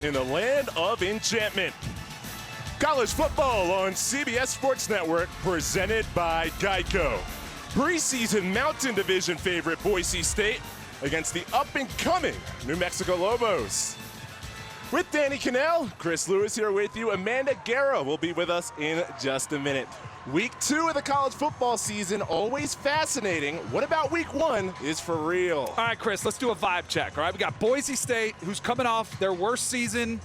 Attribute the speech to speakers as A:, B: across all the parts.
A: In the land of enchantment. College football on CBS Sports Network, presented by Geico. Preseason Mountain Division favorite Boise State against the up-and-coming New Mexico Lobos. With Danny Cannell, Chris Lewis here with you. Amanda Guerra will be with us in just a minute. Week 2 of the college football season, always fascinating. What about week 1 is for real?
B: All right, Chris, let's do a vibe check, all right? We got Boise State, who's coming off their worst season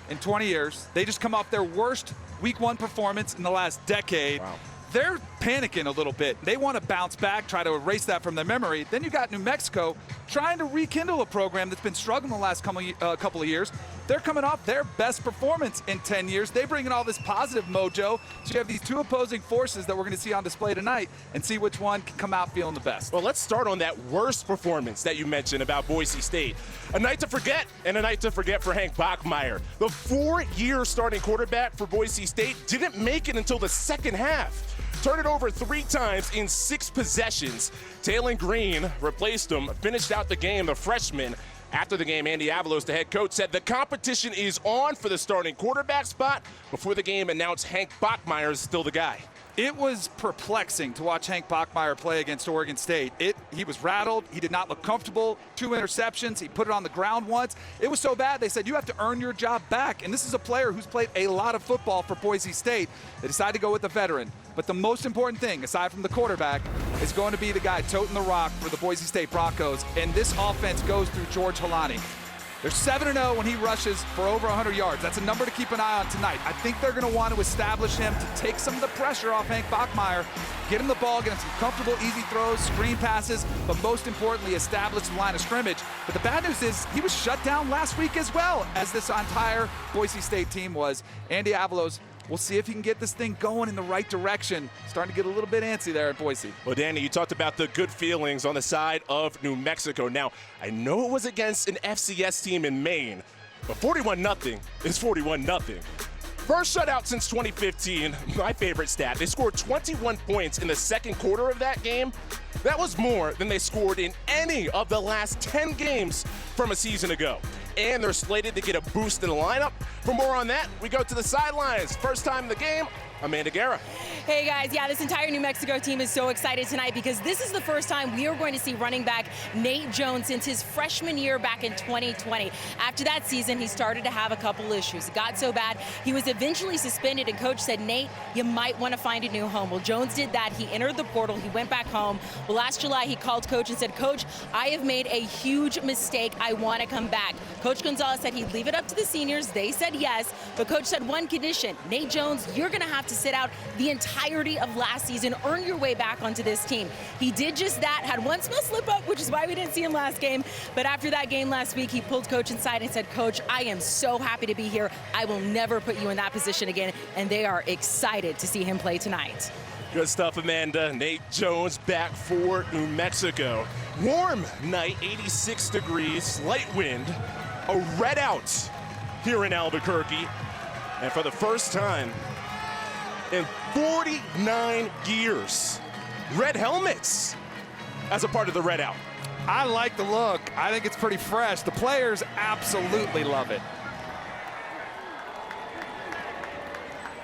B: in 20 years. They just come off their worst week 1 performance in the last decade.
A: Wow.
B: They're panicking a little bit. They want to bounce back, try to erase that from their memory. Then you got New Mexico trying to rekindle a program that's been struggling the last couple of years. They're coming off their best performance in 10 years. They bring in all this positive mojo. So you have these two opposing forces that we're going to see on display tonight and see which one can come out feeling the best.
A: Well, let's start on that worst performance that you mentioned about Boise State. A night to forget, and a night to forget for Hank Bachmeier. The 4-year starting quarterback for Boise State didn't make it until the second half. Turned it over 3 times in 6 possessions. Taylon Green replaced him, finished out the game, the freshman. After the game, Andy Avalos, the head coach, said the competition is on for the starting quarterback spot. Before the game announced Hank Bachmeier is still the guy.
B: It was perplexing to watch Hank Bachmeier play against Oregon State. He was rattled. He did not look comfortable. 2 interceptions. He put it on the ground once. It was so bad, they said, you have to earn your job back. And this is a player who's played a lot of football for Boise State. They decided to go with a veteran. But the most important thing, aside from the quarterback, is going to be the guy toting the rock for the Boise State Broncos. And this offense goes through George Holani. They're 7-0 when he rushes for over 100 yards. That's a number to keep an eye on tonight. I think they're going to want to establish him to take some of the pressure off Hank Bachmeier, get him the ball, get him some comfortable, easy throws, screen passes, but most importantly, establish the line of scrimmage. But the bad news is he was shut down last week as well, as this entire Boise State team was. Andy Avalos, we'll see if he can get this thing going in the right direction. Starting to get a little bit antsy there at Boise.
A: Well, Danny, you talked about the good feelings on the side of New Mexico. Now, I know it was against an FCS team in Maine, but 41-0 is 41-0. First shutout since 2015, my favorite stat. They scored 21 points in the second quarter of that game. That was more than they scored in any of the last 10 games from a season ago. And they're slated to get a boost in the lineup. For more on that, we go to the sidelines. First time in the game, Amanda Guerra.
C: Hey guys, yeah, this entire New Mexico team is so excited tonight because this is the first time we are going to see running back Nate Jones since his freshman year back in 2020. After that season, he started to have a couple issues. It got so bad, he was eventually suspended, and coach said, Nate, you might want to find a new home. Well, Jones did that. He entered the portal. He went back home. Well, last July, he called coach and said, Coach, I have made a huge mistake. I want to come back. Coach Gonzalez said he'd leave it up to the seniors. They said yes, but coach said one condition. Nate Jones, you're going to have to sit out the entirety of last season, earn your way back onto this team. He did just that, had one small slip up, which is why we didn't see him last game. But after that game last week, he pulled coach inside and said, Coach, I am so happy to be here. I will never put you in that position again. And they are excited to see him play tonight.
A: Good stuff, Amanda. Nate Jones back for New Mexico. Warm night, 86 degrees, slight wind, a red out here in Albuquerque. And for the first time in 49 years, red helmets as a part of the red out.
B: I like the look. I think it's pretty fresh. The players absolutely love it.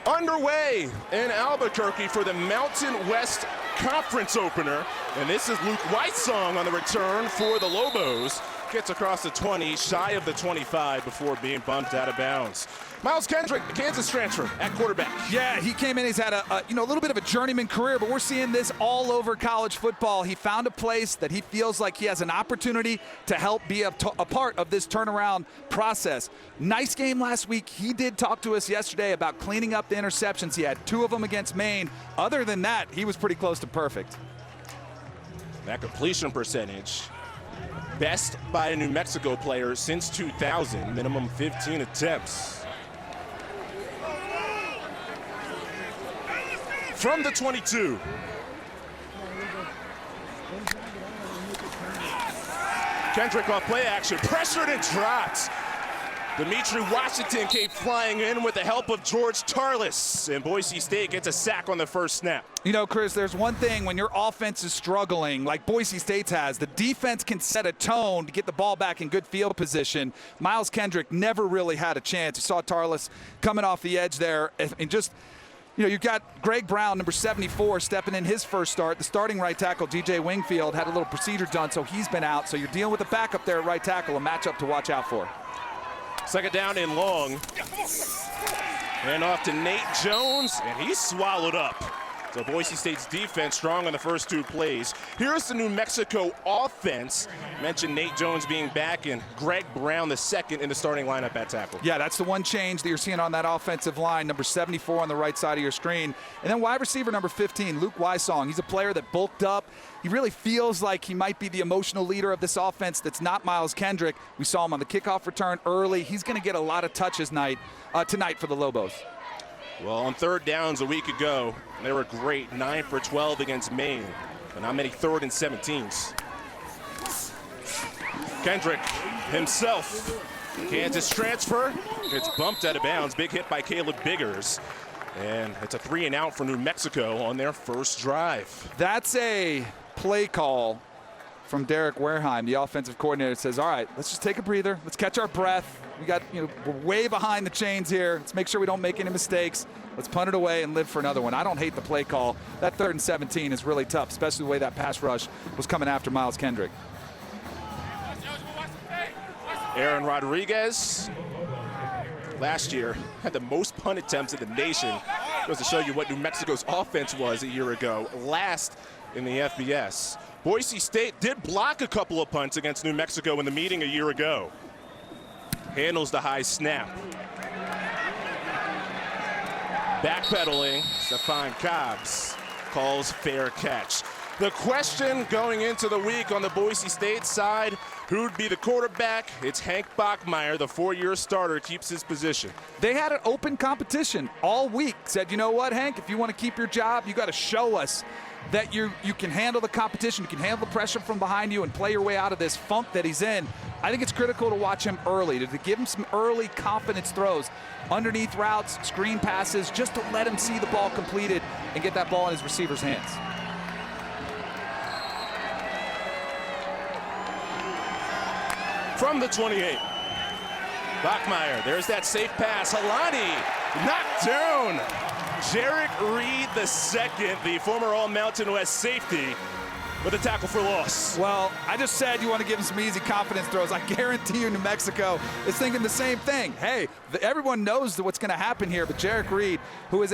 A: Underway in Albuquerque for the Mountain West Conference opener. And this is Luke Weissong on the return for the Lobos. Gets across the 20, shy of the 25 before being bumped out of bounds. Miles Kendrick, the Kansas transfer at quarterback.
B: Yeah, he came in. He's had a little bit of a journeyman career, but we're seeing this all over college football. He found a place that he feels like he has an opportunity to help be a part of this turnaround process. Nice game last week. He did talk to us yesterday about cleaning up the interceptions. He had 2 of them against Maine. Other than that, he was pretty close to perfect.
A: That completion percentage, best by a New Mexico player since 2000, minimum 15 attempts. From the 22. Kendrick off play action, pressured and dropped. Dimitri Washington came flying in with the help of George Tarlis, and Boise State gets a sack on the first snap.
B: You know, Chris, there's one thing when your offense is struggling, like Boise State's has, the defense can set a tone to get the ball back in good field position. Miles Kendrick never really had a chance. You saw Tarlis coming off the edge there, and just, you know, you've got Greg Brown, number 74, stepping in his first start. The starting right tackle, DJ Wingfield, had a little procedure done, so he's been out. So you're dealing with a backup there at right tackle, a matchup to watch out for.
A: Second down and long. And off to Nate Jones, and he's swallowed up. So Boise State's defense strong on the first two plays. Here's the New Mexico offense. Mentioned Nate Jones being back and Greg Brown the second in the starting lineup at tackle.
B: Yeah, that's the one change that you're seeing on that offensive line, number 74 on the right side of your screen. And then wide receiver number 15, Luke Wysong. He's a player that bulked up. He really feels like he might be the emotional leader of this offense that's not Miles Kendrick. We saw him on the kickoff return early. He's going to get a lot of touches tonight for the Lobos.
A: Well, on third downs a week ago, they were great, 9 for 12 against Maine, but not many 3rd and 17s. Kendrick himself, Kansas transfer, gets bumped out of bounds. Big hit by Caleb Biggers. And it's a 3 and out for New Mexico on their first drive.
B: That's a play call from Derek Wareheim, the offensive coordinator. Says, all right, let's just take a breather. Let's catch our breath. We got, we're way behind the chains here. Let's make sure we don't make any mistakes. Let's punt it away and live for another one. I don't hate the play call. That 3rd and 17 is really tough, especially the way that pass rush was coming after Miles Kendrick.
A: Aaron Rodriguez, last year, had the most punt attempts in the nation. Goes to show you what New Mexico's offense was a year ago, last in the FBS. Boise State did block a couple of punts against New Mexico in the meeting a year ago. Handles the high snap. Backpedaling, Stephon Cobbs calls fair catch. The question going into the week on the Boise State side, who'd be the quarterback? It's Hank Bachmeier, the 4-year starter, keeps his position.
B: They had an open competition all week. Said, you know what, Hank, if you want to keep your job, you got to show us that you can handle the competition, you can handle the pressure from behind you and play your way out of this funk that he's in. I think it's critical to watch him early, to give him some early confidence throws, underneath routes, screen passes, just to let him see the ball completed and get that ball in his receiver's hands.
A: From the 28, Bachmeier, there's that safe pass. Halani knocked down. Jarek Reed the second, the former All-Mountain West safety, with a tackle for loss.
B: Well, I just said you want to give him some easy confidence throws. I guarantee you New Mexico is thinking the same thing. Hey, everyone knows what's going to happen here, but Jarek Reed, who is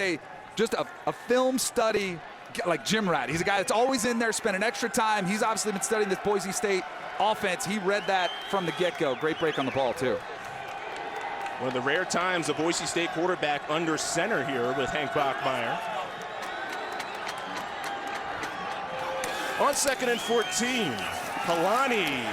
B: just a film study, like gym rat. He's a guy that's always in there spending extra time. He's obviously been studying this Boise State offense. He read that from the get-go. Great break on the ball, too.
A: One of the rare times a Boise State quarterback under center here with Hank Bachmeier. On 2nd and 14, Halani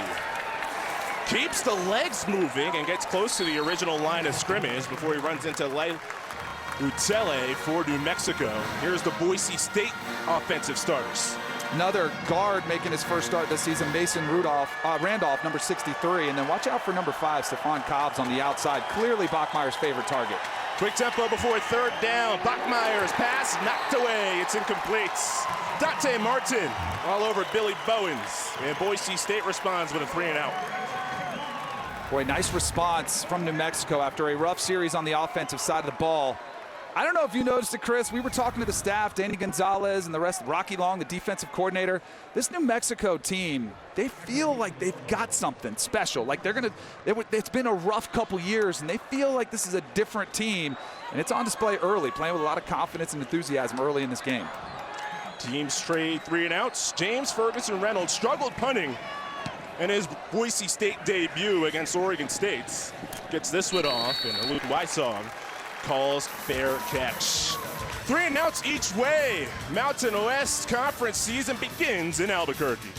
A: keeps the legs moving and gets close to the original line of scrimmage before he runs into Utele for New Mexico. Here's the Boise State offensive starters.
B: Another guard making his first start this season, Mason Randolph, number 63. And then watch out for number 5, Stephon Cobbs on the outside. Clearly Bachmeier's favorite target.
A: Quick tempo before 3rd down. Bachmeier's pass knocked away. It's incomplete. Dante Martin all over Billy Bowens. And Boise State responds with a 3 and out.
B: Boy, nice response from New Mexico after a rough series on the offensive side of the ball. I don't know if you noticed it, Chris. We were talking to the staff, Danny Gonzalez and the rest, Rocky Long, the defensive coordinator. This New Mexico team, they feel like they've got something special. Like it's been a rough couple years, and they feel like this is a different team. And it's on display early, playing with a lot of confidence and enthusiasm early in this game.
A: Teams trade 3 and outs. James Ferguson Reynolds struggled punting in his Boise State debut against Oregon State. Gets this one off, and Luke Wysong calls fair catch. 3 and outs each way. Mountain West Conference season begins in Albuquerque.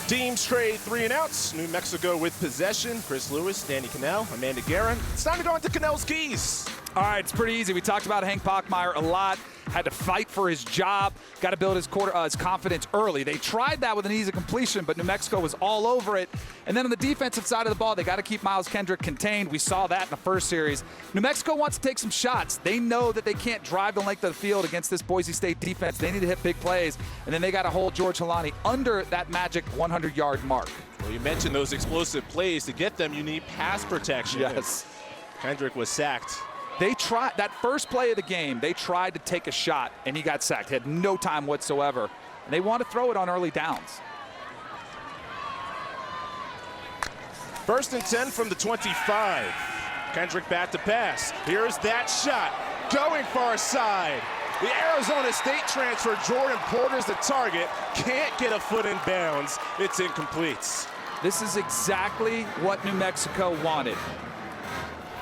A: Teams trade 3 and outs. New Mexico with possession. Chris Lewis, Danny Cannell, Amanda Guerin. It's time to go into Cannell's Keys.
B: All right, it's pretty easy. We talked about Hank Bachmeier a lot. had to fight for his job, got to build his confidence early. They tried that with an easy completion, but New Mexico was all over it. And then on the defensive side of the ball, they got to keep Miles Kendrick contained. We saw that in the first series. New Mexico wants to take some shots. They know that they can't drive the length of the field against this Boise State defense. They need to hit big plays, and then they got to hold George Holani under that magic 100-yard mark.
A: Well, you mentioned those explosive plays. To get them, you need pass protection.
B: Yes.
A: Kendrick was sacked.
B: They tried that first play of the game. They tried to take a shot, and he got sacked. He had no time whatsoever. And they want to throw it on early downs.
A: 1st and 10 from the 25. Kendrick back to pass. Here's that shot. Going far side. The Arizona State transfer, Jordan Porter's the target. Can't get a foot in bounds. It's incomplete.
B: This is exactly what New Mexico wanted.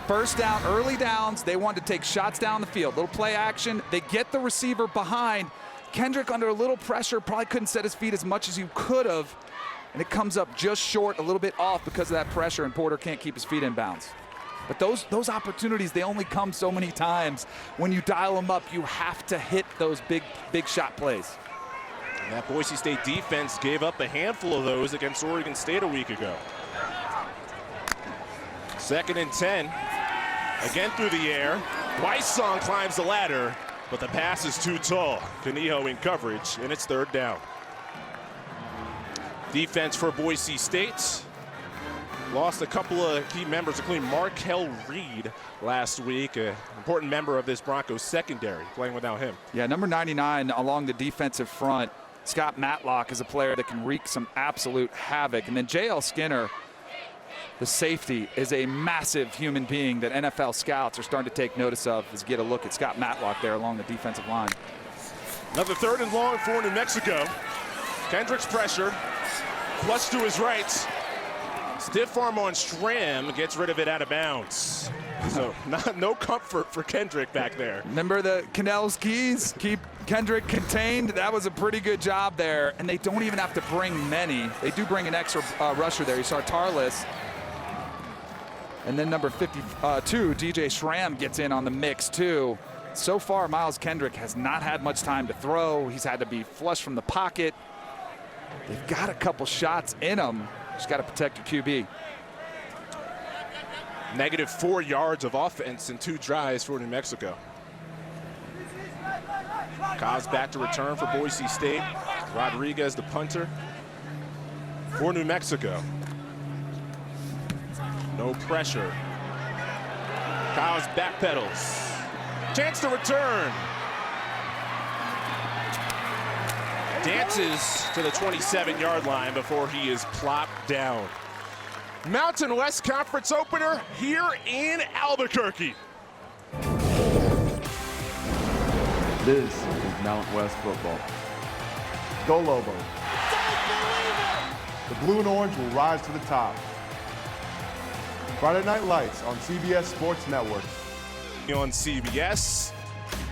B: First down, early downs. They wanted to take shots down the field. Little play action. They get the receiver behind. Kendrick under a little pressure, probably couldn't set his feet as much as he could have. And it comes up just short, a little bit off because of that pressure, and Porter can't keep his feet in bounds. But those opportunities, they only come so many times. When you dial them up, you have to hit those big shot plays.
A: And that Boise State defense gave up a handful of those against Oregon State a week ago. 2nd and 10. Again through the air. Weissong climbs the ladder, but the pass is too tall. Canijo in coverage, and it's 3rd down. Defense for Boise State. Lost a couple of key members, including Markel Reed last week, an important member of this Broncos secondary, playing without him.
B: Yeah, number 99 along the defensive front. Scott Matlock is a player that can wreak some absolute havoc. And then J.L. Skinner, the safety, is a massive human being that NFL scouts are starting to take notice of as you get a look at Scott Matlock there along the defensive line.
A: Another 3rd and long for New Mexico. Kendrick's pressure. Flush to his right. Stiff arm on Stram, gets rid of it out of bounds. So no comfort for Kendrick back there.
B: Remember the Cannell's keys? Keep Kendrick contained. That was a pretty good job there. And they don't even have to bring many. They do bring an extra rusher there. You saw Tarlis. And then number 52, DJ Schramm, gets in on the mix too. So far, Miles Kendrick has not had much time to throw. He's had to be flush from the pocket. They've got a couple shots in him. Just got to protect your QB.
A: Negative 4 yards of offense in 2 drives for New Mexico. Cobb's back to return for Boise State. Rodriguez, the punter for New Mexico. No pressure. Cobb's backpedals. Chance to return. Dances to the 27-yard line before he is plopped down. Mountain West Conference opener here in Albuquerque.
D: This is Mountain West football. Go Lobos. The blue and orange will rise to the top. Friday Night Lights on CBS Sports Network.
A: On CBS,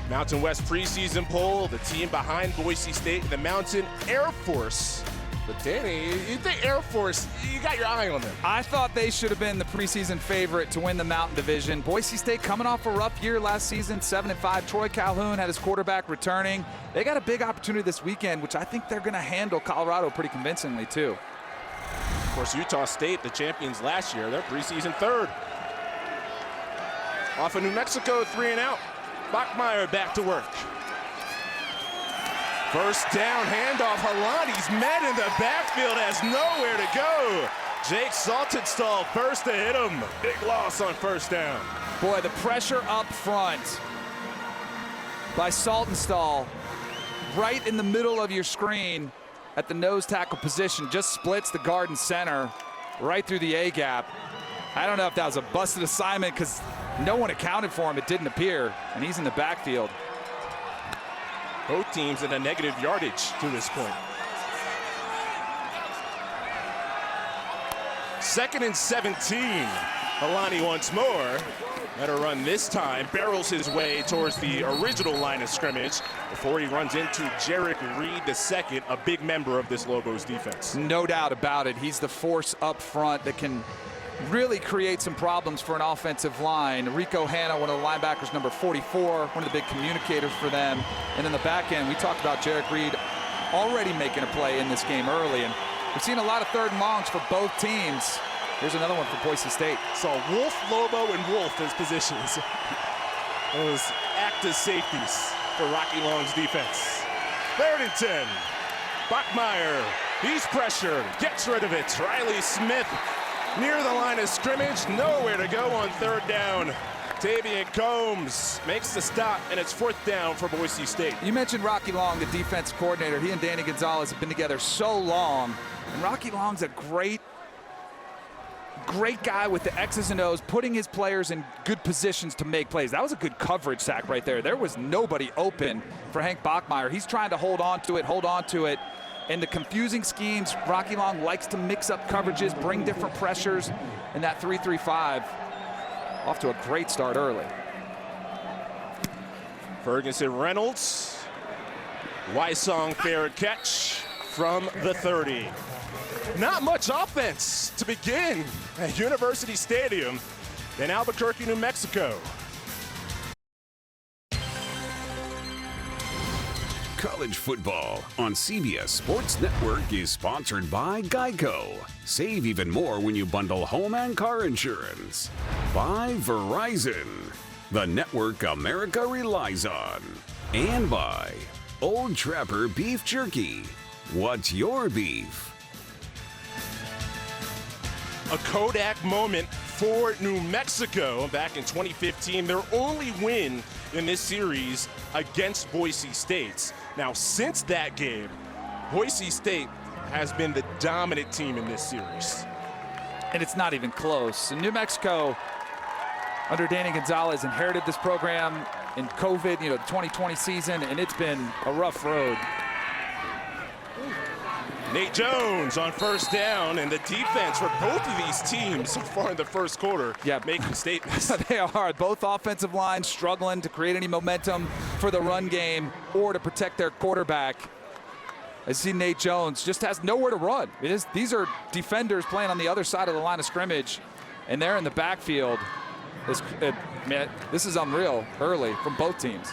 A: Mountain West preseason poll, the team behind Boise State, the Mountain Air Force. But Danny, you think Air Force, you got your eye on them.
B: I thought they should have been the preseason favorite to win the Mountain Division. Boise State coming off a rough year last season, 7-5. Troy Calhoun had his quarterback returning. They got a big opportunity this weekend, which I think they're going to handle Colorado pretty convincingly too.
A: Of course, Utah State, the champions last year, they're preseason 3rd. Off of New Mexico, 3 and out. Bachmeier back to work. First down handoff. Holani's man in the backfield has nowhere to go. Jake Saltonstall first to hit him. Big loss on 1st down.
B: Boy, the pressure up front by Saltonstall right in the middle of your screen at the nose tackle position just splits the guard and center right through the A-gap. I don't know if that was a busted assignment because no one accounted for him. It didn't appear, and he's in the backfield.
A: Both teams in a negative yardage to this point. 2nd and 17. Holani once more. Better run this time. Barrels his way towards the original line of scrimmage before he runs into Jarek Reed II, a big member of this Lobos defense.
B: No doubt about it. He's the force up front that can really create some problems for an offensive line. Rico Hanna, one of the linebackers, number 44, one of the big communicators for them. And in the back end, we talked about Jarek Reed already making a play in this game early. And we've seen a lot of 3rd and longs for both teams. Here's another one for Boise State.
A: Saw Wolf, Lobo, and Wolf as positions. Those active safeties for Rocky Long's defense. 3rd and 10. Bachmeier, he's pressured, gets rid of it. Riley Smith near the line of scrimmage, nowhere to go on 3rd down. Tavian Combs makes the stop, and it's 4th down for Boise State.
B: You mentioned Rocky Long, the defense coordinator. He and Danny Gonzalez have been together so long. And Rocky Long's a great guy with the X's and O's, putting his players in good positions to make plays. That was a good coverage sack right there. There was nobody open for Hank Bachmeier. He's trying to hold on to it. And the confusing schemes, Rocky Long likes to mix up coverages, bring different pressures, and that 3-3-5 off to a great start early.
A: Ferguson Reynolds, Wysong fair catch from the 30. Not much offense to begin at University Stadium in Albuquerque, New Mexico.
E: College football on CBS Sports Network is sponsored by Geico. Save even more when you bundle home and car insurance. By Verizon, the network America relies on. And by Old Trapper Beef Jerky. What's your beef?
A: A Kodak moment for New Mexico back in 2015. Their only win in this series against Boise State. Now, since that game, Boise State has been the dominant team in this series.
B: And it's not even close. And New Mexico, under Danny Gonzalez, inherited this program in COVID, the 2020 season, and it's been a rough road.
A: Nate Jones on 1st down, and the defense for both of these teams so far in the 1st quarter making statements.
B: They are. Both offensive lines struggling to create any momentum for the run game or to protect their quarterback. I see Nate Jones just has nowhere to run. These are defenders playing on the other side of the line of scrimmage, and they're in the backfield. This is unreal early from both teams.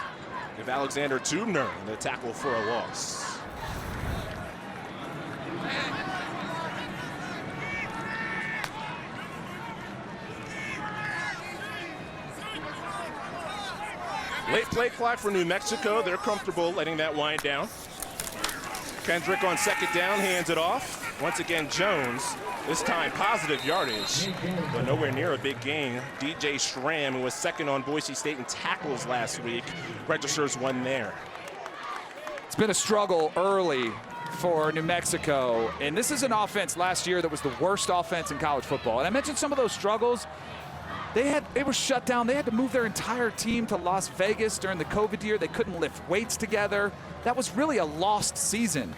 A: Give Alexander Tubner the tackle for a loss. Late play clock for New Mexico. They're comfortable letting that wind down. Kendrick on 2nd down, hands it off. Once again, Jones, this time positive yardage, but nowhere near a big gain. DJ Schramm, who was 2nd on Boise State in tackles last week, registers 1 there.
B: It's been a struggle early for New Mexico, and this is an offense last year that was the worst offense in college football. And I mentioned some of those struggles. They were shut down. They had to move their entire team to Las Vegas during the COVID year. They couldn't lift weights together. That was really a lost season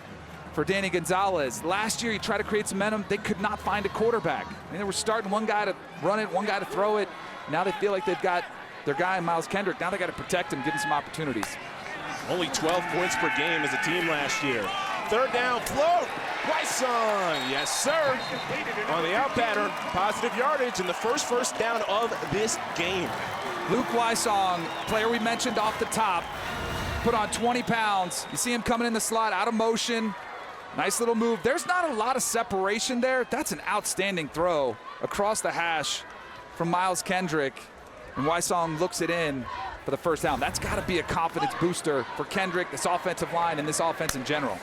B: for Danny Gonzalez. Last year, he tried to create some momentum. They could not find a quarterback. They were starting one guy to run it, one guy to throw it. Now they feel like they've got their guy, Miles Kendrick. Now they got to protect him, give him some opportunities.
A: Only 12 points per game as a team last year. 3rd down, float. Wysong, yes sir. On the out pattern, positive yardage in the first down of this game.
B: Luke Wysong, player we mentioned off the top, put on 20 pounds. You see him coming in the slot, out of motion. Nice little move. There's not a lot of separation there. That's an outstanding throw across the hash from Miles Kendrick. And Wysong looks it in for the 1st down. That's got to be a confidence booster for Kendrick, this offensive line, and this offense in general.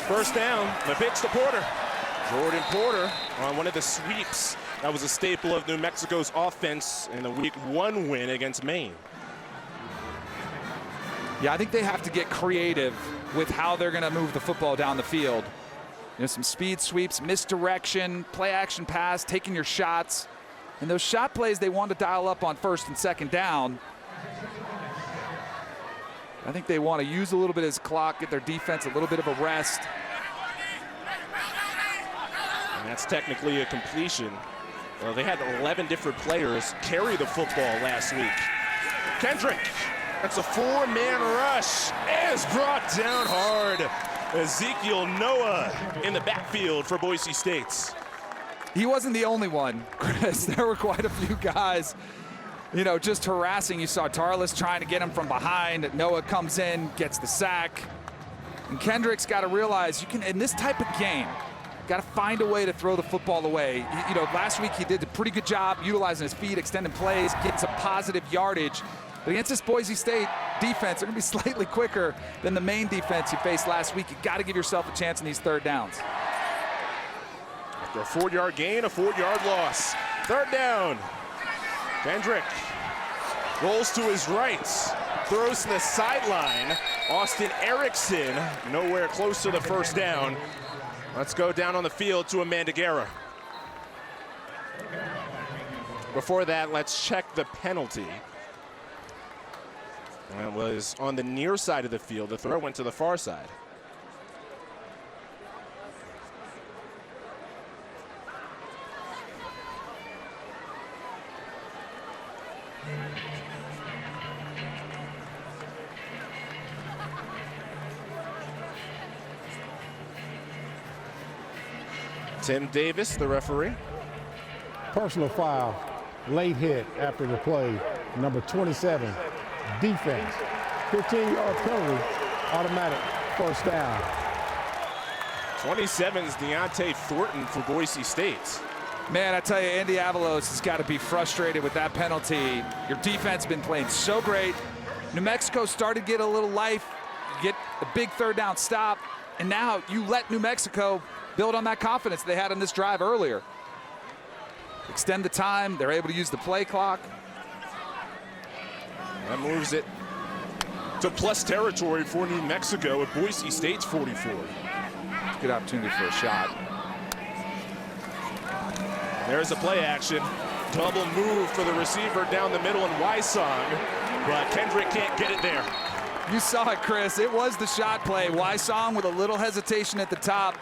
A: 1st down, the pitch to Porter. Jordan Porter on one of the sweeps. That was a staple of New Mexico's offense in the Week 1 win against Maine.
B: Yeah, I think they have to get creative with how they're going to move the football down the field. Some speed sweeps, misdirection, play action pass, taking your shots. And those shot plays they want to dial up on 1st and 2nd down. I think they want to use a little bit of his clock, get their defense a little bit of a rest.
A: And that's technically a completion. Well, they had 11 different players carry the football last week. Kendrick, that's a 4-man rush, is brought down hard. Ezekiel Noah in the backfield for Boise State.
B: he wasn't the only one, Chris. There were quite a few guys, just harassing. You saw Tarlis trying to get him from behind. Noah comes in, gets the sack. And Kendrick's got to realize you can, in this type of game, got to find a way to throw the football away. Last week he did a pretty good job utilizing his feet, extending plays, getting some positive yardage. But against this Boise State defense, they're going to be slightly quicker than the main defense you faced last week. You got to give yourself a chance in these third downs.
A: After a 4-yard gain, a 4-yard loss. Third down. Kendrick rolls to his right, throws to the sideline. Austin Erickson nowhere close to the first down. Let's go down on the field to Amanda Guerra. Before that, let's check the penalty. It was on the near side of the field. The throw went to the far side. Tim Davis, the referee.
F: Personal foul, late hit after the play, number 27, defense. 15-yard penalty, automatic first down.
A: 27's Deontay Thornton for Boise State.
B: Man, I tell you, Andy Avalos has got to be frustrated with that penalty. Your defense has been playing so great. New Mexico started to get a little life, get a big third down stop, and now you let New Mexico build on that confidence they had on this drive earlier. Extend the time, they're able to use the play clock.
A: That moves it to plus territory for New Mexico at Boise State's 44.
B: Good opportunity for a shot.
A: There's a play action. Double move for the receiver down the middle in Wysong, but Kendrick can't get it there.
B: You saw it, Chris. It was the shot play. Wysong with a little hesitation at the top,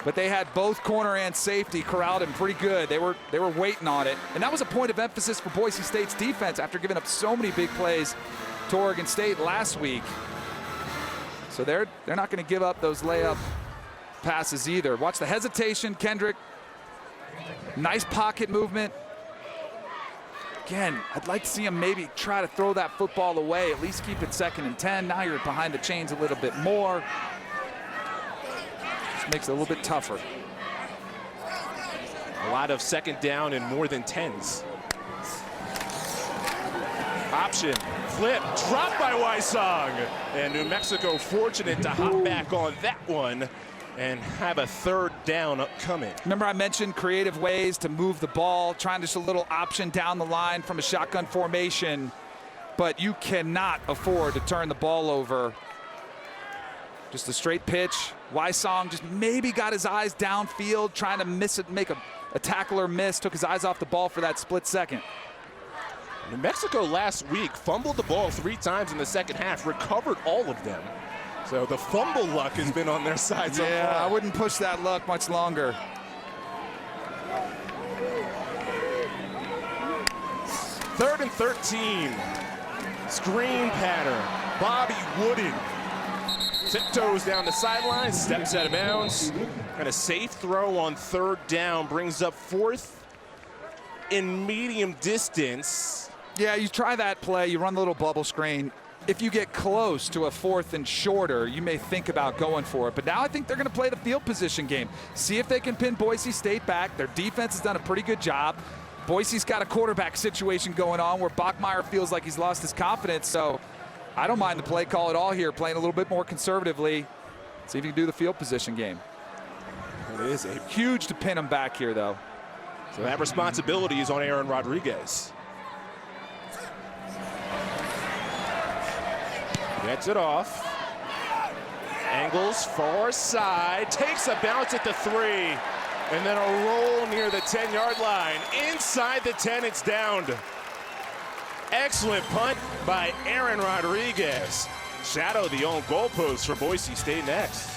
B: but they had both corner and safety corralled him pretty good. They were waiting on it. And that was a point of emphasis for Boise State's defense after giving up so many big plays to Oregon State last week. So they're not going to give up those layup passes either. Watch the hesitation, Kendrick. Nice pocket movement. Again, I'd like to see him maybe try to throw that football away, at least keep it 2nd and 10. Now you're behind the chains a little bit more. Makes it a little bit tougher.
A: A lot of 2nd down and more than 10s. Option, flip, dropped by Wysong. And New Mexico fortunate to hop back on that one and have a 3rd down upcoming.
B: Remember I mentioned creative ways to move the ball, trying just a little option down the line from a shotgun formation, but you cannot afford to turn the ball over. Just a straight pitch. Wysong just maybe got his eyes downfield, trying to miss it, make a tackler miss, took his eyes off the ball for that split second.
A: New Mexico last week fumbled the ball 3 times in the second half, recovered all of them. So the fumble luck has been on their side so far.
B: Yeah, I wouldn't push that luck much longer.
A: Third and 13. Screen pattern. Bobby Wooden tiptoes down the sideline, steps out of bounds. And a safe throw on 3rd down brings up 4th in medium distance.
B: Yeah, you try that play, you run the little bubble screen. If you get close to a 4th and shorter, you may think about going for it. But now I think they're going to play the field position game. See if they can pin Boise State back. Their defense has done a pretty good job. Boise's got a quarterback situation going on where Bachmeier feels like he's lost his confidence. So I don't mind the play call at all here, playing a little bit more conservatively. See if you can do the field position game.
A: It is a
B: huge to pin him back here, though.
A: So that responsibility is on Aaron Rodriguez. Gets it off. Angles far side. Takes a bounce at the 3. And then a roll near the 10-yard line. Inside the 10, it's downed. Excellent punt by Aaron Rodriguez. Shadow the own goalpost for Boise State next.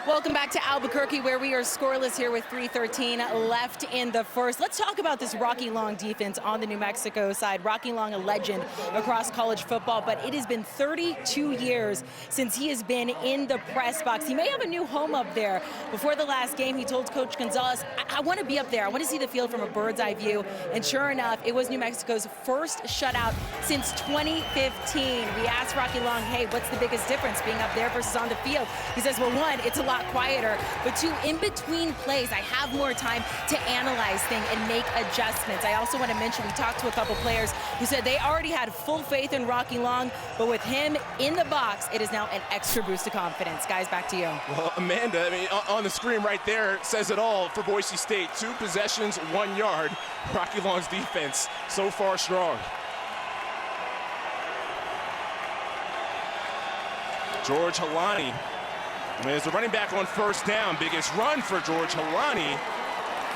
C: Welcome back to Albuquerque, where we are scoreless here with 3:13 left in the first. Let's talk about this Rocky Long defense on the New Mexico side. Rocky Long, a legend across college football, but it has been 32 years since he has been in the press box. He may have a new home up there. Before the last game, he told Coach Gonzalez, I want to be up there. I want to see the field from a bird's eye view. And sure enough, it was New Mexico's first shutout since 2015. We asked Rocky Long, hey, what's the biggest difference being up there versus on the field? He says, well, one, it's a lot quieter, but two, in between plays, I have more time to analyze things and make adjustments. I also want to mention, we talked to a couple players who said they already had full faith in Rocky Long, but with him in the box, it is now an extra boost of confidence. Guys, back to you.
A: Well, Amanda, I mean, on the screen right there says it all for Boise State. 2 possessions, 1 yard. Rocky Long's defense so far strong. George Halani is the running back on first down. Biggest run for George Halani.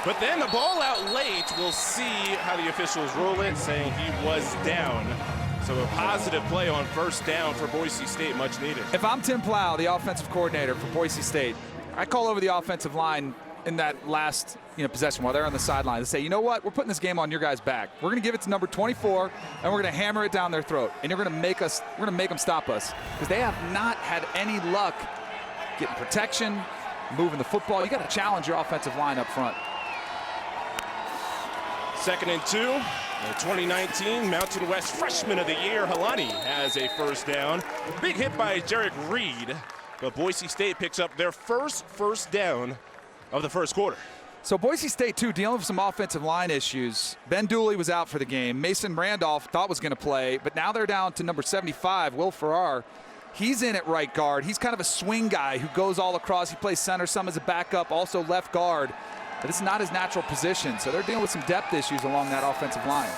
A: But then the ball out late. We'll see how the officials rule it, saying he was down. So a positive play on first down for Boise State, much needed.
B: If I'm Tim Plow, the offensive coordinator for Boise State, I call over the offensive line in that last possession while they're on the sideline to say, you know what, we're putting this game on your guys' back. We're going to give it to number 24, and we're going to hammer it down their throat. And you're going to make them stop us, because they have not had any luck getting protection, moving the football. You got to challenge your offensive line up front.
A: 2nd and 2. The 2019 Mountain West Freshman of the Year, Halani, has a first down. Big hit by Jarek Reed, but Boise State picks up their first down of the first quarter.
B: So Boise State, too, dealing with some offensive line issues. Ben Dooley was out for the game. Mason Randolph thought was going to play, but now they're down to number 75, Will Farrar. He's in at right guard. He's kind of a swing guy who goes all across. He plays center, some as a backup, also left guard. But it's not his natural position, so they're dealing with some depth issues along that offensive line.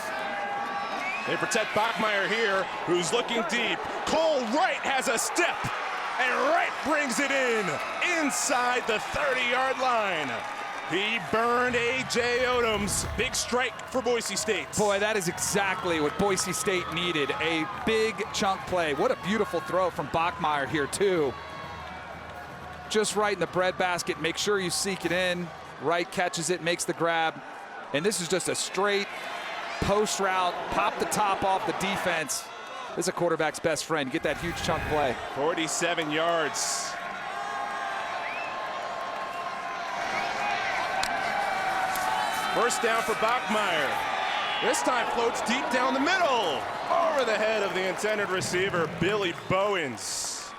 A: They protect Bachmeier here, who's looking deep. Cole Wright has a step, and Wright brings it in inside the 30-yard line. He burned A.J. Odom's big strike for Boise State.
B: Boy, that is exactly what Boise State needed, a big chunk play. What a beautiful throw from Bachmeier here, too. Just right in the breadbasket. Make sure you seek it in. Wright catches it, makes the grab. And this is just a straight post route, pop the top off the defense. This is a quarterback's best friend. Get that huge chunk play.
A: 47 yards. First down for Bachmeier. This time floats deep down the middle, over the head of the intended receiver, Billy Bowens.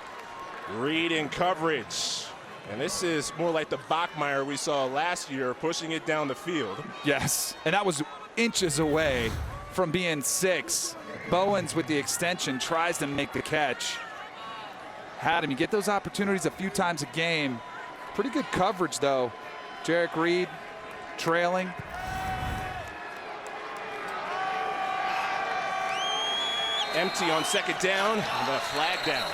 A: Reed in coverage. And this is more like the Bachmeier we saw last year, pushing it down the field.
B: Yes, and that was inches away from being 6. Bowens with the extension tries to make the catch. Had him. You get those opportunities a few times a game. Pretty good coverage, though. Jarek Reed trailing.
A: Empty on second down, and a flag down.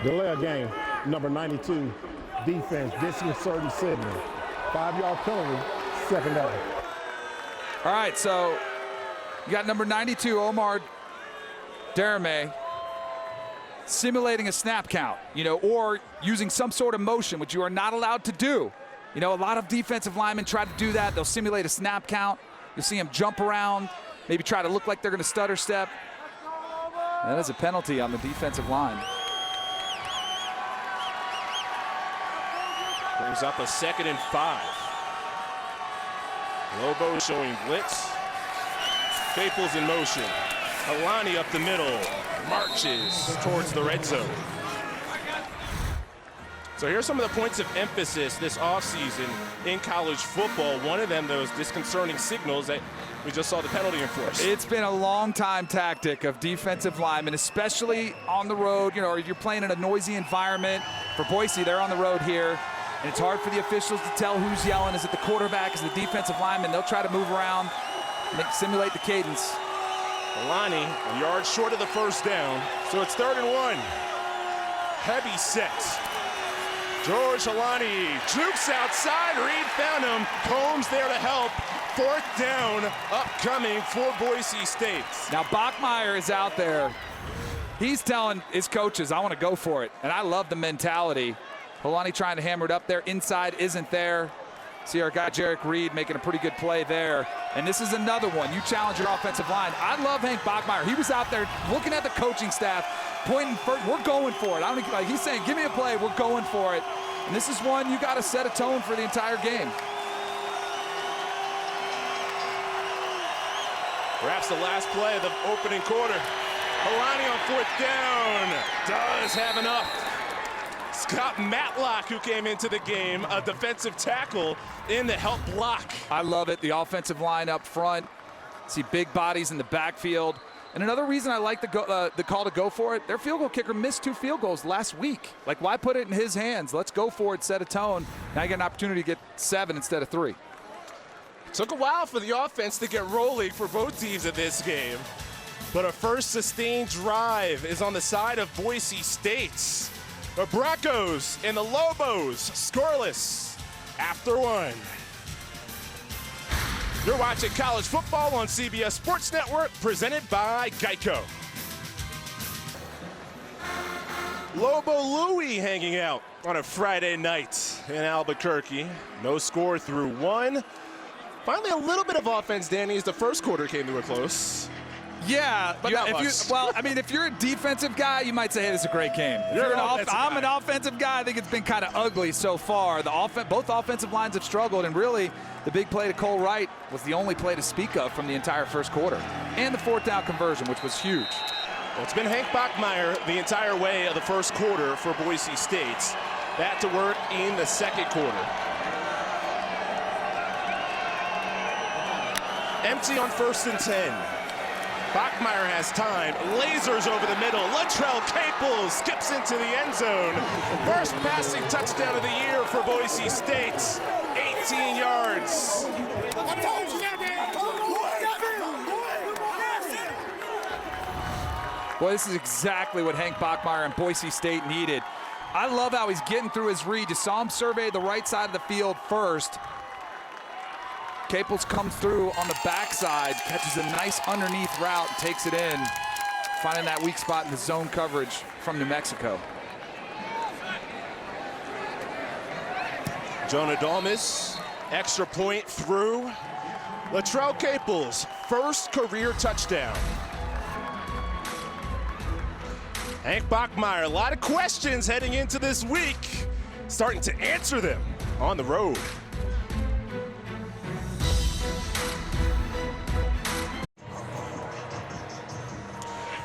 F: Delay of game, number 92, defense, disconcerting signal. 5-yard penalty, second down.
B: All right, so you got number 92, Omar Darame, simulating a snap count, or using some sort of motion, which you are not allowed to do. A lot of defensive linemen try to do that. They'll simulate a snap count. You'll see them jump around, maybe try to look like they're going to stutter step. That is a penalty on the defensive line.
A: Brings up a 2nd and 5. Lobo showing blitz. Caples in motion. Alani up the middle. Marches towards the red zone. So here's some of the points of emphasis this offseason in college football. One of them, those disconcerting signals that we just saw the penalty enforced.
B: It's been a long-time tactic of defensive linemen, especially on the road, or if you're playing in a noisy environment. For Boise, they're on the road here. And it's hard for the officials to tell who's yelling. Is it the quarterback? Is it the defensive lineman? They'll try to move around, simulate the cadence.
A: Alani, a yard short of the first down. So it's 3rd and 1. Heavy set. George Holani jukes outside. Reed found him. Combs there to help. 4th down upcoming for Boise State.
B: Now Bachmeier is out there. He's telling his coaches, I want to go for it. And I love the mentality. Holani trying to hammer it up there. Inside isn't there. See our guy Jarek Reed making a pretty good play there. And this is another one. You challenge your offensive line. I love Hank Bachmeier. He was out there looking at the coaching staff, pointing first. We're going for it. I don't like he's saying, give me a play. We're going for it. And this is one you got to set a tone for the entire game.
A: Perhaps the last play of the opening quarter. Holani on 4th down. Does have enough. Scott Matlock, who came into the game, a defensive tackle in the help block.
B: I love it. The offensive line up front. See big bodies in the backfield. And another reason I like the call to go for it, their field goal kicker missed 2 field goals last week. Like, why put it in his hands? Let's go for it, set a tone. Now you get an opportunity to get 7 instead of 3.
A: Took a while for the offense to get rolling for both teams in this game. But a first sustained drive is on the side of Boise State. The Broncos and the Lobos scoreless after 1. You're watching college football on CBS Sports Network, presented by Geico. Lobo Louie hanging out on a Friday night in Albuquerque. No score through 1. Finally, a little bit of offense, Danny, as the first quarter came to a close.
B: Yeah,
A: but not much.
B: If you're a defensive guy, you might say, hey, this is a great game. I'm an offensive guy. I think it's been kind of ugly so far. Both offensive lines have struggled, and really the big play to Cole Wright was the only play to speak of from the entire first quarter. And the 4th down conversion, which was huge.
A: Well, it's been Hank Bachmeier the entire way of the first quarter for Boise State. That to work in the second quarter. Empty on 1st and 10. Bachmeier has time, lasers over the middle. Latrell Capel skips into the end zone. First passing touchdown of the year for Boise State. 18 yards.
B: Well, this is exactly what Hank Bachmeier and Boise State needed. I love how he's getting through his read. You saw him survey the right side of the field first. Capels comes through on the backside, catches a nice underneath route, and takes it in, finding that weak spot in the zone coverage from New Mexico.
A: Jonah Dalmas, extra point through. Latrell Capels, first career touchdown. Hank Bachmeier, a lot of questions heading into this week, starting to answer them on the road.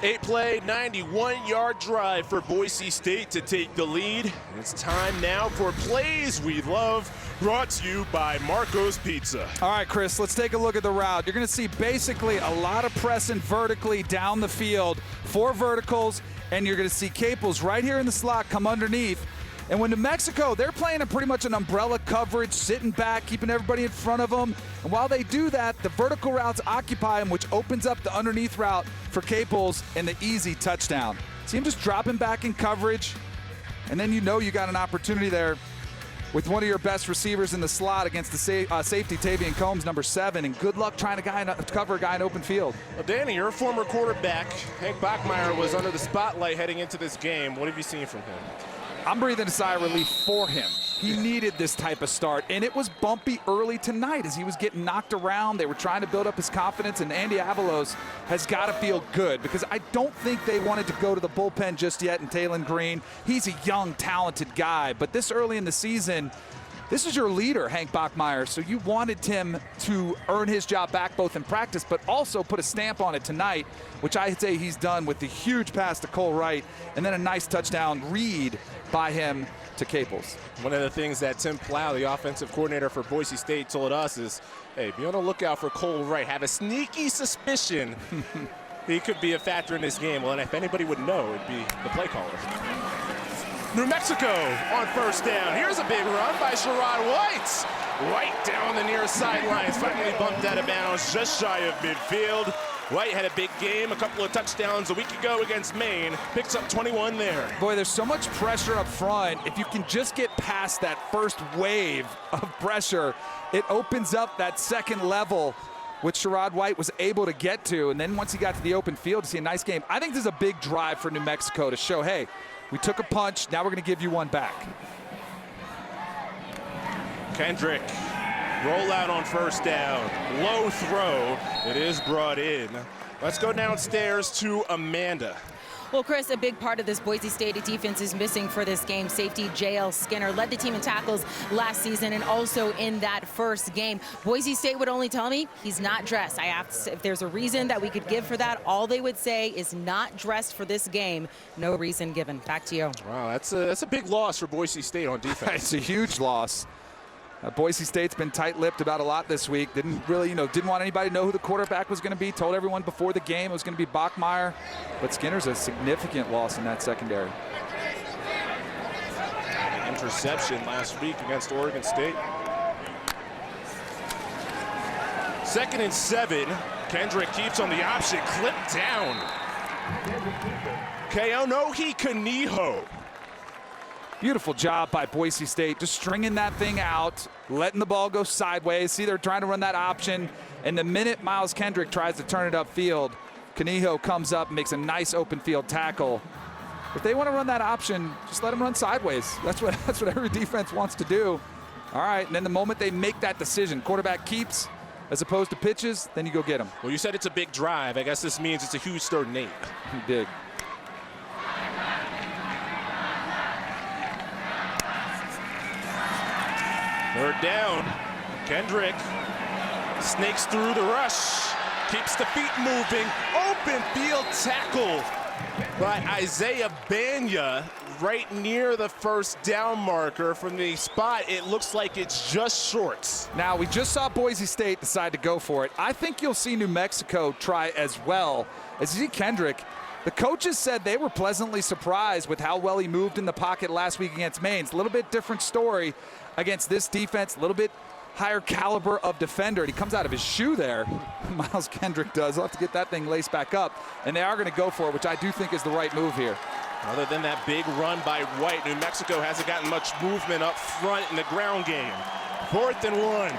A: Eight-play, 91-yard drive for Boise State to take the lead. It's time now for Plays We Love, brought to you by Marco's Pizza.
B: All right, Chris, let's take a look at the route. You're going to see basically a lot of pressing vertically down the field, 4 verticals, and you're going to see Capels right here in the slot come underneath. And when New Mexico, they're playing a pretty much an umbrella coverage, sitting back, keeping everybody in front of them. And while they do that, the vertical routes occupy them, which opens up the underneath route for Capels and the easy touchdown. See him just dropping back in coverage, and then you know you got an opportunity there with one of your best receivers in the slot against the safety, Tavian Combs, number 7, and good luck trying to cover a guy in open field.
A: Well, Danny, you're a former quarterback. Hank Bachmeier was under the spotlight heading into this game. What have you seen from him?
B: I'm breathing a sigh of relief for him. He needed this type of start, and it was bumpy early tonight as he was getting knocked around. They were trying to build up his confidence, and Andy Avalos has got to feel good because I don't think they wanted to go to the bullpen just yet in Talon Green. He's a young, talented guy, but this early in the season, this is your leader, Hank Bachmeier, so you wanted him to earn his job back both in practice but also put a stamp on it tonight, which I'd say he's done with the huge pass to Cole Wright and then a nice touchdown read by him to Capels.
A: One of the things that Tim Plow, the offensive coordinator for Boise State, told us is, hey, be on the lookout for Cole Wright. Have a sneaky suspicion he could be a factor in this game. Well, and if anybody would know, it'd be the play caller. New Mexico on first down. Here's a big run by Sherrod White. White down the near sidelines, finally bumped out of bounds just shy of midfield. White had a big game, a couple of touchdowns a week ago against Maine. Picks up 21 there.
B: Boy, there's so much pressure up front. If you can just get past that first wave of pressure, it opens up that second level, which Sherrod White was able to get to. And then once he got to the open field to see a nice game, I think this is a big drive for New Mexico to show, hey, we took a punch, now we're going to give you one back.
A: Kendrick, roll out on first down. Low throw. It is brought in. Let's go downstairs to Amanda.
C: Well, Chris, a big part of this Boise State defense is missing for this game. Safety J.L. Skinner led the team in tackles last season and also in that first game. Boise State would only tell me he's not dressed. I have to say, if there's a reason that we could give for that, all they would say is not dressed for this game. No reason given. Back to you.
A: Wow, that's a big loss for Boise State on defense.
B: It's a huge loss. Boise State's been tight-lipped about a lot this week. Didn't really, didn't want anybody to know who the quarterback was going to be. Told everyone before the game it was going to be Bachmeier. But Skinner's a significant loss in that secondary.
A: Interception last week against Oregon State. 2nd and 7. Kendrick keeps on the option. Clipped down. Keonohi Kaniho.
B: Beautiful job by Boise State, just stringing that thing out, letting the ball go sideways. See, they're trying to run that option, and the minute Miles Kendrick tries to turn it upfield, Kaniho comes up and makes a nice open field tackle. If they want to run that option, just let them run sideways. That's what every defense wants to do. All right, and then the moment they make that decision, quarterback keeps as opposed to pitches, then you go get them.
A: Well, you said it's a big drive. I guess this means it's a huge third and 8.
B: Big.
A: Third down. Kendrick snakes through the rush. Keeps the feet moving. Open field tackle by Isaiah Banya right near the first down marker from the spot. It looks like it's just short.
B: Now, we just saw Boise State decide to go for it. I think you'll see New Mexico try as well. As you see Kendrick, the coaches said they were pleasantly surprised with how well he moved in the pocket last week against Maine. It's a little bit different story against this defense, a little bit higher caliber of defender. And he comes out of his shoe there. Miles Kendrick does. He'll have to get that thing laced back up. And they are going to go for it, which I do think is the right move here.
A: Other than that big run by White, New Mexico hasn't gotten much movement up front in the ground game. 4th and 1.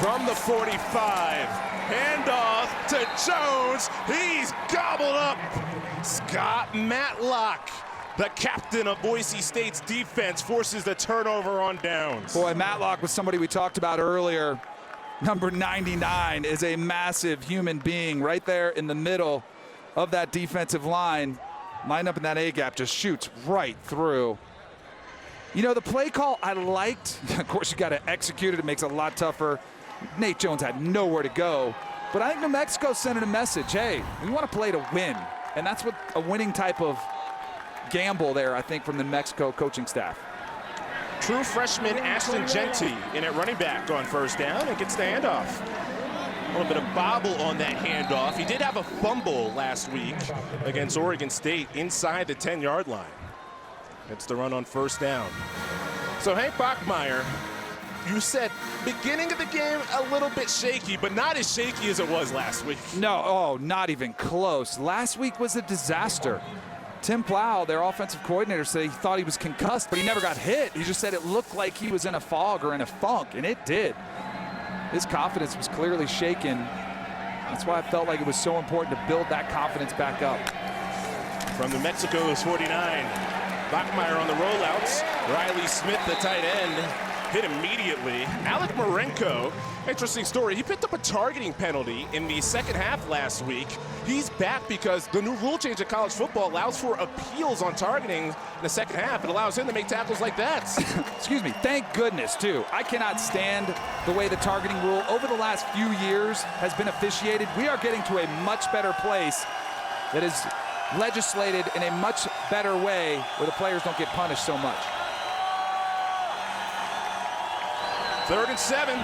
A: From the 45. Handoff to Jones. He's gobbled up. Scott Matlock, the captain of Boise State's defense, forces the turnover on downs.
B: Boy, Matlock was somebody we talked about earlier. Number 99 is a massive human being right there in the middle of that defensive line. Lined up in that A-gap, just shoots right through. The play call I liked. Of course, you got to execute it. It makes it a lot tougher. Nate Jones had nowhere to go. But I think New Mexico sent a message, hey, we want to play to win. And that's what a winning type of gamble there, I think, from the New Mexico coaching staff.
A: True freshman Ashton Genty in at running back on first down and gets the handoff. A little bit of bobble on that handoff. He did have a fumble last week against Oregon State inside the 10-yard line. It's the run on first down. So Hank Bachmeier, you said beginning of the game a little bit shaky, but not as shaky as it was last week.
B: No, not even close. Last week was a disaster. Tim Plow, their offensive coordinator, said he thought he was concussed, but he never got hit. He just said it looked like he was in a fog or in a funk, and it did. His confidence was clearly shaken. That's why I felt like it was so important to build that confidence back up.
A: From New Mexico's 49, Bachmeier on the rollouts. Riley Smith, the tight end, hit immediately. Alec Marenko, interesting story. He picked up a targeting penalty in the second half last week. He's back because the new rule change in college football allows for appeals on targeting in the second half. It allows him to make tackles like that.
B: Excuse me, thank goodness, too. I cannot stand the way the targeting rule over the last few years has been officiated. We are getting to a much better place that is legislated in a much better way where the players don't get punished so much.
A: 3rd and 7.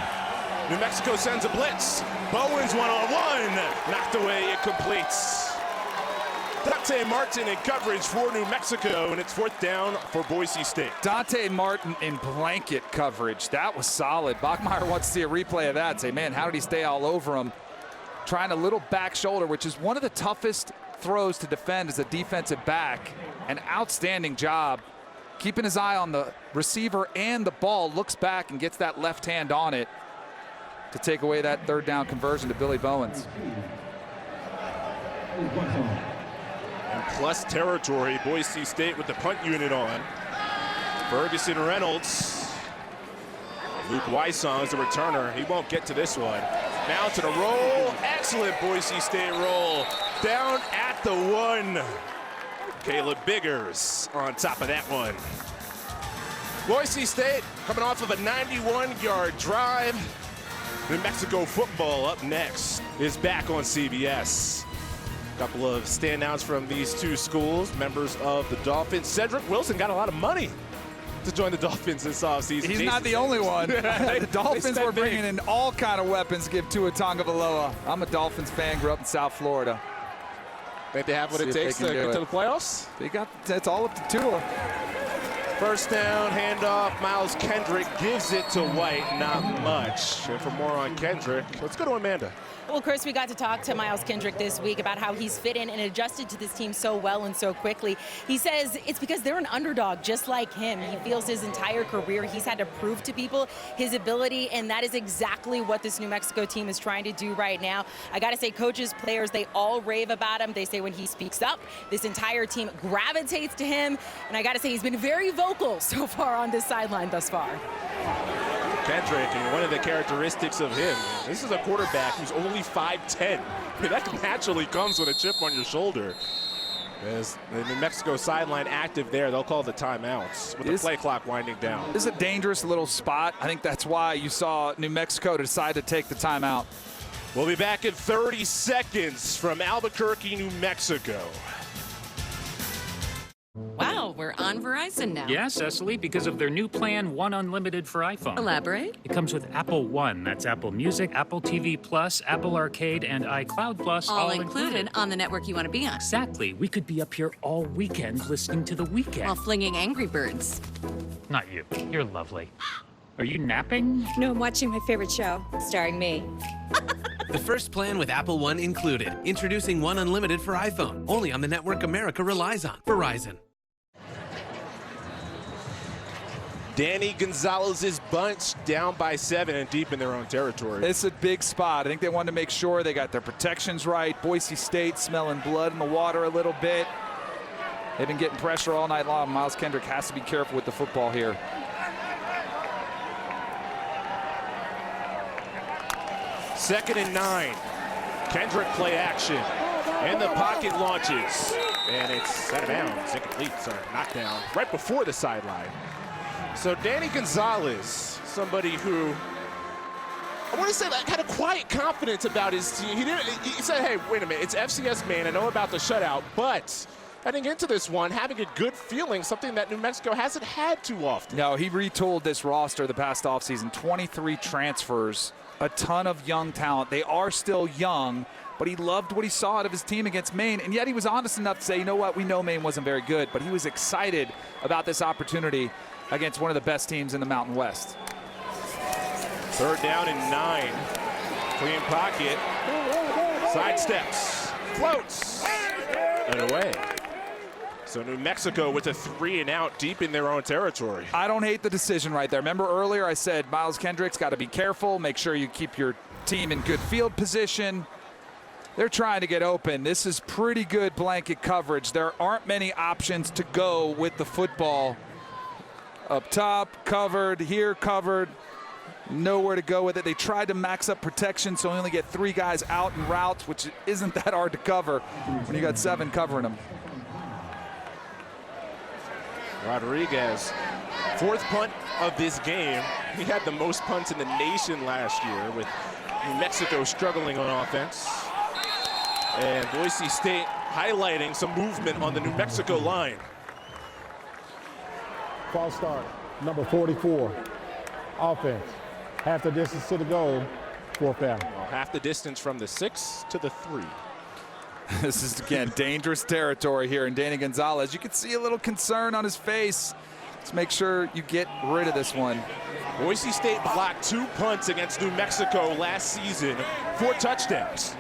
A: New Mexico sends a blitz. Bowens one-on-one. Knocked away, it completes. Dante Martin in coverage for New Mexico, and it's 4th down for Boise State.
B: Dante Martin in blanket coverage. That was solid. Bachmeier wants to see a replay of that. Say, man, how did he stay all over him? trying a little back shoulder, which is one of the toughest throws to defend as a defensive back. An outstanding job keeping his eye on the receiver and the ball, looks back and gets that left hand on it to take away that third down conversion to Billy Bowens.
A: And plus territory, Boise State with the punt unit on. Ferguson Reynolds. Luke Wysong is the returner. He won't get to this one. Now to the roll. Excellent Boise State roll. Down at the 1. Caleb Biggers on top of that one. Boise State coming off of a 91-yard drive. New Mexico football up next is back on CBS. A couple of standouts from these two schools, members of the Dolphins. Cedric Wilson got a lot of money to join the Dolphins this offseason.
B: He's not the only one. The Dolphins were bringing in all kind of weapons to give Tua Tagovailoa. I'm a Dolphins fan, grew up in South Florida.
A: Think they have what it takes to get to the playoffs?
B: It's all up to Tua.
A: First down, handoff. Miles Kendrick gives it to White. Not much. And for more on Kendrick, let's go to Amanda.
C: Well, Chris, we got to talk to Miles Kendrick this week about how he's fit in and adjusted to this team so well and so quickly. He says it's because they're an underdog just like him. He feels his entire career he's had to prove to people his ability, and that is exactly what this New Mexico team is trying to do right now. I got to say, coaches, players, they all rave about him. They say when he speaks up, this entire team gravitates to him. And I got to say, he's been very vocal so far on this sideline thus far.
A: Kendrick, and one of the characteristics of him, this is a quarterback who's only 5'10". I mean, that naturally comes with a chip on your shoulder. As the New Mexico sideline active there, they'll call the timeouts with the play clock winding down.
B: This is a dangerous little spot. I think that's why you saw New Mexico decide to take the timeout.
A: We'll be back in 30 seconds from Albuquerque, New Mexico.
G: Wow, we're on Verizon now.
H: Yeah, Cecily, because of their new plan, One Unlimited for iPhone.
G: Elaborate?
H: It comes with Apple One. That's Apple Music, Apple TV Plus, Apple Arcade, and iCloud Plus.
G: All included on the network you want to be on.
H: Exactly. We could be up here all weekend listening to The Weeknd.
G: While flinging Angry Birds.
H: Not you. You're lovely. Are you napping?
I: No, I'm watching my favorite show, starring me.
J: The first plan with Apple One included. Introducing One Unlimited for iPhone. Only on the network America relies on. Verizon.
A: Danny Gonzalez's bunch down by 7 and deep in their own territory.
B: It's a big spot. I think they wanted to make sure they got their protections right. Boise State smelling blood in the water a little bit. They've been getting pressure all night long. Miles Kendrick has to be careful with the football here.
A: Second and 9. Kendrick play action. And the pocket launches. And it's out of bounds. Incomplete. Sorry, knockdown right before the sideline. So Danny Gonzalez, somebody who I want to say that had a quiet confidence about his team. He said, hey, wait a minute, it's FCS, man. I know about the shutout, but heading into this one, having a good feeling, something that New Mexico hasn't had too often.
B: No, he retooled this roster the past offseason. 23 transfers, a ton of young talent. They are still young, but he loved what he saw out of his team against Maine, and yet he was honest enough to say, you know what, we know Maine wasn't very good, but he was excited about this opportunity against one of the best teams in the Mountain West.
A: Third down and 9. Clean pocket. Side steps. Floats. And away. So New Mexico with a 3-and-out deep in their own territory.
B: I don't hate the decision right there. Remember earlier I said Miles Kendrick's got to be careful. Make sure you keep your team in good field position. They're trying to get open. This is pretty good blanket coverage. There aren't many options to go with the football. Up top, covered, here covered, nowhere to go with it. They tried to max up protection so you only get 3 guys out in routes, which isn't that hard to cover when you got 7 covering them.
A: Rodriguez, 4th punt of this game. He had the most punts in the nation last year with New Mexico struggling on offense. And Boise State highlighting some movement on the New Mexico line.
F: False start, number 44, offense. Half the distance to the goal, 4th down.
A: Well, half the distance from the 6 to the 3.
B: This is, again, dangerous territory here in Danny Gonzalez. You can see a little concern on his face. Let's make sure you get rid of this one.
A: Boise State blocked 2 punts against New Mexico last season, 4 touchdowns.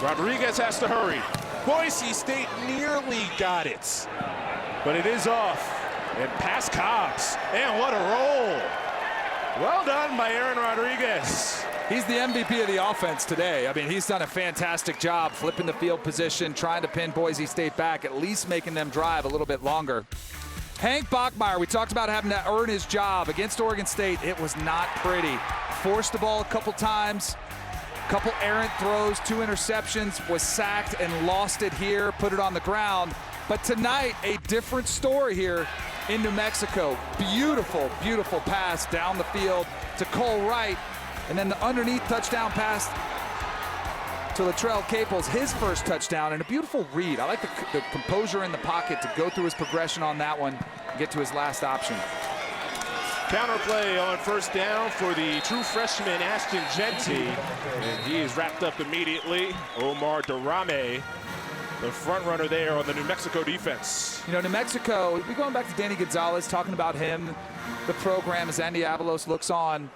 A: Rodriguez has to hurry. Boise State nearly got it, but it is off. And past Cobbs, and what a roll. Well done by Aaron Rodriguez.
B: He's the MVP of the offense today. I mean, he's done a fantastic job flipping the field position, trying to pin Boise State back, at least making them drive a little bit longer. Hank Bachmeier, we talked about having to earn his job against Oregon State. It was not pretty. Forced the ball a couple times, couple errant throws, 2 interceptions, was sacked and lost it here, put it on the ground. But tonight, a different story here in New Mexico. Beautiful, beautiful pass down the field to Cole Wright, and then the underneath touchdown pass to Latrell Caples, his first touchdown, and a beautiful read. I like the composure in the pocket to go through his progression on that one and get to his last option.
A: Counter play on first down for the true freshman Ashton Genty, and he is wrapped up immediately. Omar Darame, the front runner there on the New Mexico defense.
B: You know, New Mexico, we're going back to Danny Gonzalez, talking about him, the program as Andy Avalos looks on.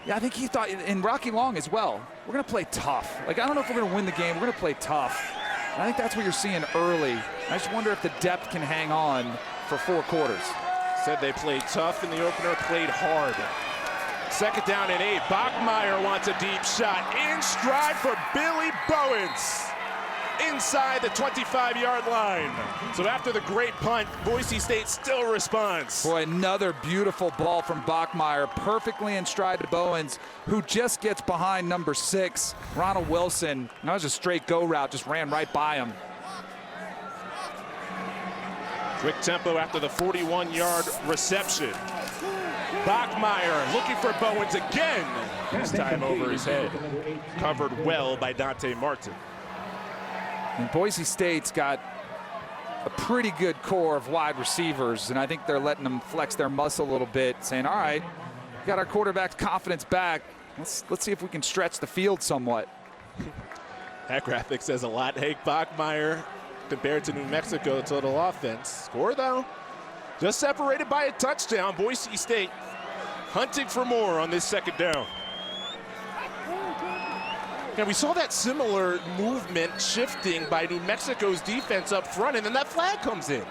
B: Yeah, I think he thought, in Rocky Long as well, we're going to play tough. Like, I don't know if we're going to win the game. We're going to play tough. And I think that's what you're seeing early. I just wonder if the depth can hang on for 4 quarters.
A: Said they played tough in the opener, played hard. Second down and 8. Bachmeier wants a deep shot. In stride for Billy Bowens. Inside the 25-yard line. So after the great punt, Boise State still responds.
B: Boy, another beautiful ball from Bachmeier, perfectly in stride to Bowens, who just gets behind number 6, Ronald Wilson. That was a straight go route, just ran right by him.
A: Quick tempo after the 41-yard reception. Bachmeier looking for Bowens again. This time over his head. Covered well by Dante Martin.
B: And Boise State's got a pretty good core of wide receivers, and I think they're letting them flex their muscle a little bit, saying, all right, we got our quarterback's confidence back. Let's see if we can stretch the field somewhat.
A: That graphic says a lot. Hank Bachmeier compared to New Mexico total offense. Score, though, just separated by a touchdown. Boise State hunting for more on this second down. And we saw that similar movement shifting by New Mexico's defense up front, and then that flag comes in.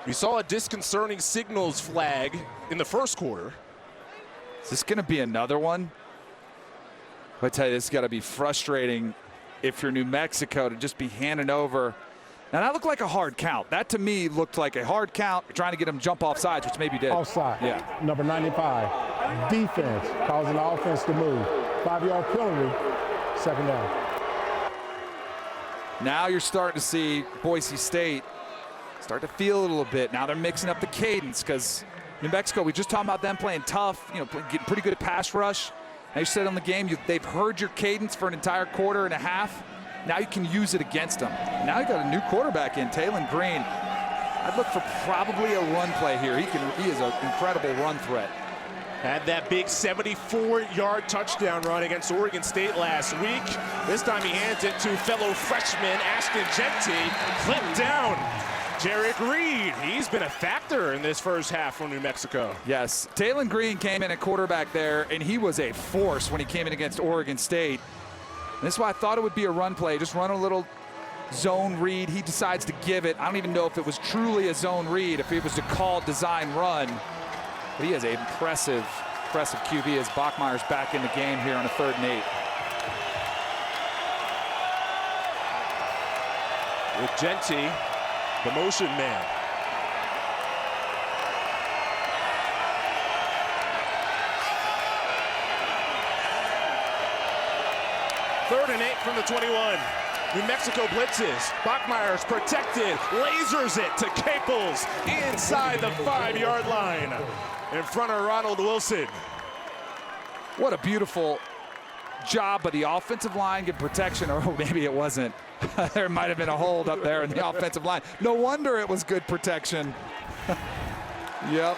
A: We saw a disconcerting signals flag in the first quarter.
B: Is this going to be another one? I tell you, this has got to be frustrating if you're New Mexico to just be handing over. Now, that looked like a hard count. That, to me, looked like a hard count. You're trying to get him jump off sides, which maybe did.
F: Offside.
B: Yeah.
F: Number 95. Defense causing the offense to move. 5-yard penalty. Second down.
B: Now you're starting to see Boise State start to feel a little bit. Now they're mixing up the cadence because New Mexico, we just talked about them playing tough, getting pretty good at pass rush. Now you said on the game, they've heard your cadence for an entire quarter and a half. Now you can use it against them. Now you got a new quarterback in, Talon Green. I'd look for probably a run play here. He is an incredible run threat.
A: Had that big 74-yard touchdown run against Oregon State last week. This time he hands it to fellow freshman Ashton Genty. Clipped down. Jarek Reed, he's been a factor in this first half for New Mexico.
B: Yes, Talon Green came in at quarterback there, and he was a force when he came in against Oregon State. And this is why I thought it would be a run play. Just run a little zone read. He decides to give it. I don't even know if it was truly a zone read, if it was a called design run. But he is an impressive QB as Bachmeier's back in the game here on a 3rd and 8.
A: With Genty, the motion man. Third and 8 from the 21. New Mexico blitzes. Bachmeier's protected. Lasers it to Caples inside the 5-yard line. In front of Ronald Wilson.
B: What a beautiful job by the offensive line, good protection, or maybe it wasn't. There might have been a hold up there in the offensive line. No wonder it was good protection. Yep.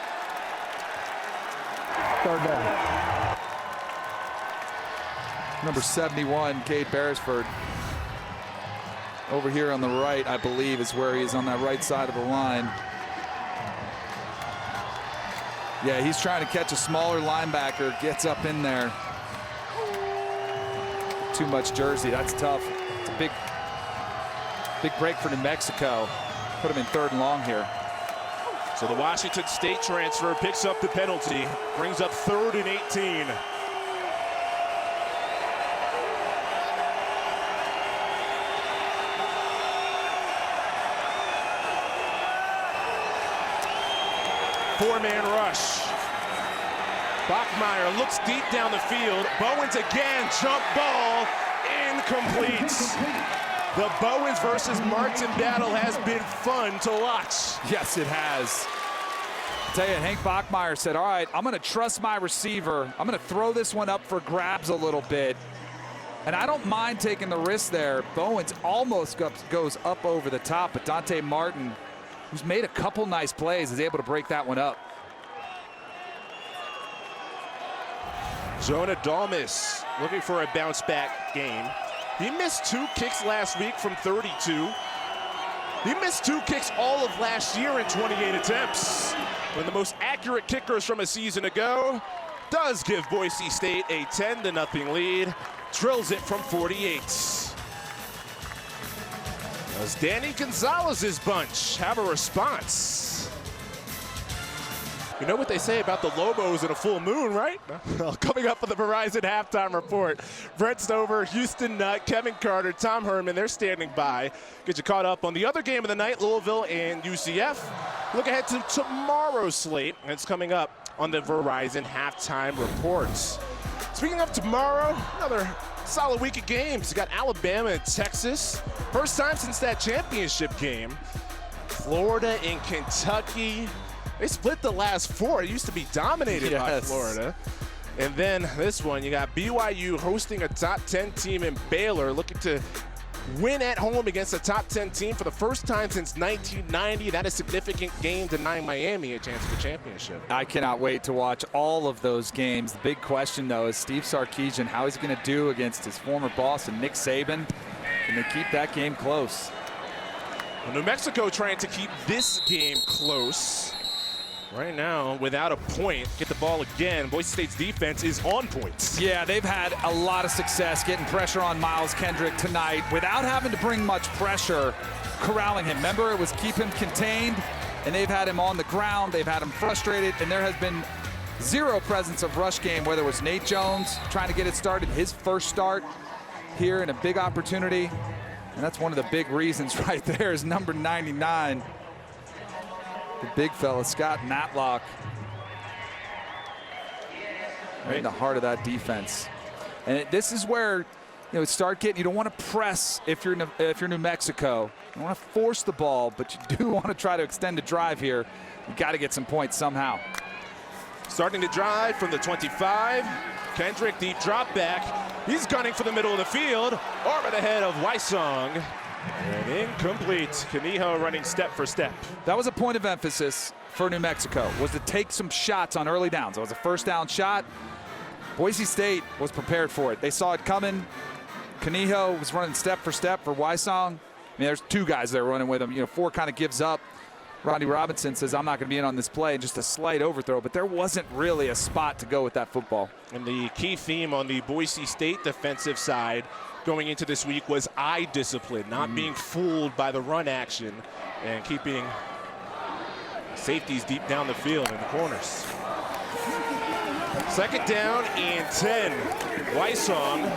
F: 3rd down.
B: Number 71, Cade Beresford. Over here on the right, I believe, is where he is on that right side of the line. Yeah, he's trying to catch a smaller linebacker, gets up in there. too much jersey. That's tough. It's a big break for New Mexico. Put him in 3rd and long here.
A: So the Washington State transfer picks up the penalty, brings up 3rd and 18. Four-man rush. Bachmeier looks deep down the field. Bowens again, jump ball, incomplete. The Bowens versus Martin battle has been fun to watch.
B: Yes, it has. I'll tell you, Hank Bachmeier said, all right, I'm going to trust my receiver. I'm going to throw this one up for grabs a little bit. And I don't mind taking the risk there. Bowens almost goes up over the top, but Dante Martin, who's made a couple nice plays, is able to break that one up.
A: Jonah Dalmas looking for a bounce-back game. He missed 2 kicks last week from 32. He missed 2 kicks all of last year in 28 attempts. One of the most accurate kickers from a season ago, does give Boise State a 10-0 lead. Drills it from 48. Does Danny Gonzalez's bunch have a response? You know what they say about the Lobos in a full moon, right? Coming up on the Verizon Halftime Report, Brent Stover, Houston Nutt, Kevin Carter, Tom Herman, they're standing by. Get you caught up on the other game of the night, Louisville and UCF. Look ahead to tomorrow's slate, and it's coming up on the Verizon Halftime Reports. Speaking of tomorrow, another solid week of games. You got Alabama and Texas. First time since that championship game. Florida and Kentucky. They split the last 4. It used to be dominated by Florida. And then this one, you got BYU hosting a top 10 team in Baylor, looking to win at home against a top 10 team for the first time since 1990. That is a significant game, denying Miami a chance at the championship.
B: I cannot wait to watch all of those games. The big question, though, is Steve Sarkisian, how he's going to do against his former boss and Nick Saban. Can they keep that game close?
A: Well, New Mexico trying to keep this game close. Right now, without a point, get the ball again. Boise State's defense is on points.
B: Yeah, they've had a lot of success getting pressure on Miles Kendrick tonight without having to bring much pressure, corralling him. Remember, it was keep him contained, and they've had him on the ground. They've had him frustrated, and there has been zero presence of rush game, whether it was Nate Jones trying to get it started, his first start here in a big opportunity. And that's one of the big reasons right there is number 99. The big fella, Scott Matlock, right in the heart of that defense. And this is where, you don't want to press if you're New Mexico. You don't want to force the ball, but you do want to try to extend a drive here. You got to get some points somehow.
A: Starting to drive from the 25. Kendrick, deep drop back. He's gunning for the middle of the field. Over the head of Wysong. And incomplete. Canijo running step for step.
B: That was a point of emphasis for New Mexico, was to take some shots on early downs. It was a first down shot. Boise State was prepared for it. They saw it coming. Canijo was running step for step for Wysong. I mean, there's 2 guys there running with him. 4 kind of gives up. Rodney Robinson says, I'm not going to be in on this play, just a slight overthrow, but there wasn't really a spot to go with that football.
A: And the key theme on the Boise State defensive side going into this week was eye discipline, not being fooled by the run action and keeping safeties deep down the field in the corners. Second down and 10. Wysong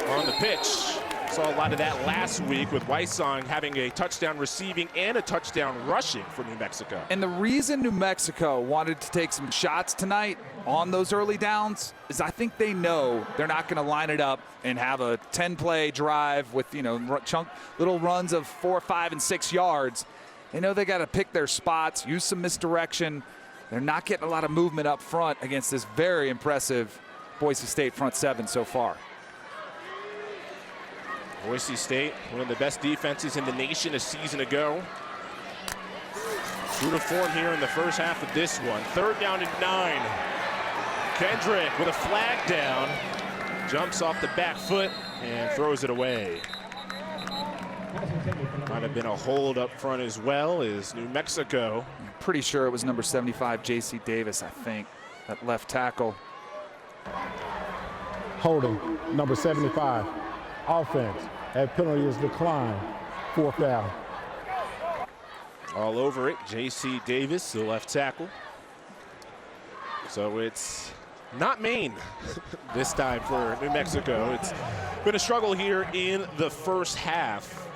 A: on the pitch. Saw a lot of that last week with Wysong having a touchdown receiving and a touchdown rushing for New Mexico.
B: And the reason New Mexico wanted to take some shots tonight on those early downs is I think they know they're not going to line it up and have a 10-play drive with, little runs of 4, 5, and 6 yards. They know they got to pick their spots, use some misdirection. They're not getting a lot of movement up front against this very impressive Boise State front 7 so far.
A: Boise State, one of the best defenses in the nation a season ago. True to form here in the first half of this one. 3rd down and 9. Kendrick with a flag down. Jumps off the back foot and throws it away. Might have been a hold up front as well as New Mexico.
B: I'm pretty sure it was number 75, J.C. Davis, I think, that left tackle.
F: Holding, number 75. Offense, that penalty is declined. 4th down.
A: All over it, J.C. Davis, the left tackle. So it's not Maine this time for New Mexico. It's been a struggle here in the first half.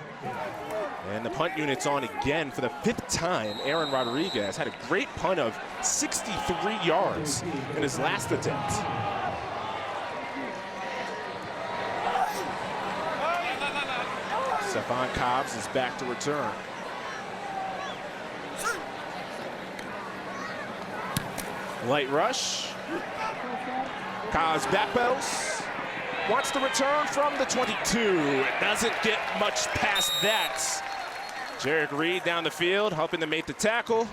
A: And the punt unit's on again for the 5th time. Aaron Rodriguez had a great punt of 63 yards in his last attempt. Stephon Cobbs is back to return. Light rush. Cobbs backpedals. Wants to return from the 22. It doesn't get much past that. Jarek Reed down the field, helping to make the tackle.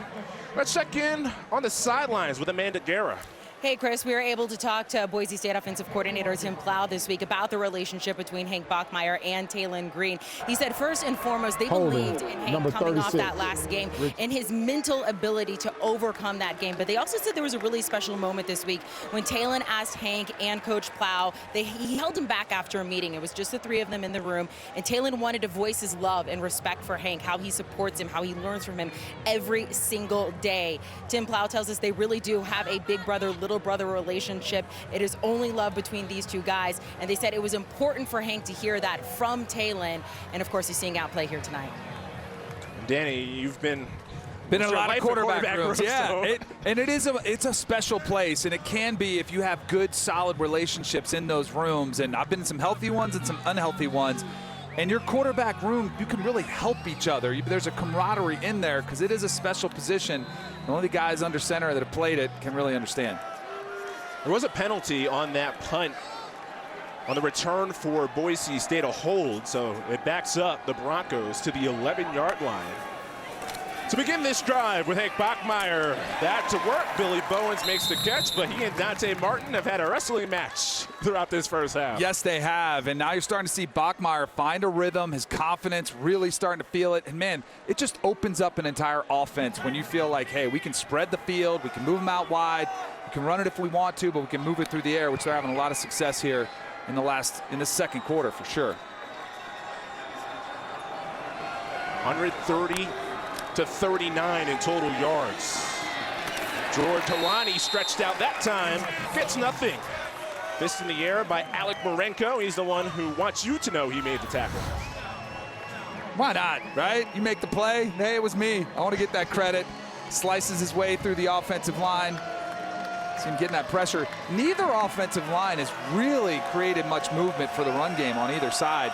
A: Let's check in on the sidelines with Amanda Guerra.
C: Hey, Chris, we were able to talk to Boise State offensive coordinator Tim Plow this week about the relationship between Hank Bachmeier and Talon Green. He said, first and foremost, they believed in Hank coming off that last game and his mental ability to overcome that game. But they also said there was a really special moment this week when Talon asked Hank and Coach Plow. He held him back after a meeting. It was just the 3 of them in the room. And Talon wanted to voice his love and respect for Hank, how he supports him, how he learns from him every single day. Tim Plow tells us they really do have a big brother, little brother relationship. It is only love between these two guys, and they said it was important for Hank to hear that from Talon, and of course he's seeing outplay here tonight.
A: Danny, you've been
B: in a lot of quarterback rooms. Yeah,
A: so.
B: it's a special place, and it can be if you have good, solid relationships in those rooms, and I've been in some healthy ones and some unhealthy ones. And your quarterback room, you can really help each other. There's a camaraderie in there because it is a special position. And only the guys under center that have played it can really understand.
A: There was a penalty on that punt on the return for Boise State, a hold, so it backs up the Broncos to the 11-yard line. To begin this drive with Hank Bachmeier back to work, Billy Bowens makes the catch, but he and Dante Martin have had a wrestling match throughout this first half.
B: Yes, they have, and now you're starting to see Bachmeier find a rhythm, his confidence really starting to feel it, and man, it just opens up an entire offense when you feel like, hey, we can spread the field, we can move them out wide, we can run it if we want to, but we can move it through the air, which they're having a lot of success here in the second quarter for sure.
A: 130 to 39 in total yards. George Helani stretched out that time, gets nothing. Fist in the air by Alec Marenko. He's the one who wants you to know he made the tackle.
B: Why not, right? You make the play. Hey, it was me. I want to get that credit. Slices his way through the offensive line. See him getting that pressure. Neither offensive line has really created much movement for the run game on either side.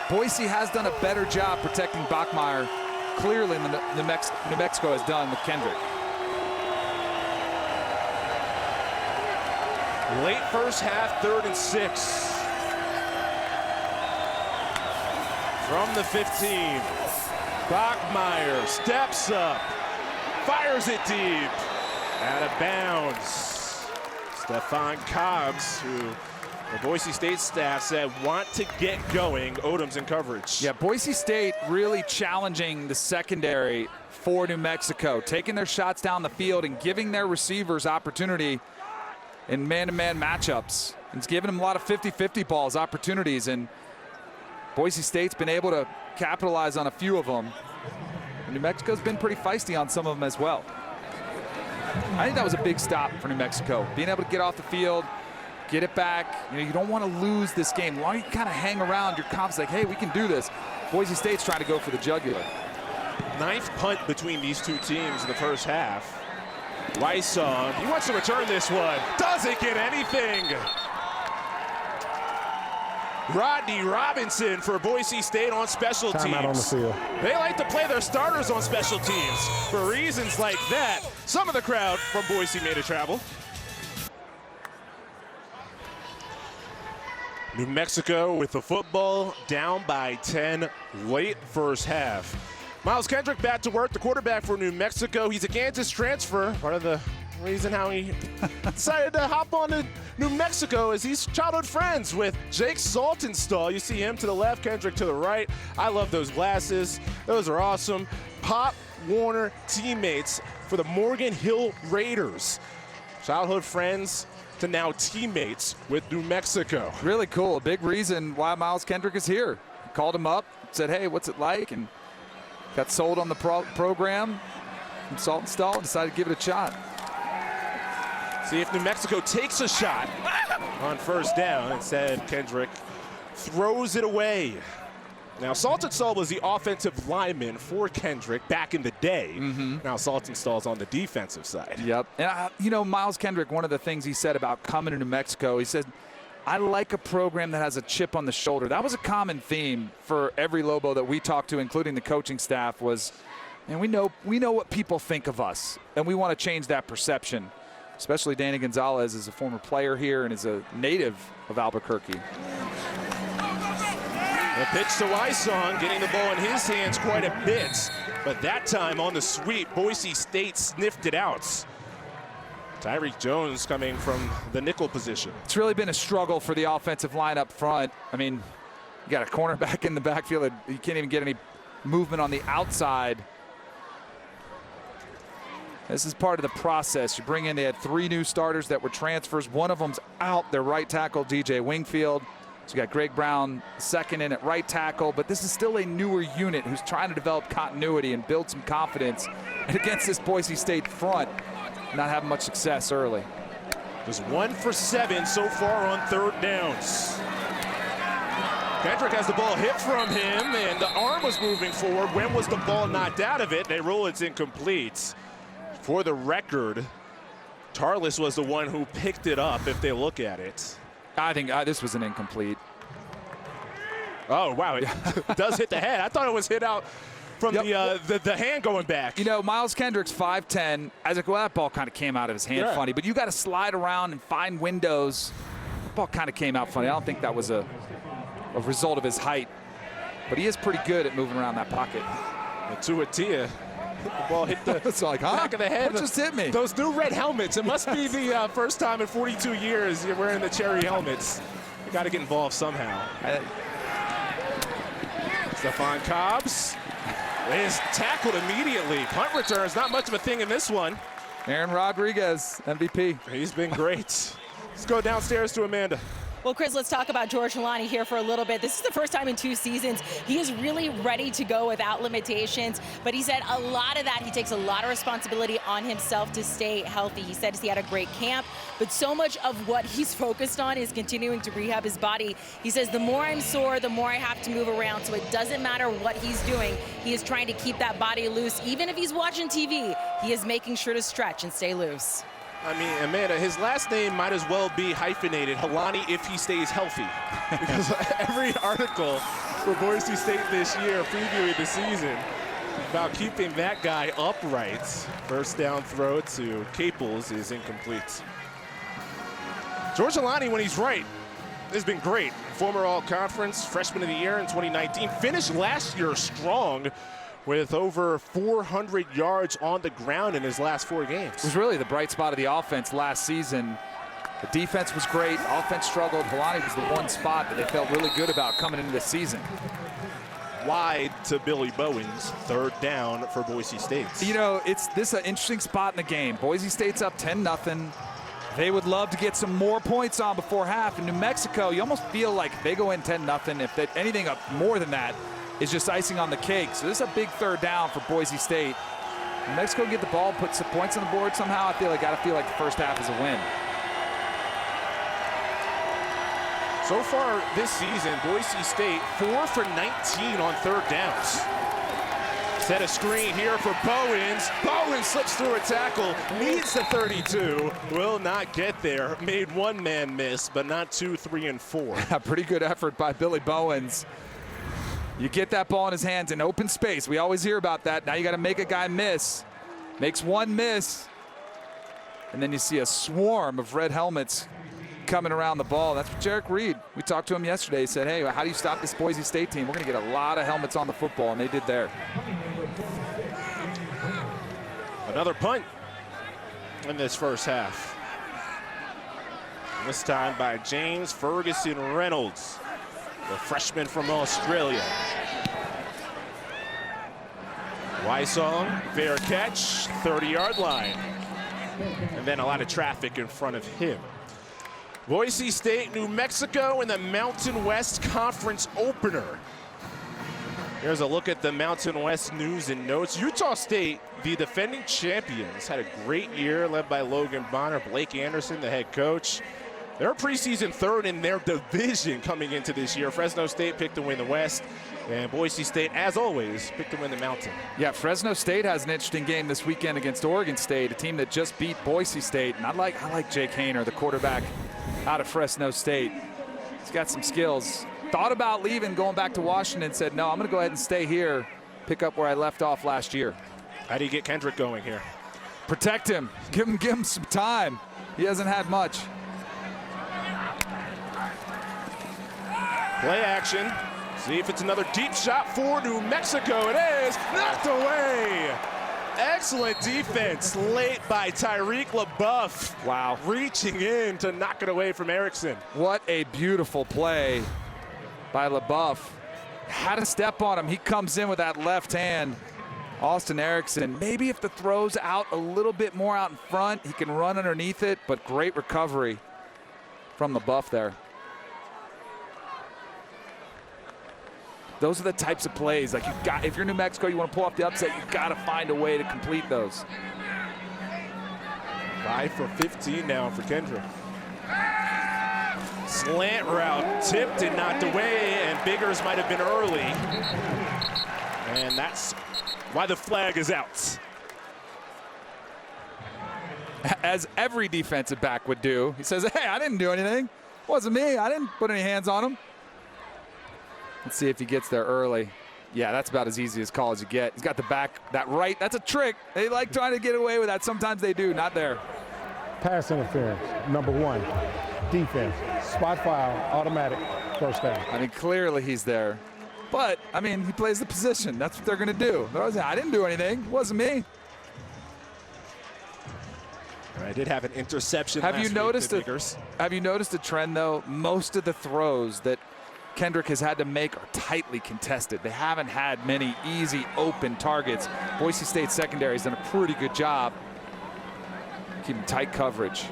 B: Boise has done a better job protecting Bachmeier clearly than New Mexico has done with Kendrick.
A: Late first half, 3rd and 6. From the 15, Bachmeier steps up, fires it deep, out of bounds. Stephon Cobbs, who the Boise State staff said want to get going. Odom's in coverage.
B: Yeah, Boise State really challenging the secondary for New Mexico, taking their shots down the field and giving their receivers opportunity in man-to-man matchups. It's giving them a lot of 50-50 balls, opportunities, and Boise State's been able to capitalize on a few of them. And New Mexico's been pretty feisty on some of them as well. I think that was a big stop for New Mexico, being able to get off the field, get it back. You know, you don't want to lose this game. Why don't you kind of hang around your confidence like, hey, we can do this. Boise State's trying to go for the jugular.
A: 9th punt between these two teams in the first half. Wysong, he wants to return this one. Doesn't get anything. Rodney Robinson for Boise State on special teams.
F: Timeout on the field.
A: They like to play their starters on special teams. For reasons like that, some of the crowd from Boise made a travel. New Mexico with the football down by 10 late first half. Miles Kendrick back to work, the quarterback for New Mexico. He's a Kansas transfer. Part of the reason how he decided to hop on to New Mexico is he's childhood friends with Jake Saltonstall. You see him to the left, Kendrick to the right. I love those glasses. Those are awesome. Pop Warner teammates for the Morgan Hill Raiders. childhood friends to now teammates with New Mexico.
B: Really cool. A big reason why Miles Kendrick is here. Called him up, said, hey, what's it like? And got sold on the program from Saltonstall and decided to give it a shot.
A: See if New Mexico takes a shot on first down. Instead, Kendrick throws it away. Now, Saltonstall was the offensive lineman for Kendrick back in the day. Now, Saltonstall's on the defensive side.
B: Yep. And, you know, Miles Kendrick, one of the things he said about coming to New Mexico, he said, I like a program that has a chip on the shoulder. That was a common theme for every Lobo that we talked to, including the coaching staff, was, and we know what people think of us, and we want to change that perception. Especially Danny Gonzalez is a former player here and is a native of Albuquerque.
A: The pitch to Wysong, getting the ball in his hands quite a bit, but that time on the sweep, Boise State sniffed it out. Tyreek Jones coming from the nickel position.
B: It's really been a struggle for the offensive line up front. I mean, you got a cornerback in the backfield. You can't even get any movement on the outside. This is part of the process. You bring in, they had 3 new starters that were transfers. One of them's out, their right tackle, DJ Wingfield. So you got Greg Brown second in at right tackle, but this is still a newer unit who's trying to develop continuity and build some confidence. And against this Boise State front, not having much success early.
A: Just 1 for 7 so far on third downs. Kendrick has the ball hit from him, and the arm was moving forward. When was the ball knocked out of it? They rule it's incomplete. For the record, Tarlis was the one who picked it up if they look at it.
B: I think this was an incomplete.
A: Oh, wow, it does hit the head. I thought it was hit out from the hand going back.
B: You know, Miles Kendrick's 5'10". Well, that ball kind of came out of his hand funny, but you got to slide around and find windows. The ball kind of came out funny. I don't think that was a result of his height, but he is pretty good at moving around that pocket.
A: And Tuatia, the ball hit the back of the head.
B: What just hit me?
A: Those new red helmets. It must be the first time in 42 years you're wearing the cherry helmets. You got to get involved somehow. Stephon Cobbs is tackled immediately. Punt returns, not much of a thing in this one.
B: Aaron Rodriguez, MVP.
A: He's been great. Let's go downstairs to Amanda.
C: Well, Chris, let's talk about George Holani here for a little bit. This is the first time in 2 seasons. He is really ready to go without limitations, but he said a lot of that, he takes a lot of responsibility on himself to stay healthy. He said he had a great camp, but so much of what he's focused on is continuing to rehab his body. He says, the more I'm sore, the more I have to move around, so it doesn't matter what he's doing. He is trying to keep that body loose. Even if he's watching TV, he is making sure to stretch and stay loose.
A: I mean, Amanda, his last name might as well be hyphenated, Holani, if he stays healthy. Because every article for Boise State this year previewing the season about keeping that guy upright. First down throw to Caples is incomplete. George Holani, when he's right, has been great. Former All-Conference, Freshman of the Year in 2019. Finished last year strong with over 400 yards on the ground in his last 4 games.
B: It was really the bright spot of the offense last season. The defense was great. Offense struggled. Holani was the one spot that they felt really good about coming into this season.
A: Wide to Billy Bowens, third down for Boise State.
B: You know, this is an interesting spot in the game. Boise State's up 10-0. They would love to get some more points on before half. In New Mexico, you almost feel like they go in 10-0. If anything up more than that, is just icing on the cake. So this is a big third down for Boise State. New Mexico get the ball, put some points on the board somehow. I gotta feel like the first half is a win.
A: So far this season, Boise State 4 for 19 on third downs. Set a screen here for Bowens. Bowens slips through a tackle, needs the 32, will not get there. Made one man miss, but not 2, 3, and 4.
B: A pretty good effort by Billy Bowens. You get that ball in his hands in open space. We always hear about that. Now you got to make a guy miss. Makes one miss. And then you see a swarm of red helmets coming around the ball. That's what Jarek Reed, we talked to him yesterday. He said, hey, how do you stop this Boise State team? We're going to get a lot of helmets on the football, and they did there.
A: Another punt in this first half. And this time by James Ferguson Reynolds, the freshman from Australia. Wysong, fair catch, 30-yard line. and then a lot of traffic in front of him. Boise State, New Mexico in the Mountain West Conference opener. Here's a look at the Mountain West news and notes. Utah State, the defending champions, had a great year led by Logan Bonner, Blake Anderson, the head coach. They're preseason third in their division coming into this year. Fresno State picked to win the West, and Boise State, as always, picked to win the Mountain.
B: Yeah, Fresno State has an interesting game this weekend against Oregon State, a team that just beat Boise State. And I like Jake Haener, the quarterback out of Fresno State. He's got some skills. Thought about leaving, going back to Washington, said, no, I'm going to go ahead and stay here, pick up where I left off last year.
A: How do you get Kendrick going here?
B: Protect him. Give him some time. He hasn't had much.
A: Play action. See if it's another deep shot for New Mexico. It is knocked away. Excellent defense late by Tyreek LaBeouf.
B: Wow.
A: Reaching in to knock it away from Erickson.
B: What a beautiful play by LaBeouf. Had a step on him. He comes in with that left hand. Austin Erickson, maybe if the throw's out a little bit more out in front, he can run underneath it, but great recovery from LaBeouf there. Those are the types of plays, like if you're New Mexico, you want to pull off the upset, you've got to find a way to complete those.
A: 5 for 15 now for Kendrick. Slant route, tipped and knocked away, and Biggers might have been early. And that's why the flag is out.
B: As every defensive back would do. He says, hey, I didn't do anything. It wasn't me. I didn't put any hands on him. Let's see if he gets there early. Yeah, that's about as easy as call as you get. He's got the back, that right. That's a trick. They like trying to get away with that. Sometimes they do, not there.
F: Pass interference, number 1. Defense, spot foul, automatic, first down.
B: I mean, clearly he's there. But, I mean, he plays the position. That's what they're going to do. I didn't do anything. It wasn't me.
A: I did have an interception
B: Have
A: last
B: you noticed
A: week to Biggers.
B: Have you noticed a trend, though? Most of the throws that Kendrick has had to make are tightly contested. They haven't had many easy, open targets. Boise State secondary has done a pretty good job keeping tight coverage.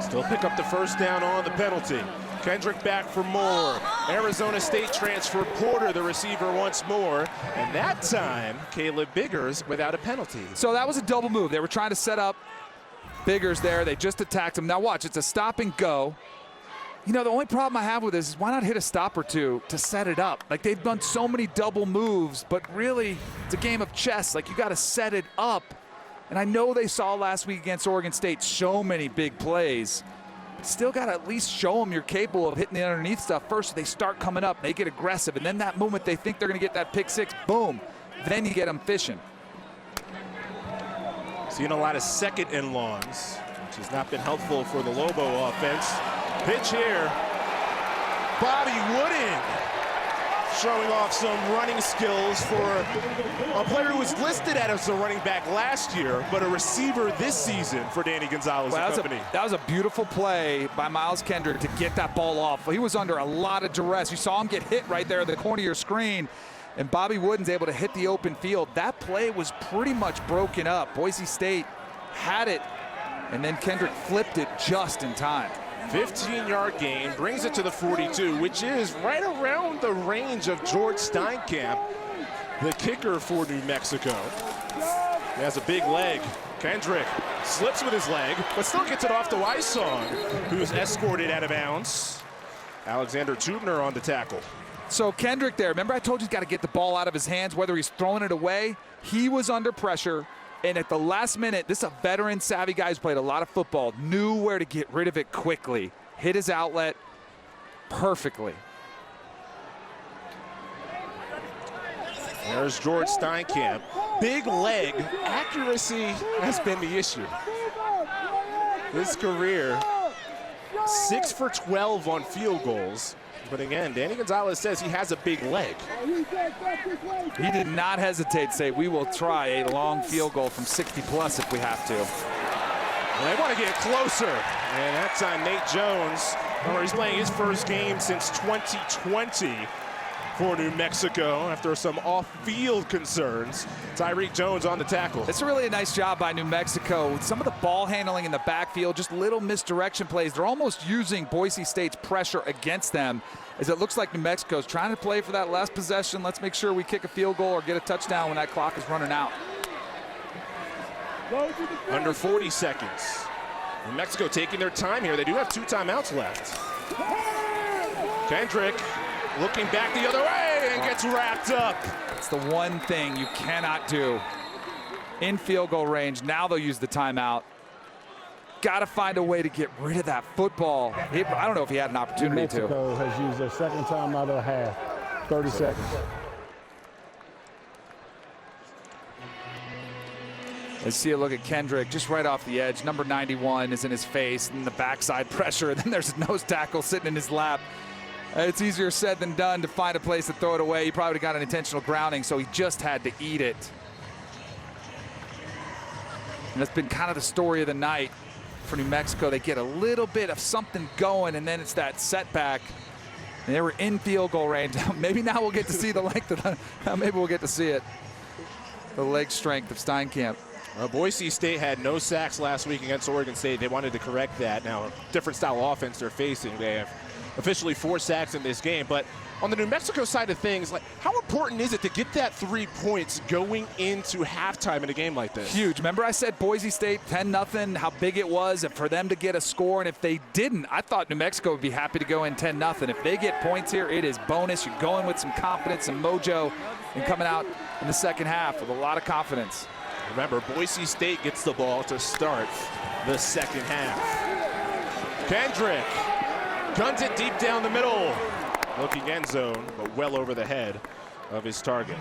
A: Still pick up the first down on the penalty. Kendrick back for more. Arizona State transfer Porter, the receiver, once more. And that time, Caleb Biggers without a penalty.
B: So that was a double move. They were trying to set up Biggers there. They just attacked him. Now watch, it's a stop and go. You know, the only problem I have with this is why not hit a stop or two to set it up? Like, they've done so many double moves, but really, it's a game of chess. Like, you got to set it up. And I know they saw last week against Oregon State so many big plays. Still got to at least show them you're capable of hitting the underneath stuff first. So they start coming up, they get aggressive, and then that moment they think they're going to get that pick six, boom, then you get them fishing.
A: Seeing a lot of second and longs, which has not been helpful for the Lobo offense. Pitch here, Bobby Wooden showing off some running skills for a player who was listed as a running back last year, but a receiver this season for Danny Gonzalez and company.
B: That was a beautiful play by Miles Kendrick to get that ball off. He was under a lot of duress. You saw him get hit right there at the corner of your screen, and Bobby Wooden's able to hit the open field. That play was pretty much broken up. Boise State had it, and then Kendrick flipped it just in time.
A: 15-yard gain, brings it to the 42, which is right around the range of George Steinkamp, the kicker for New Mexico. He has a big leg. Kendrick slips with his leg, but still gets it off to Wysong, who's escorted out of bounds. Alexander Tubner on the tackle.
B: So Kendrick there, remember I told you he's got to get the ball out of his hands, whether he's throwing it away. He was under pressure. And at the last minute, this is a veteran, savvy guy who's played a lot of football, knew where to get rid of it quickly. Hit his outlet perfectly.
A: There's George Steinkamp. Big leg. Accuracy has been the issue. His career, 6 for 12 on field goals. But again, Danny Gonzalez says he has a big leg.
B: He did not hesitate to say, we will try a long field goal from 60 plus if we have to.
A: Well, they want to get closer. And that time, Nate Jones, remember, he's playing his first game since 2020. for New Mexico after some off-field concerns. Tyreek Jones on the tackle.
B: It's really a nice job by New Mexico. Some of the ball handling in the backfield, just little misdirection plays. They're almost using Boise State's pressure against them, as it looks like New Mexico's trying to play for that last possession. Let's make sure we kick a field goal or get a touchdown when that clock is running out.
A: Under 40 seconds. New Mexico taking their time here. They do have 2 timeouts left. Kendrick looking back the other way and gets wrapped up.
B: It's the one thing you cannot do in field goal range. Now they'll use the timeout. Got to find a way to get rid of that football. I don't know if he had an opportunity to.
F: New Mexico has used their second timeout of the half. 30 seconds.
B: Let's see a look at Kendrick just right off the edge. Number 91 is in his face, and the backside pressure. Then there's a nose tackle sitting in his lap. It's easier said than done to find a place to throw it away. He probably got an intentional grounding, so he just had to eat it. And that's been kind of the story of the night for New Mexico. They get a little bit of something going, and then it's that setback. And they were in field goal range. Maybe now we'll get to see the length of the, maybe we'll get to see it. The leg strength of Steinkamp.
A: Boise State had no sacks last week against Oregon State. They wanted to correct that. Now, a different style offense they're facing. They have officially 4 sacks in this game. But on the New Mexico side of things, like, how important is it to get that 3 points going into halftime in a game like this?
B: Huge. Remember I said Boise State 10-0, how big it was and for them to get a score. And if they didn't, I thought New Mexico would be happy to go in 10-0. If they get points here, it is bonus. You're going with some confidence and mojo and coming out in the second half with a lot of confidence.
A: Remember, Boise State gets the ball to start the second half. Kendrick guns it deep down the middle. Looking end zone, but well over the head of his target.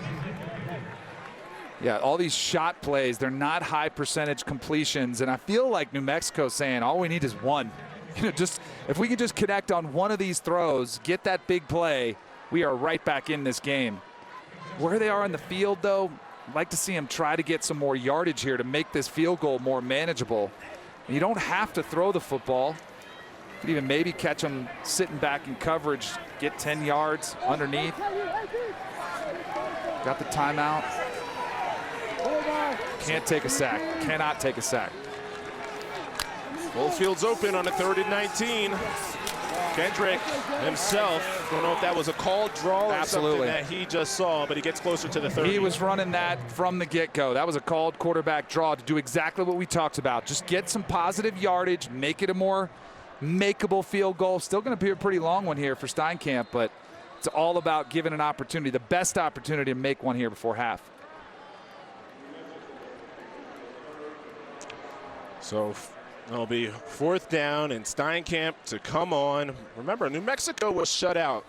B: Yeah, all these shot plays, they're not high percentage completions. And I feel like New Mexico's saying all we need is one. You know, just if we can just connect on one of these throws, get that big play, we are right back in this game. Where they are in the field, though, I'd like to see them try to get some more yardage here to make this field goal more manageable. And you don't have to throw the football. You could even maybe catch them sitting back in coverage, get 10 yards underneath. Got the timeout. Can't take a sack. Cannot take a sack.
A: Full field's open on a 3rd and 19. Kendrick himself, don't know if that was a called draw or something that he just saw, but he gets closer to the 30.
B: He was running that from the get-go. That was a called quarterback draw to do exactly what we talked about. Just get some positive yardage, make it a more makeable field goal. Still going to be a pretty long one here for Steinkamp, but it's all about giving an opportunity, the best opportunity to make one here before half.
A: So it'll be 4th down and Steinkamp to come on. Remember, New Mexico was shut out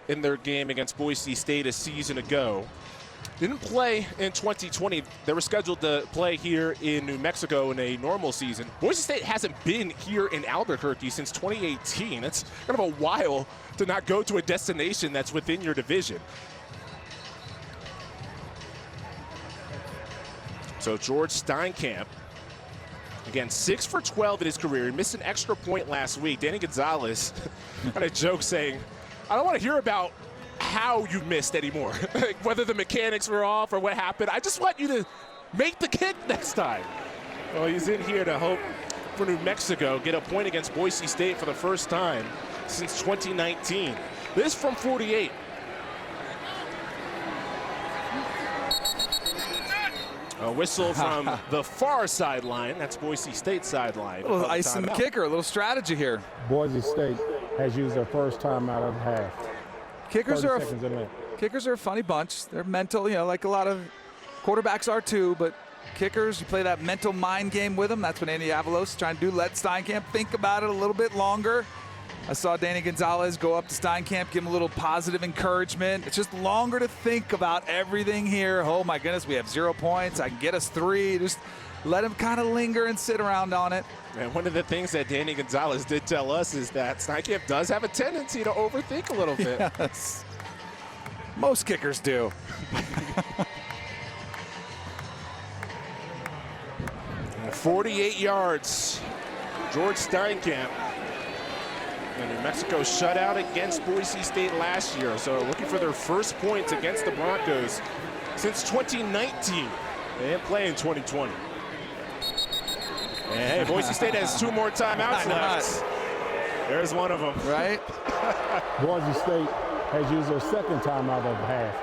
A: in their game against Boise State a season ago. Didn't play in 2020. They were scheduled to play here in New Mexico in a normal season. Boise State hasn't been here in Albuquerque since 2018. It's kind of a while to not go to a destination that's within your division. So George Steinkamp, again, 6 for 12 in his career. He missed an extra point last week. Danny Gonzalez had a joke saying, I don't want to hear about how you missed anymore, whether the mechanics were off or what happened. I just want you to make the kick next time. Well, he's in here to hope for New Mexico get a point against Boise State for the first time since 2019. This from 48. A whistle from the far sideline. That's Boise State sideline.
B: A little ice in the kicker, a little strategy here.
F: Boise State has used their first timeout of the half.
B: Kickers are a funny bunch. They're mental, you know, like a lot of quarterbacks are too, but kickers, you play that mental mind game with them. That's what Andy Avalos is trying to do. Let Steinkamp think about it a little bit longer. I saw Danny Gonzalez go up to Steinkamp, give him a little positive encouragement. It's just longer to think about everything here. Oh my goodness, we have 0 points. I can get us 3. Just let him kind of linger and sit around on it.
A: And one of the things that Danny Gonzalez did tell us is that Steinkamp does have a tendency to overthink a little bit.
B: Yes. Most kickers do.
A: 48 yards. George Steinkamp And New Mexico shut out against Boise State last year, so looking for their first points against the Broncos since 2019. They didn't play in 2020. And hey, Boise State has 2 more timeouts left. There's one of them.
B: Right?
F: Boise State has used their second timeout of the half.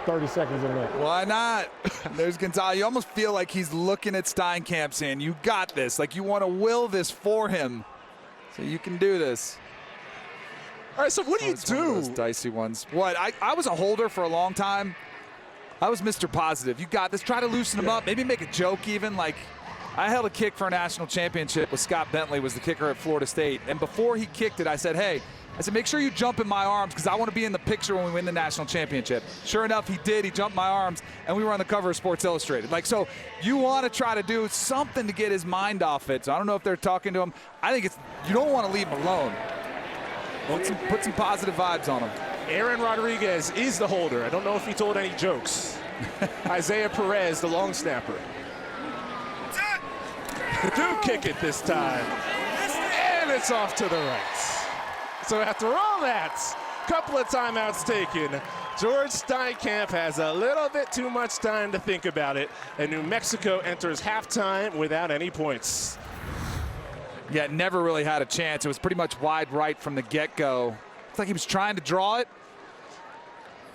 F: 30 seconds in left.
B: Why not? There's Gonzalez. You almost feel like he's looking at Steinkamp saying, you got this. Like you want to will this for him. So you can do this.
A: All right, so what do you do?
B: One of those dicey ones. What? I was a holder for a long time. I was Mr. Positive. You got this. Try to loosen him up. Maybe make a joke even. Like, I held a kick for a national championship with Scott Bentley, was the kicker at Florida State. And before he kicked it, I said, hey, make sure you jump in my arms because I want to be in the picture when we win the national championship. Sure enough, he did. He jumped in my arms, and we were on the cover of Sports Illustrated. Like, so you want to try to do something to get his mind off it. So I don't know if they're talking to him. I think you don't want to leave him alone. Put some positive vibes on him.
A: Aaron Rodriguez is the holder. I don't know if he told any jokes. Isaiah Perez, the long snapper. Do kick it this time. And it's off to the right. So after all that, couple of timeouts taken, George Steinkamp has a little bit too much time to think about it, and New Mexico enters halftime without any points.
B: Yeah, never really had a chance. It was pretty much wide right from the get-go. It's like he was trying to draw it.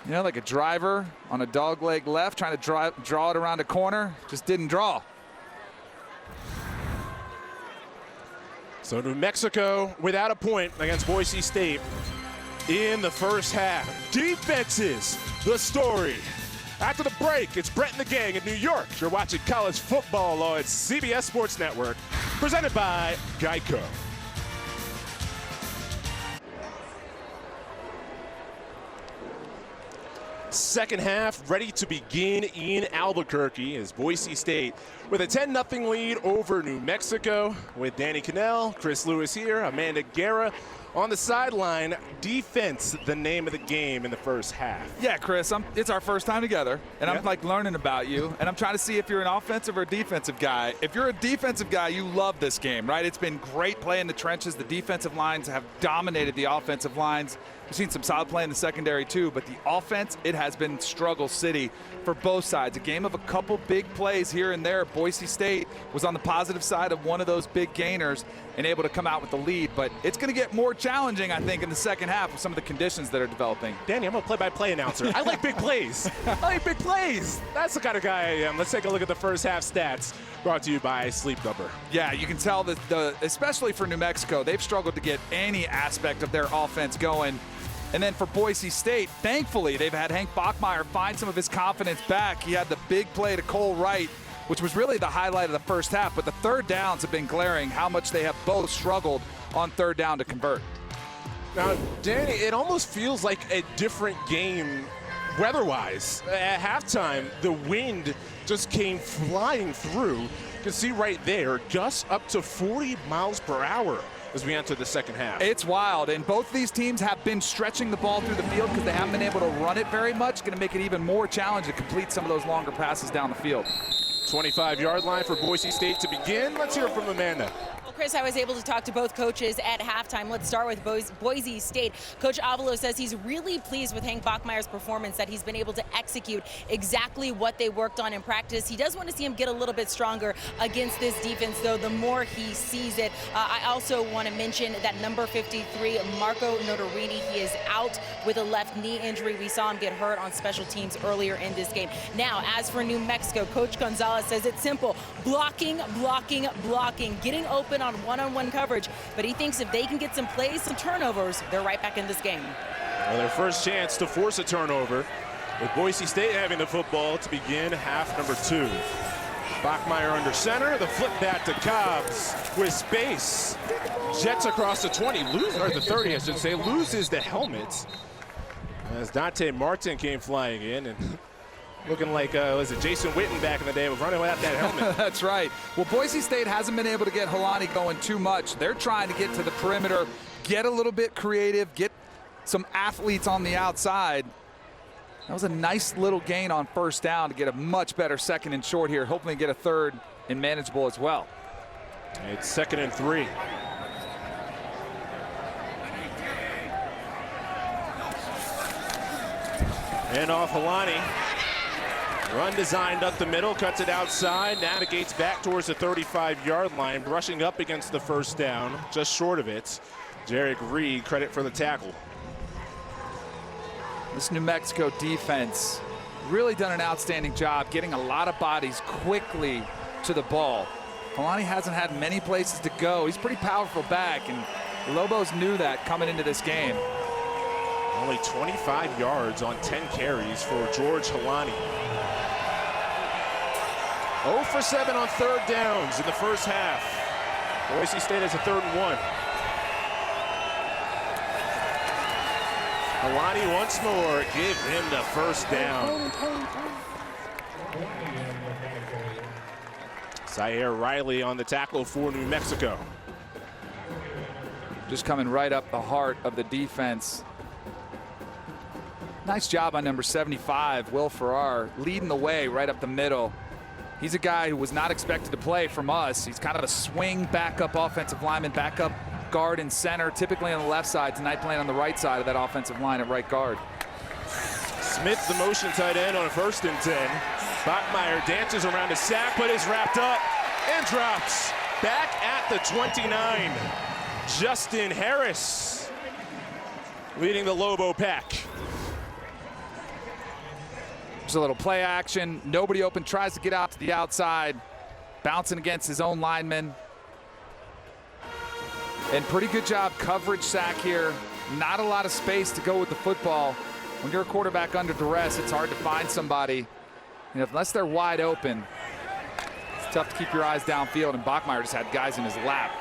B: You know, like a driver on a dog leg left, trying to draw it around a corner. Just didn't draw.
A: So New Mexico without a point against Boise State in the first half. Defenses, the story. After the break, it's Brett and the gang in New York. You're watching college football on CBS Sports Network, presented by Geico. Second half ready to begin in Albuquerque as Boise State with a 10-0 lead over New Mexico with Danny Cannell, Chris Lewis here, Amanda Guerra on the sideline. Defense, the name of the game in the first half.
B: Yeah, Chris, it's our first time together, and I'm like learning about you, and I'm trying to see if you're an offensive or defensive guy. If you're a defensive guy, you love this game, right? It's been great play in the trenches. The defensive lines have dominated the offensive lines. We've seen some solid play in the secondary too, but the offense, it has been struggle city for both sides. A game of a couple big plays here and there. Boise State was on the positive side of one of those big gainers and able to come out with the lead, but it's going to get more challenging, I think, in the second half with some of the conditions that are developing.
A: Danny, I'm a play-by-play announcer. I like big plays. I like big plays. That's the kind of guy I am. Let's take a look at the first half stats brought to you by Sleep Number.
B: Yeah, you can tell that especially for New Mexico, they've struggled to get any aspect of their offense going. And then for Boise State, thankfully, they've had Hank Bachmeier find some of his confidence back. He had the big play to Cole Wright, which was really the highlight of the first half. But the third downs have been glaring, how much they have both struggled on third down to convert.
A: Now, Danny, it almost feels like a different game weather-wise. At halftime, the wind just came flying through. You can see right there, gusts up to 40 miles per hour as we enter the second half.
B: It's wild, and both these teams have been stretching the ball through the field because they haven't been able to run it very much. Going to make it even more challenging to complete some of those longer passes down the field.
A: 25-yard line for Boise State to begin. Let's hear from Amanda.
C: Well, Chris, I was able to talk to both coaches at halftime. Let's start with Boise State. Coach Avalo says he's really pleased with Hank Bachmeier's performance, that he's been able to execute exactly what they worked on in practice. He does want to see him get a little bit stronger against this defense, though, the more he sees it. I also want to mention that number 53, Marco Notarini, he is out with a left knee injury. We saw him get hurt on special teams earlier in this game. Now, as for New Mexico, Coach Gonzalez says it's simple. Blocking, blocking, blocking, getting open on one-on-one coverage. But he thinks if they can get some plays, some turnovers, they're right back in this game.
A: Well, their first chance to force a turnover with Boise State having the football to begin half number 2. Bachmeier under center, the flip that to Cobbs with space. Jets across the 20, or the 30, I should say, loses the helmet as Dante Martin came flying in and looking like, was it Jason Witten back in the day, was running without that helmet.
B: That's right. Well, Boise State hasn't been able to get Helani going too much. They're trying to get to the perimeter, get a little bit creative, get some athletes on the outside. That was a nice little gain on first down to get a much better second and short here. Hopefully get a third and manageable as well.
A: It's 2nd and 3. And off Helani. Run designed up the middle, cuts it outside, navigates back towards the 35-yard line, brushing up against the first down, just short of it. Jarek Reed, credit for the tackle.
B: This New Mexico defense really done an outstanding job getting a lot of bodies quickly to the ball. Helani hasn't had many places to go. He's a pretty powerful back, and Lobos knew that coming into this game.
A: Only 25 yards on 10 carries for George Helani. 0 for 7 on third downs in the first half. Boise State has a 3rd and 1. Helani once more, give him the first down. Zaire Riley on the tackle for New Mexico.
B: Just coming right up the heart of the defense. Nice job on number 75, Will Farrar, leading the way right up the middle. He's a guy who was not expected to play from us. He's kind of a swing backup offensive lineman, backup guard and center, typically on the left side. Tonight playing on the right side of that offensive line at right guard.
A: Smith, the motion tight end on a 1st and 10. Bachmeier dances around a sack, but is wrapped up and drops back at the 29. Justin Harris leading the Lobo pack.
B: There's a little play action. Nobody open, tries to get out to the outside. Bouncing against his own lineman. And pretty good job coverage sack here. Not a lot of space to go with the football. When you're a quarterback under duress, it's hard to find somebody. And unless they're wide open, it's tough to keep your eyes downfield. And Bachmeier just had guys in his lap.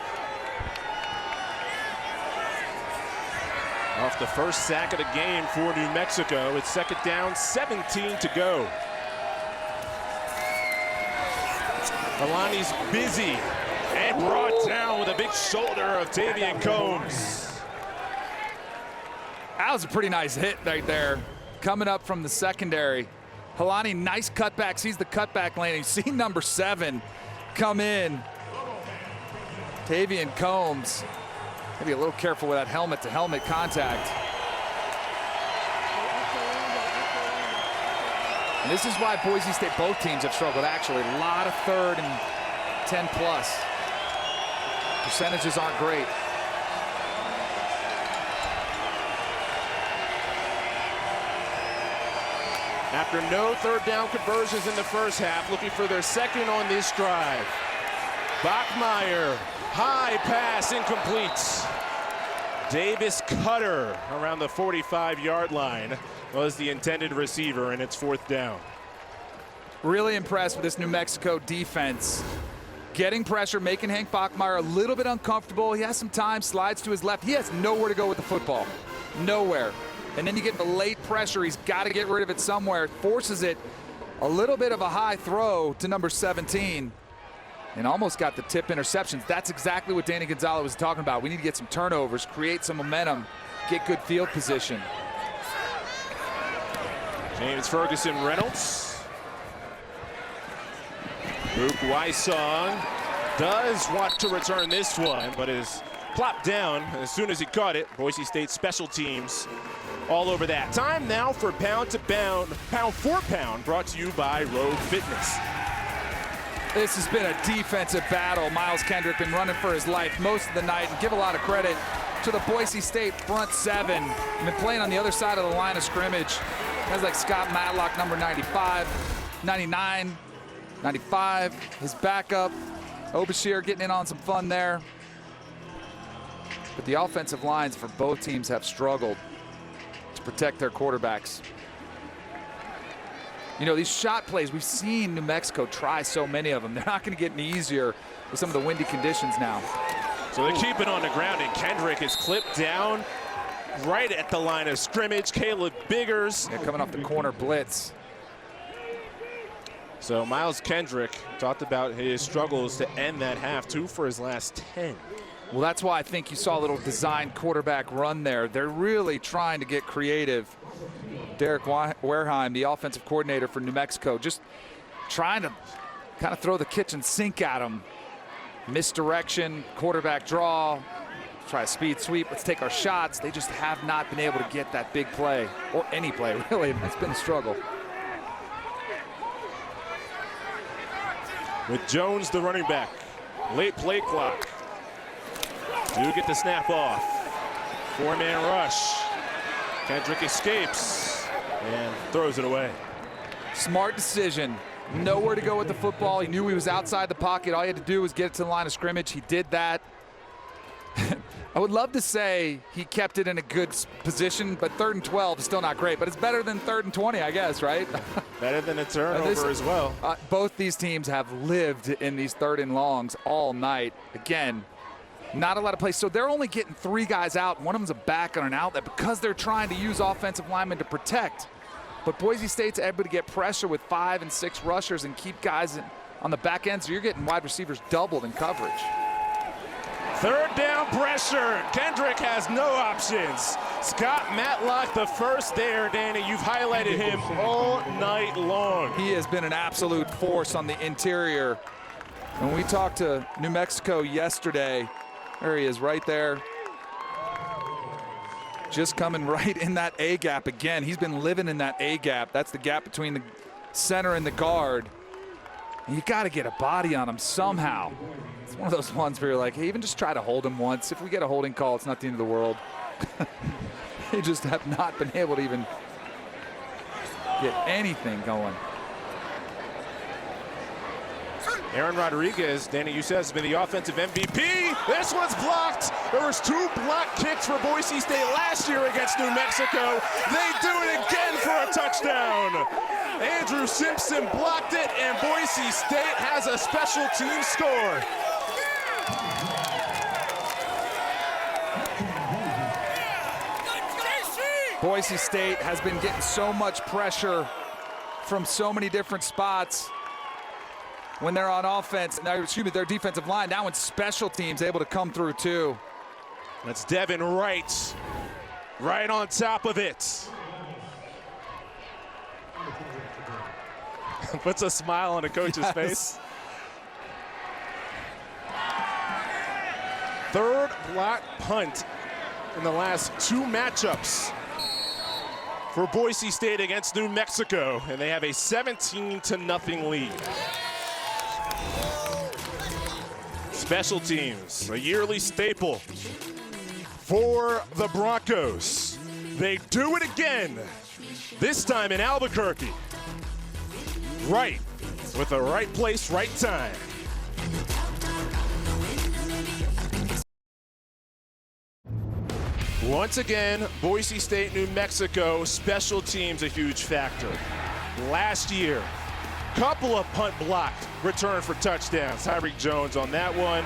A: Off the first sack of the game for New Mexico. It's 2nd down, 17 to go. Helani's busy and brought down with a big shoulder of Tavian Combs.
B: That was a pretty nice hit right there. Coming up from the secondary. Helani, nice cutback, sees the cutback lane. He's seen number 7 come in. Tavian Combs. Maybe a little careful with that helmet-to-helmet contact. And this is why Boise State, both teams have struggled actually. A lot of 3rd and 10 plus. Percentages aren't great.
A: After no 3rd down conversions in the first half, looking for their 2nd on this drive. Bachmeier, high pass, incomplete. Davis Cutter around the 45-yard line was the intended receiver, and it's 4th down.
B: Really impressed with this New Mexico defense. Getting pressure, making Hank Bachmeier a little bit uncomfortable. He has some time, slides to his left. He has nowhere to go with the football. Nowhere. And then you get the late pressure. He's got to get rid of it somewhere. Forces it a little bit of a high throw to number 17. And almost got the tip interceptions. That's exactly what Danny Gonzalez was talking about. We need to get some turnovers, create some momentum, get good field position.
A: James Ferguson Reynolds. Luke Wysong does want to return this one, but is plopped down as soon as he caught it. Boise State special teams all over that. Time now for Pound to Pound, Pound for Pound, brought to you by Rogue Fitness.
B: This has been a defensive battle. Miles Kendrick been running for his life most of the night, and give a lot of credit to the Boise State front 7. Been playing on the other side of the line of scrimmage. Guys like Scott Matlock, number 95, 99, 95, his backup. Obashir getting in on some fun there. But the offensive lines for both teams have struggled to protect their quarterbacks. You know, these shot plays, we've seen New Mexico try so many of them. They're not going to get any easier with some of the windy conditions now.
A: So they keep it on the ground, and Kendrick is clipped down right at the line of scrimmage. Caleb Biggers.
B: Yeah, coming off the corner blitz.
A: So Miles Kendrick talked about his struggles to end that half, 2 for his last 10.
B: Well, that's why I think you saw a little design quarterback run there. They're really trying to get creative. Derek Wareheim, the offensive coordinator for New Mexico, just trying to kind of throw the kitchen sink at him. Misdirection, quarterback draw, try a speed sweep. Let's take our shots. They just have not been able to get that big play, or any play, really. It's been a struggle.
A: With Jones, the running back. Late play clock. Do get the snap off. Four-man rush. Kendrick escapes and throws it away.
B: Smart decision. Nowhere to go with the football. He knew he was outside the pocket. All he had to do was get it to the line of scrimmage. He did that. I would love to say he kept it in a good position, but 3rd and 12 is still not great. But it's better than 3rd and 20, I guess, right?
A: Better than a turnover as well.
B: Both these teams have lived in these 3rd and longs all night. Again, not a lot of plays. So they're only getting 3 guys out. One of them's a back on an outlet because they're trying to use offensive linemen to protect. But Boise State's able to get pressure with 5 and 6 rushers and keep guys on the back end, so you're getting wide receivers doubled in coverage.
A: 3rd down pressure. Kendrick has no options. Scott Matlock the first there. Danny, you've highlighted him all night long.
B: He has been an absolute force on the interior. When we talked to New Mexico yesterday, there he is right there. Just coming right in that A gap again. He's been living in that A gap. That's the gap between the center and the guard. And you got to get a body on him somehow. It's one of those ones where you're like, hey, even just try to hold him once. If we get a holding call, it's not the end of the world. They just have not been able to even get anything going.
A: Aaron Rodriguez, Danny, you said, has been the offensive MVP. This one's blocked. There was 2 block kicks for Boise State last year against New Mexico. They do it again for a touchdown. Andrew Simpson blocked it, and Boise State has a special team score.
B: Boise State has been getting so much pressure from so many different spots when they're on offense. Now, excuse me, their defensive line. Now, when special teams able to come through too.
A: That's Devin Wright, right on top of it. Puts a smile on a coach's face. 3rd block punt in the last 2 matchups for Boise State against New Mexico, and they have a 17-0 lead. Special teams, a yearly staple for the Broncos. They do it again, this time in Albuquerque. Right, with the right place, right time. Once again, Boise State, New Mexico, special teams a huge factor. Last year, couple of punt blocked, return for touchdowns. Tyreek Jones on that one.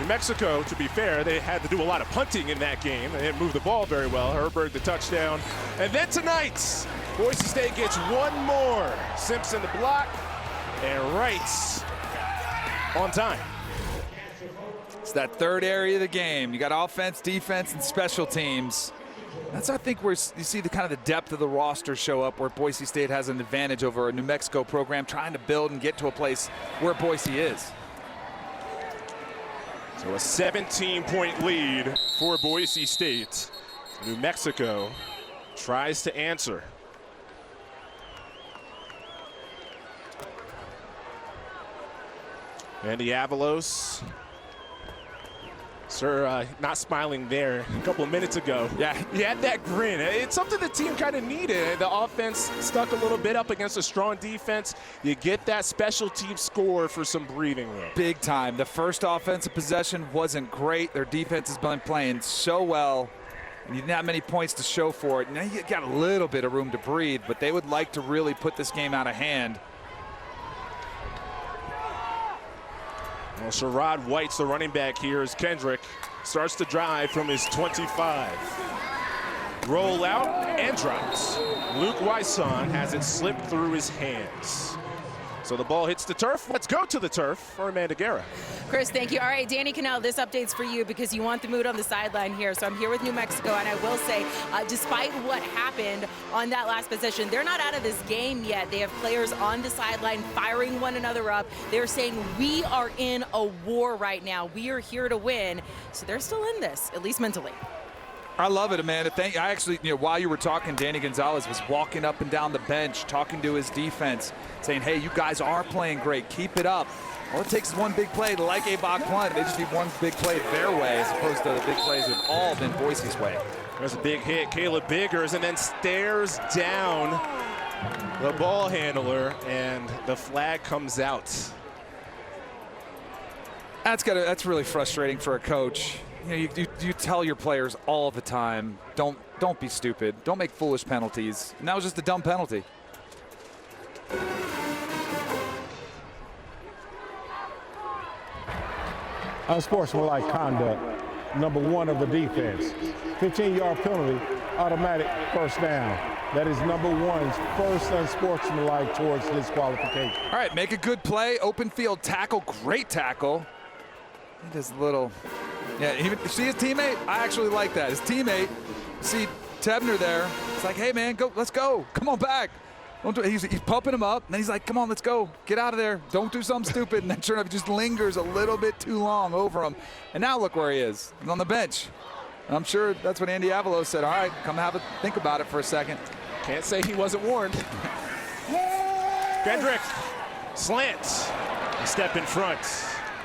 A: New Mexico, to be fair, they had to do a lot of punting in that game. They didn't move the ball very well. Herberg the touchdown. And then tonight, Boise State gets one more. Simpson the block, and Wright's on time.
B: It's that 3rd area of the game. You got offense, defense, and special teams. That's, I think, where you see the kind of the depth of the roster show up, where Boise State has an advantage over a New Mexico program trying to build and get to a place where Boise is.
A: So a 17-point lead for Boise State. New Mexico tries to answer. Andy Avalos. Sir, not smiling there a couple of minutes ago. Yeah, he had that grin. It's something the team kind of needed. The offense stuck a little bit up against a strong defense. You get that special team score for some breathing room.
B: Big time. The first offensive possession wasn't great. Their defense has been playing so well, and you didn't have many points to show for it. Now you got a little bit of room to breathe, but they would like to really put this game out of hand.
A: Well, Sherrod White's the running back here as Kendrick starts to drive from his 25. Roll out and drops. Luke Wyson has it slip through his hands. So the ball hits the turf. Let's go to the turf for Amanda Guerra.
C: Chris, thank you. All right, Danny Cannell, this update's for you because you want the mood on the sideline here. So I'm here with New Mexico, and I will say, despite what happened on that last possession, they're not out of this game yet. They have players on the sideline firing one another up. They're saying, we are in a war right now. We are here to win. So they're still in this, at least mentally.
B: I love it, Amanda. I actually, while you were talking, Danny Gonzalez was walking up and down the bench, talking to his defense, saying, hey, you guys are playing great. Keep it up. All it takes is one big play, like a Bach punt. They just need one big play their way as opposed to the big plays have all been Boise's way.
A: There's a big hit, Caleb Biggers, and then stares down the ball handler, and the flag comes out.
B: That's really frustrating for a coach. You tell your players all the time, don't be stupid. Don't make foolish penalties. And that was just a dumb penalty.
F: Unsportsmanlike conduct, number 1 of the defense. 15-yard penalty, automatic first down. That is number 1's first unsportsmanlike towards disqualification.
B: All right, make a good play, open field tackle, great tackle. He does a little, see his teammate? I actually like that. His teammate, see Tebner there. It's like, hey man, let's go. Come on back. He's pumping him up, and then he's like, come on, let's go. Get out of there. Don't do something stupid. And then sure enough, he just lingers a little bit too long over him. And now look where he is. He's on the bench. And I'm sure that's what Andy Avalos said. All right, come have a think about it for a second.
A: Can't say he wasn't warned. Kendrick, slant, step in front.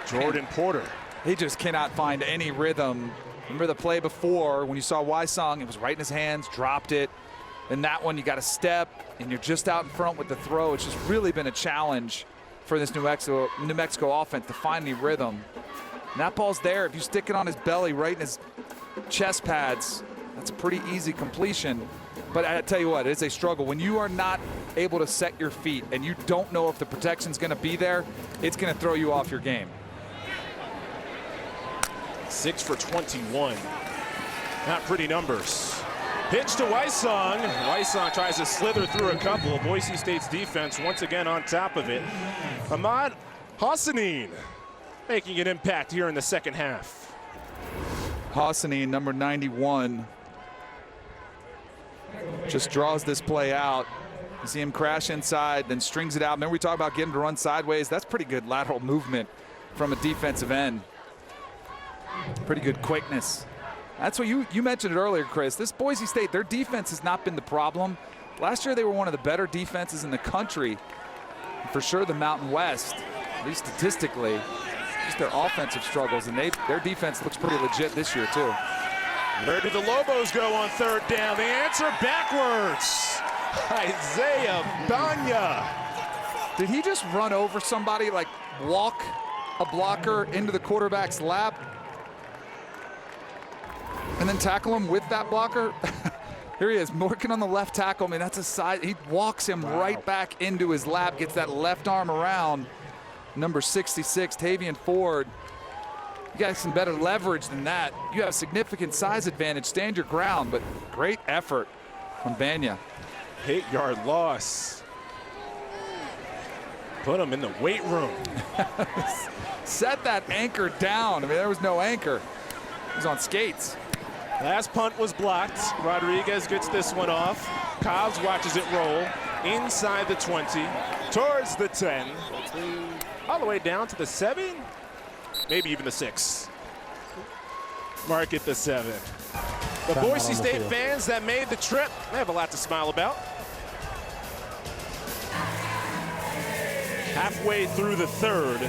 A: Jordan Porter.
B: He just cannot find any rhythm. Remember the play before when you saw Wysong, it was right in his hands, dropped it. And that one, you got to step, and you're just out in front with the throw. It's just really been a challenge for this New Mexico offense to find any rhythm. And that ball's there. If you stick it on his belly, right in his chest pads, that's a pretty easy completion. But I tell you what, it's a struggle. When you are not able to set your feet and you don't know if the protection's going to be there, it's going to throw you off your game.
A: 6 for 21. Not pretty numbers. Pitch to Wysong. Wysong tries to slither through a couple. Boise State's defense once again on top of it. Ahmad Hassanin making an impact here in the second half.
B: Hassanin, number 91, just draws this play out. You see him crash inside, then strings it out. Remember we talked about getting him to run sideways? That's pretty good lateral movement from a defensive end. Pretty good quickness. That's what you mentioned it earlier, Chris. This Boise State, their defense has not been the problem. Last year they were one of the better defenses in the country. For sure the Mountain West, at least statistically. Just their offensive struggles, and their defense looks pretty legit this year too.
A: Where did the Lobos go on third down? The answer backwards. Isaiah Banya.
B: Did he just run over somebody, like walk a blocker into the quarterback's lap and then tackle him with that blocker? Here he is working on the left tackle. I mean, that's a side. He walks him right back into his lap, gets that left arm around. Number 66, Tavian Ford. You got some better leverage than that. You have significant size advantage. Stand your ground, but great effort from Banya.
A: 8-yard loss. Put him in the weight room.
B: Set that anchor down. I mean, there was no anchor. He was on skates.
A: Last punt was blocked. Rodriguez gets this one off. Cobbs watches it roll inside the 20, towards the 10, all the way down to the 7, maybe even the 6. Mark at the 7. The Boise State fans that made the trip, they have a lot to smile about. Halfway through the third,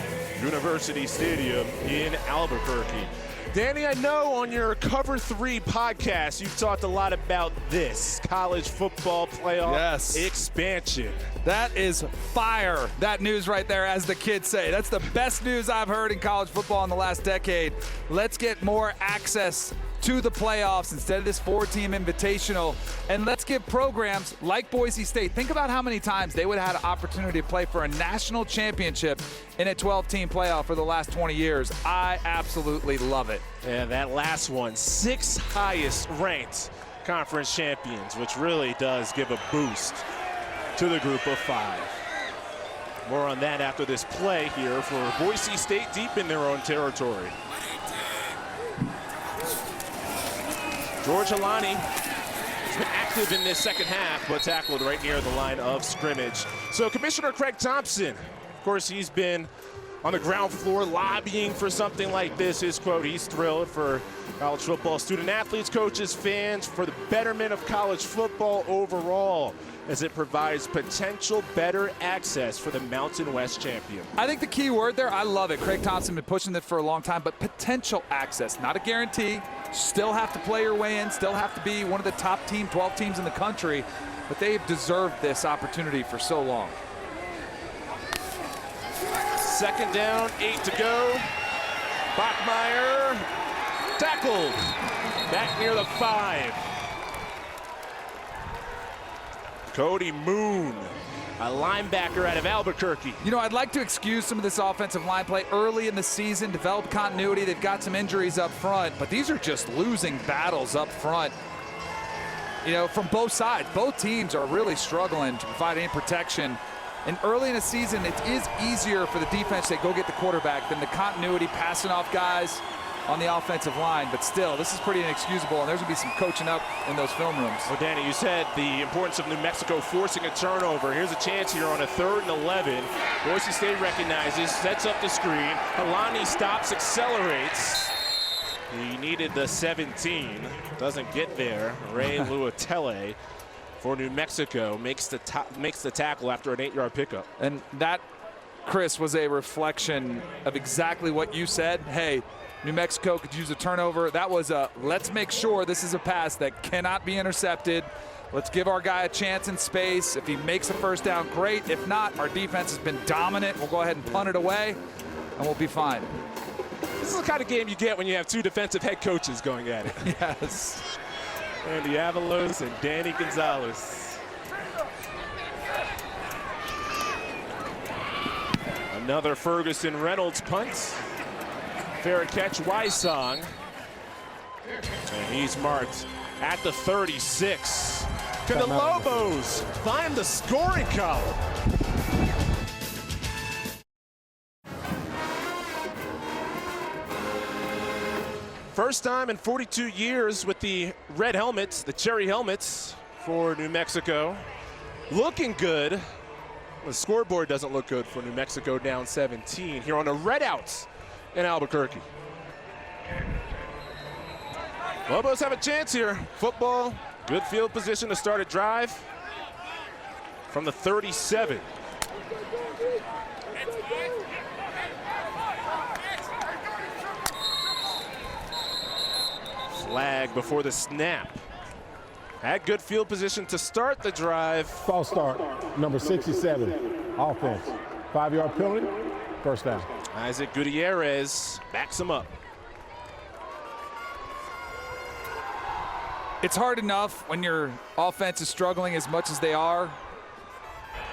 A: University Stadium in Albuquerque. Danny, I know on your Cover 3 podcast, you've talked a lot about this college football playoff expansion.
B: That is fire. That news right there, as the kids say. That's the best news I've heard in college football in the last decade. Let's get more access to the playoffs instead of this 4-team invitational. And let's give programs like Boise State, think about how many times they would have had an opportunity to play for a national championship in a 12-team playoff for the last 20 years. I absolutely love it.
A: And that last one, 6 highest ranked conference champions, which really does give a boost to the group of 5. More on that after this play here for Boise State deep in their own territory. George Alani has been active in this second half, but tackled right near the line of scrimmage. So Commissioner Craig Thompson, of course, he's been on the ground floor lobbying for something like this. His quote, he's thrilled for college football student athletes, coaches, fans, for the betterment of college football overall, as it provides potential better access for the Mountain West champion.
B: I think the key word there, I love it. Craig Thompson been pushing this for a long time, but potential access, not a guarantee. Still have to play your way in, still have to be one of the top 12 teams in the country, but they've deserved this opportunity for so long.
A: Second down, 8 to go. Bachmeier tackled back near the 5. Cody Moon, a linebacker out of Albuquerque.
B: You know, I'd like to excuse some of this offensive line play early in the season, develop continuity. They've got some injuries up front, but these are just losing battles up front. You know, from both sides. Both teams are really struggling to provide any protection. And early in the season, it is easier for the defense to go get the quarterback than the continuity passing off guys on the offensive line. But still, this is pretty inexcusable, and there's going to be some coaching up in those film rooms.
A: Well, Danny, you said the importance of New Mexico forcing a turnover. Here's a chance here on a 3rd and 11. Boise State recognizes, sets up the screen. Alani stops, accelerates. He needed the 17. Doesn't get there. Ray Luatele for New Mexico makes the tackle after an 8-yard pickup.
B: And that, Chris, was a reflection of exactly what you said. Hey, New Mexico could use a turnover. That was a, let's make sure this is a pass that cannot be intercepted. Let's give our guy a chance in space. If he makes a first down, great. If not, our defense has been dominant. We'll go ahead and punt it away, and we'll be fine.
A: This is the kind of game you get when you have 2 defensive head coaches going at it.
B: Yes.
A: Andy Avalos and Danny Gonzalez. Another Ferguson Reynolds punt. Fair catch, Wysong. And he's marked at the 36. Can the Lobos find the scoring column? First time in 42 years with the red helmets, the cherry helmets for New Mexico. Looking good. The scoreboard doesn't look good for New Mexico, down 17 here on a red out in Albuquerque. Lobos have a chance here. Football, good field position to start a drive from the 37. Flag before the snap. Had good field position to start the drive.
F: False start, number 67, offense. 5-yard penalty, first down.
A: Isaac Gutierrez backs him up.
B: It's hard enough when your offense is struggling as much as they are.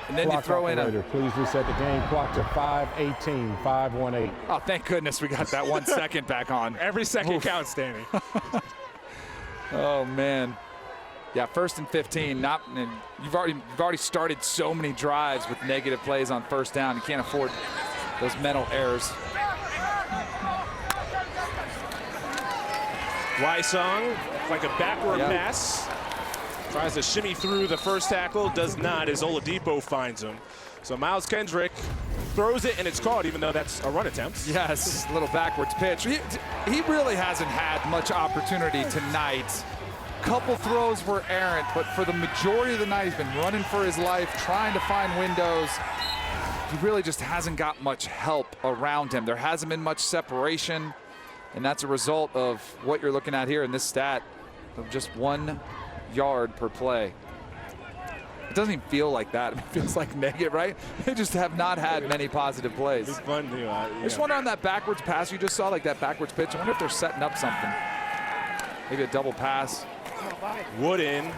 B: And then
F: Clock
B: you throw
F: operator,
B: in a...
F: please reset the game clock to 5:18, 5:18.
B: Oh, thank goodness we got that 1 second back on.
A: Every second counts, Danny.
B: Oh, man. Yeah, 1st and 15. And you've already started so many drives with negative plays on first down. You can't afford those mental errors.
A: Wysong, like a backward pass. Tries to shimmy through the first tackle, does not as Oladipo finds him. So Miles Kendrick throws it and it's caught, even though that's a run attempt.
B: Yes, a little backwards pitch. He really hasn't had much opportunity tonight. Couple throws were errant, but for the majority of the night, he's been running for his life, trying to find windows. He really just hasn't got much help around him. There hasn't been much separation, and that's a result of what you're looking at here in this stat of just 1 yard per play. It doesn't even feel like that. It feels like negative, right? They just have not had many positive plays.
A: It's fun to
B: I just wonder on that backwards pass you just saw, like that backwards pitch, I wonder if they're setting up something. Maybe a double pass.
A: Wooden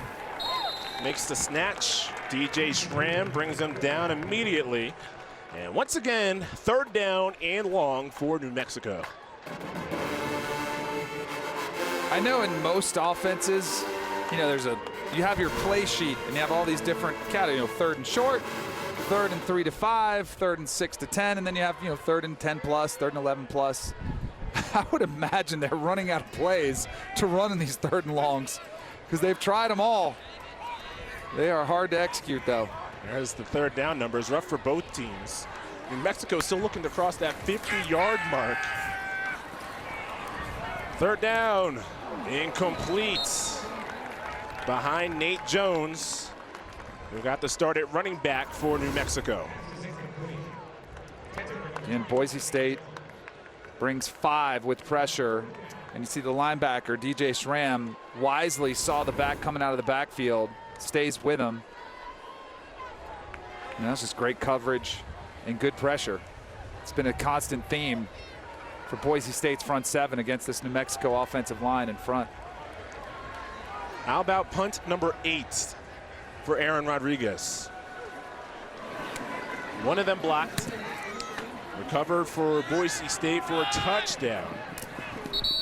A: makes the snatch. DJ Schramm brings him down immediately. And once again, 3rd down and long for New Mexico.
B: I know in most offenses, you know, you have your play sheet and you have all these different categories, 3rd and short, 3rd and 3 to 5, 3rd and 6 to 10, and then you have 3rd and 10 plus, 3rd and 11 plus. I would imagine they're running out of plays to run in these 3rd and longs because they've tried them all. They are hard to execute, though.
A: There's the 3rd down numbers, rough for both teams. New Mexico still looking to cross that 50-yard mark. 3rd down, incomplete. Behind Nate Jones, who got the start at running back for New Mexico.
B: And Boise State brings 5 with pressure. And you see the linebacker, DJ Schramm, wisely saw the back coming out of the backfield, stays with him. And that's just great coverage and good pressure. It's been a constant theme for Boise State's front 7 against this New Mexico offensive line in front.
A: How about punt number 8 for Aaron Rodriguez? One of them blocked. Recovered for Boise State for a touchdown.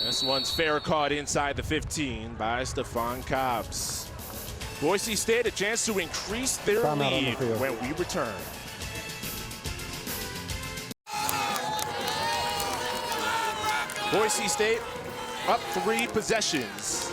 A: This one's fair caught inside the 15 by Stephon Cobbs. Boise State a chance to increase their lead when we return. Boise State up 3 possessions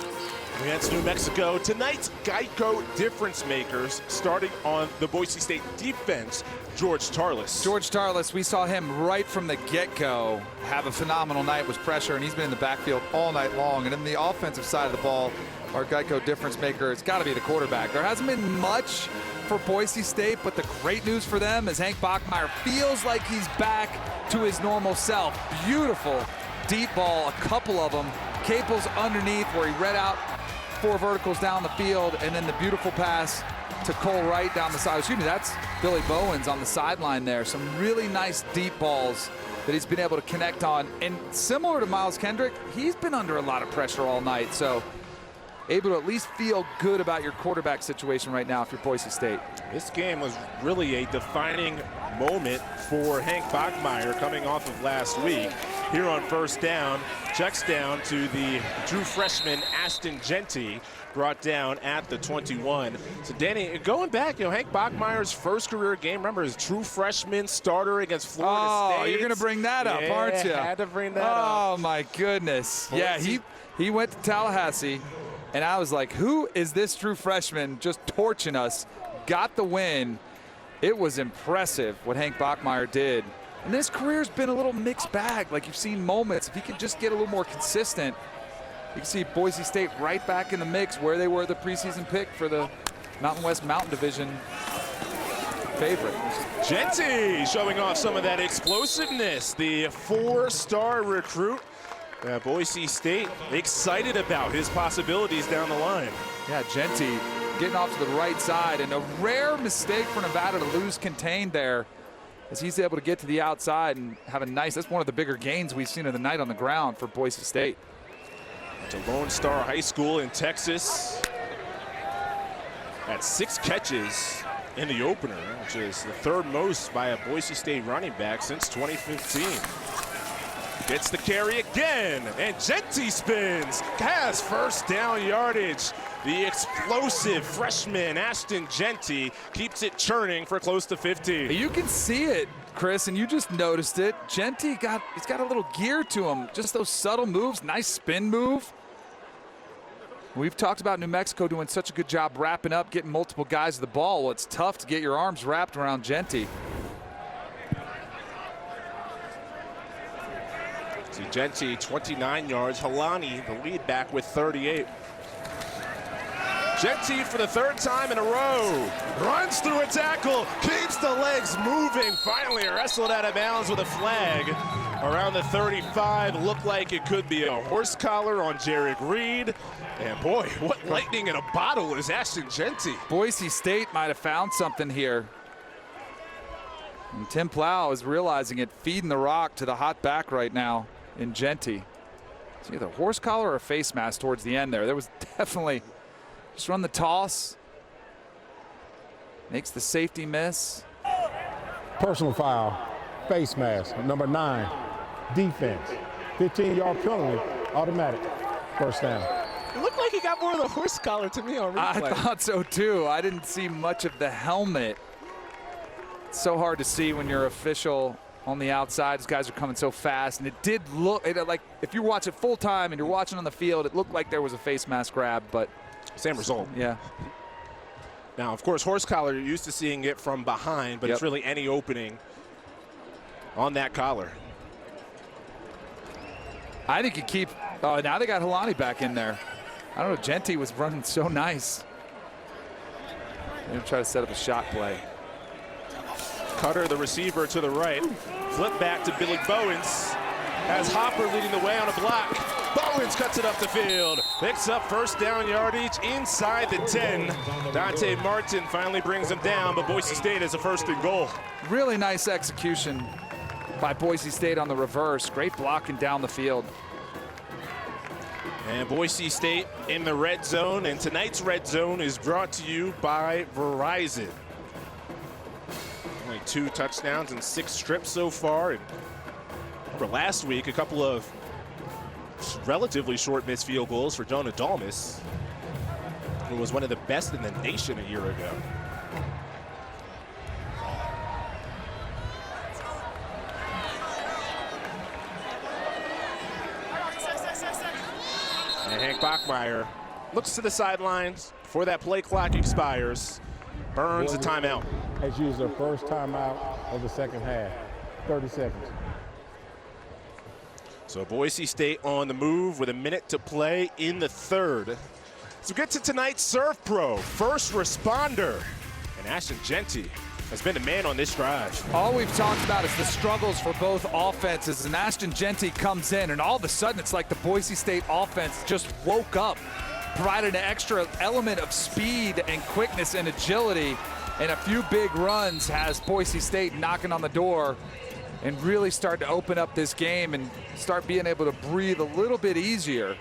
A: against New Mexico. Tonight's Geico difference makers starting on the Boise State defense, George Tarlas.
B: George Tarlas, we saw him right from the get-go have a phenomenal night with pressure, and he's been in the backfield all night long. And in the offensive side of the ball, our Geico difference maker has got to be the quarterback. There hasn't been much for Boise State, but the great news for them is Hank Bachmeier feels like he's back to his normal self. Beautiful deep ball, a couple of them. Capel's underneath where he read out 4 verticals down the field, and then the beautiful pass to Cole Wright down the side. Excuse me, that's Billy Bowens on the sideline there. Some really nice deep balls that he's been able to connect on. And similar to Miles Kendrick, he's been under a lot of pressure all night. So able to at least feel good about your quarterback situation right now if you're Boise State.
A: This game was really a defining moment for Hank Bachmeier coming off of last week. Here on 1st down, checks down to the true freshman Ashton Genty, brought down at the 21. So Danny, going back, Hank Bachmeier's first career game, remember his true freshman starter against Florida State.
B: Oh, you're going to bring that up, aren't you?
A: Had to bring that up.
B: Oh my goodness. Yeah, he went to Tallahassee, and I was like, who is this true freshman just torching us? Got the win. It was impressive what Hank Bachmeier did. And his career's been a little mixed bag. Like, you've seen moments. If he could just get a little more consistent, you can see Boise State right back in the mix where they were the preseason pick for the Mountain West Mountain Division favorite.
A: Genty showing off some of that explosiveness. The 4-star recruit. Boise State excited about his possibilities down the line.
B: Yeah, Genty getting off to the right side, and a rare mistake for Nevada to lose contained there, as he's able to get to the outside and have a nice, that's one of the bigger gains we've seen of the night on the ground for Boise State.
A: To Lone Star High School in Texas. Had 6 catches in the opener, which is the 3rd most by a Boise State running back since 2015. Gets the carry again, and Genty spins, has 1st down yardage. The explosive freshman Ashton Genty keeps it churning for close to 50.
B: You can see it, Chris, and you just noticed it. Genty he's got a little gear to him. Just those subtle moves, nice spin move. We've talked about New Mexico doing such a good job wrapping up, getting multiple guys to the ball. Well, it's tough to get your arms wrapped around Genty.
A: See Genty, 29 yards. Halani, the lead back, with 38. Genty for the 3rd time in a row. Runs through a tackle, keeps the legs moving. Finally wrestled out of bounds with a flag around the 35. Looked like it could be a horse collar on Jared Reed. And boy, what lightning in a bottle is Ashton Genty.
B: Boise State might have found something here. And Tim Plow is realizing it, feeding the rock to the hot back right now in Genty. It's either a horse collar or a face mask towards the end there. There was definitely, just run the toss. Makes the safety miss.
F: Personal foul, face mask, number 9, defense. 15-yard penalty, automatic, 1st down.
A: It looked like he got more of the horse collar to me on replay.
B: I thought so too. I didn't see much of the helmet. It's so hard to see when you're official on the outside. These guys are coming so fast, and it did look like if you watch it full time and you're watching on the field, it looked like there was a face mask grab, but
A: same result.
B: Yeah.
A: Now, of course, horse collar, you're used to seeing it from behind, but it's really any opening on that collar.
B: I think you keep. Oh, now they got Helani back in there. I don't know. Genty was running so nice. They're going to try to set up a shot play.
A: Cutter, the receiver, to the right. Flip back to Billy Bowens. Has Hopper leading the way on a block. Bowens cuts it up the field. Picks up first down yardage inside the 10. Dante Martin finally brings him down, but Boise State has a 1st and goal.
B: Really nice execution by Boise State on the reverse. Great blocking down the field.
A: And Boise State in the red zone, and tonight's red zone is brought to you by Verizon. Only 2 touchdowns and 6 strips so far. And for last week, a couple of relatively short missed field goals for Jonah Dalmas, who was one of the best in the nation a year ago. And Hank Bachmeier looks to the sidelines before that play clock expires. Burns a timeout.
F: Has used their first timeout of the second half. 30 seconds.
A: So Boise State on the move with a minute to play in the 3rd. So get to tonight's Serve Pro, first responder. And Ashton Genty has been the man on this drive.
B: All we've talked about is the struggles for both offenses, and Ashton Genty comes in, and all of a sudden it's like the Boise State offense just woke up, provided an extra element of speed and quickness and agility, and a few big runs has Boise State knocking on the door and really start to open up this game and start being able to breathe a little bit easier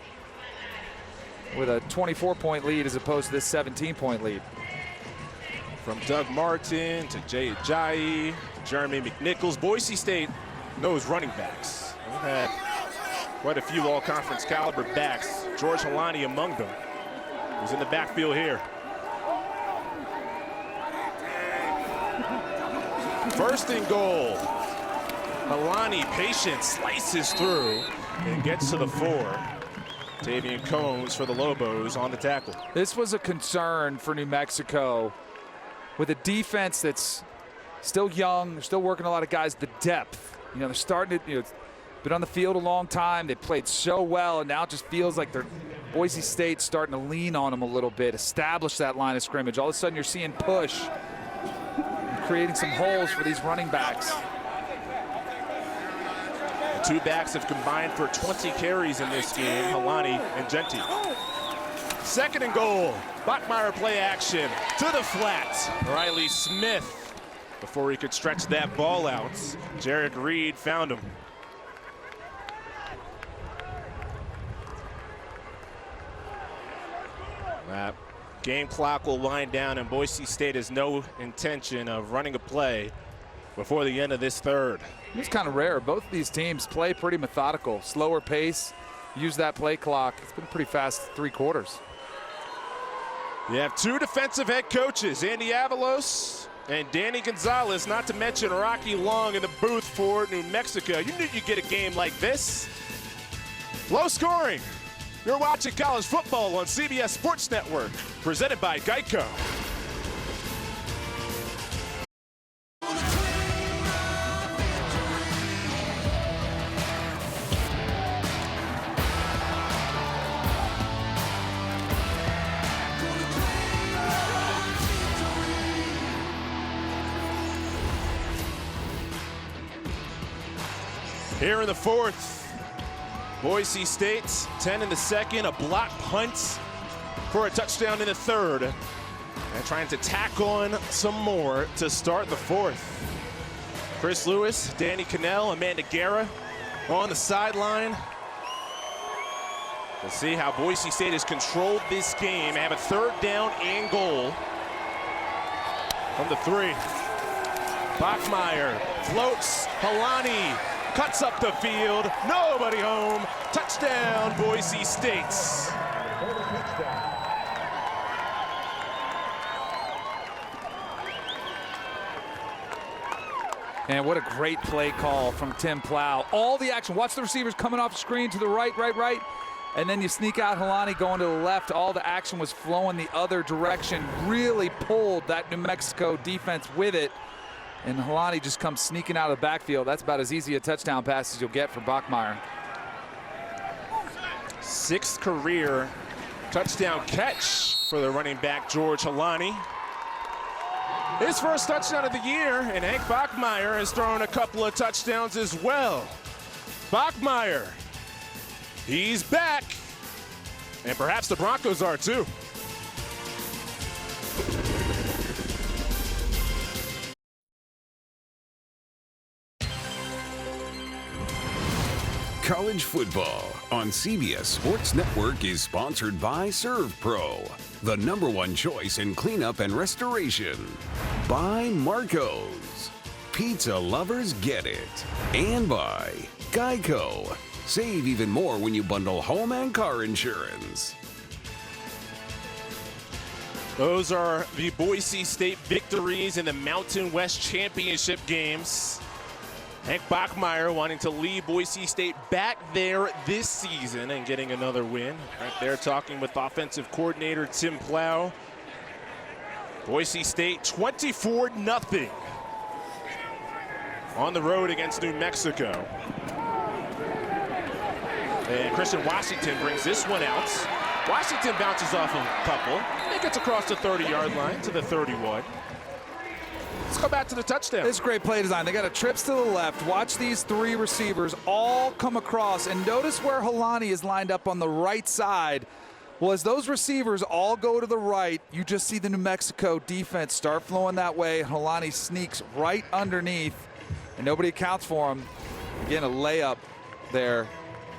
B: with a 24-point lead as opposed to this 17-point lead.
A: From Doug Martin to Jay Ajayi, Jeremy McNichols, Boise State knows running backs. We've had quite a few all-conference caliber backs. George Helani among them, who's in the backfield here. 1st and goal. Helani, patient, slices through and gets to the 4. Tavian Combs for the Lobos on the tackle.
B: This was a concern for New Mexico with a defense that's still young. They're still working a lot of guys. The depth, they're starting to, been on the field a long time. They played so well, and now it just feels like they're Boise State's starting to lean on them a little bit, establish that line of scrimmage. All of a sudden, you're seeing push, and creating some holes for these running backs.
A: The 2 backs have combined for 20 carries in this game, Helani and Genty. 2nd and goal. Bachmeier play action to the flat. Riley Smith, before he could stretch that ball out, Jarek Reed found him. That game clock will wind down, and Boise State has no intention of running a play before the end of this 3rd.
B: It's kind of rare. Both of these teams play pretty methodical, slower pace, use that play clock. It's been pretty fast 3 quarters.
A: You have 2 defensive head coaches, Andy Avalos and Danny Gonzalez, not to mention Rocky Long in the booth for New Mexico. You knew you'd get a game like this. Low scoring. You're watching college football on CBS Sports Network, presented by Geico. Here in the 4th, Boise State 10 in the 2nd, a block punt for a touchdown in the 3rd, and trying to tack on some more to start the 4th. Chris Lewis, Danny Cannell, Amanda Guerra on the sideline. We'll see how Boise State has controlled this game. They have a 3rd down and goal from the 3. Bachmeier floats, Helani cuts up the field, nobody home. Touchdown, Boise State.
B: And what a great play call from Tim Plow. All the action. Watch the receivers coming off screen to the right. And then you sneak out Helani going to the left. All the action was flowing the other direction. Really pulled that New Mexico defense with it. And Helani just comes sneaking out of the backfield. That's about as easy a touchdown pass as you'll get for Bachmeier.
A: 6th career touchdown catch for the running back, George Helani. His first touchdown of the year, and Hank Bachmeier has thrown a couple of touchdowns as well. Bachmeier, he's back, and perhaps the Broncos are too.
E: College football on CBS Sports Network is sponsored by ServPro, the #1 choice in cleanup and restoration. By Marco's, pizza lovers get it. And by Geico, save even more when you bundle home and car insurance.
A: Those are the Boise State victories in the Mountain West Championship games. Hank Bachmeier wanting to lead Boise State back there this season and getting another win. Right there talking with offensive coordinator Tim Plow. Boise State 24-0 on the road against New Mexico. And Christian Washington brings this one out. Washington bounces off a couple. It gets across the 30-yard line to the 31. Let's go back to the touchdown.
B: It's great play design. They got a trips to the left. Watch these 3 receivers all come across. And notice where Helani is lined up on the right side. Well, as those receivers all go to the right, you just see the New Mexico defense start flowing that way. Helani sneaks right underneath, and nobody accounts for him. Again, a layup there